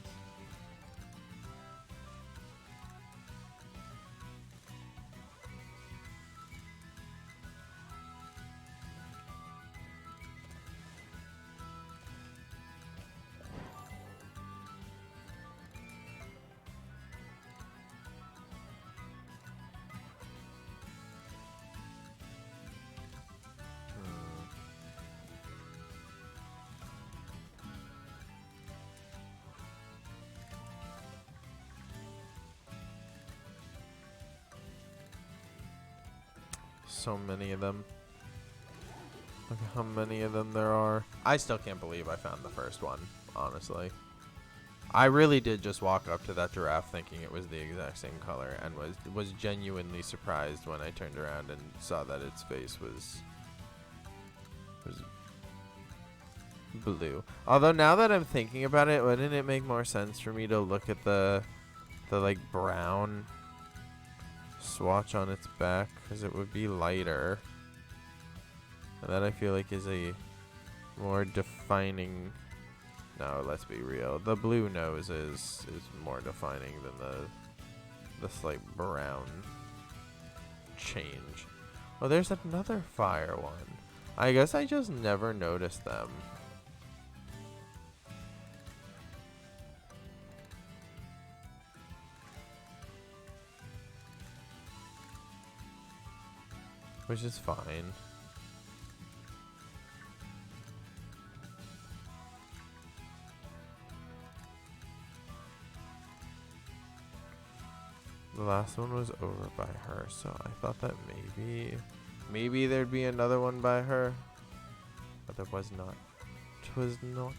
so many of them. Look at how many of them there are. I still can't believe I found the first one, honestly. I really did just walk up to that giraffe thinking it was the exact same color and was genuinely surprised when I turned around and saw that its face was blue. Although now that I'm thinking about it, wouldn't it make more sense for me to look at the like brown swatch on its back, because it would be lighter, and that I feel like is a more defining. No, let's be real. The blue nose is more defining than the slight brown change. Oh, there's another fire one. I guess I just never noticed them. Which is fine. The last one was over by her, so I thought that maybe there'd be another one by her. But there was not. 'Twas not.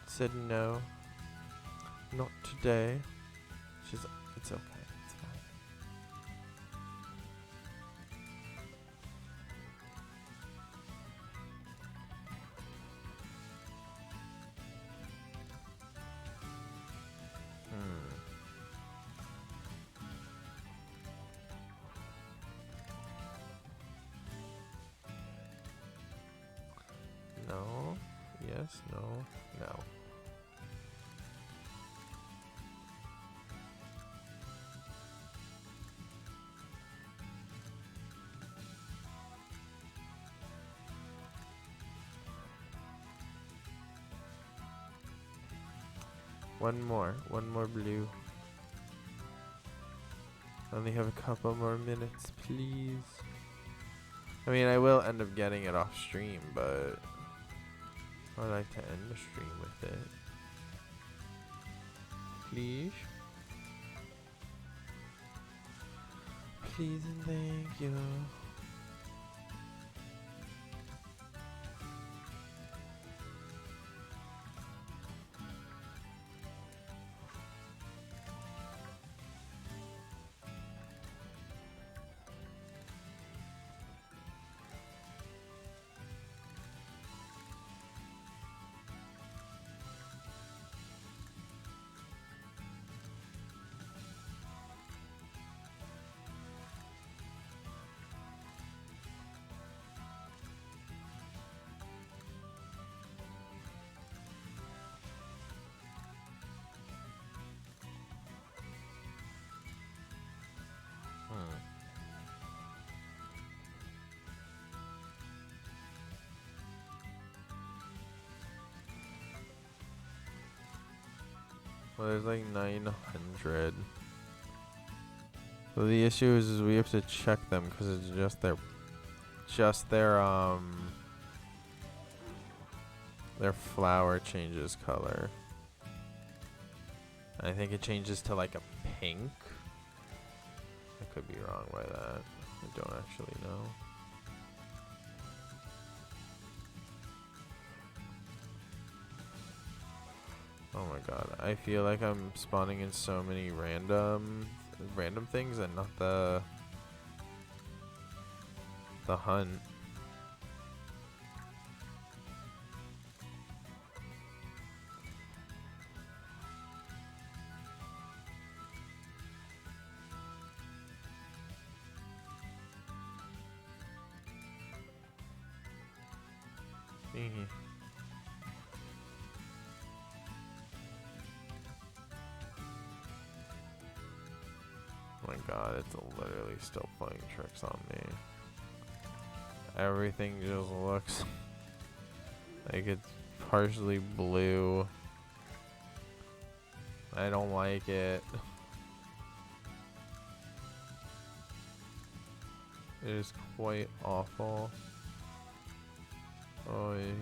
Said no. Not today. It's okay. It's fine. No. Yes. No. No. One more blue. Only have a couple more minutes, please. I mean, I will end up getting it off stream, but I'd like to end the stream with it. Please. Please and thank you. Well, there's like 900. So the issue is we have to check them because it's just their flower changes color. I think it changes to like a pink. I could be wrong by that. I don't actually know. Oh my god, I feel like I'm spawning in so many random things and not the hunt. Oh my god, it's literally still playing tricks on me. Everything just looks like it's partially blue. I don't like it. It is quite awful. Oh yeah.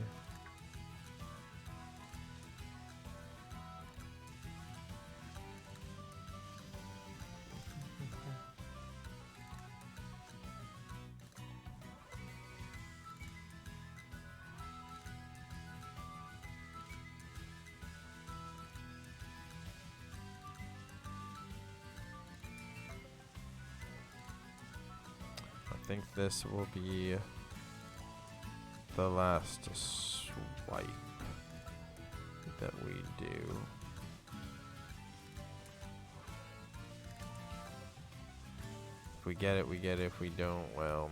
think this will be the last swipe that we do. If we get it, we get it. If we don't, well,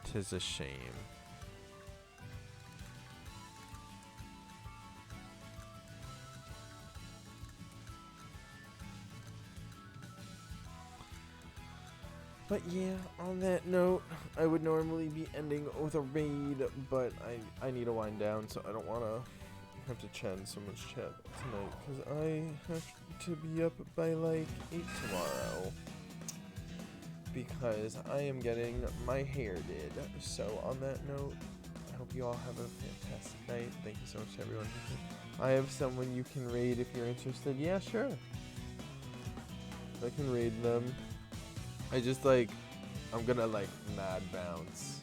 'tis a shame. But yeah, on that note, I would normally be ending with a raid, but I need to wind down, so I don't want to have to chat so much chat tonight, because I have to be up by like 8 tomorrow, because I am getting my hair did. So on that note, I hope you all have a fantastic night. Thank you so much to everyone who came. I have someone you can raid if you're interested. Yeah, sure. I can raid them. I just like, I'm gonna like mad bounce.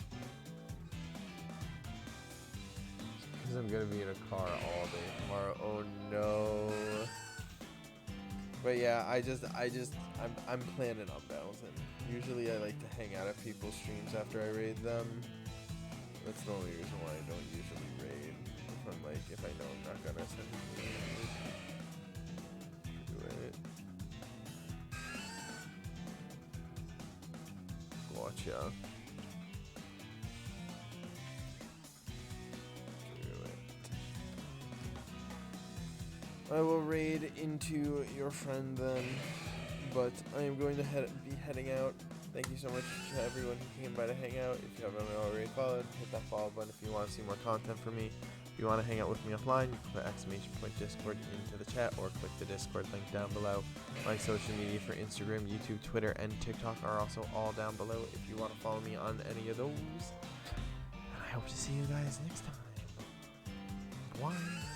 Because I'm gonna be in a car all day tomorrow. Oh no. But yeah, I'm planning on bouncing. Usually I like to hang out at people's streams after I raid them. That's the only reason why I don't usually raid. If I know I'm not gonna send it. Do it. Gotcha. Do it. I will raid into your friend then, but I am going to be heading out. Thank you so much to everyone who came by to hang out. If you haven't already followed, hit that follow button if you want to see more content from me. If you want to hang out with me offline, you can put !Discord into the chat or click the Discord link down below. My social media for Instagram, YouTube, Twitter, and TikTok are also all down below if you want to follow me on any of those. And I hope to see you guys next time. Bye.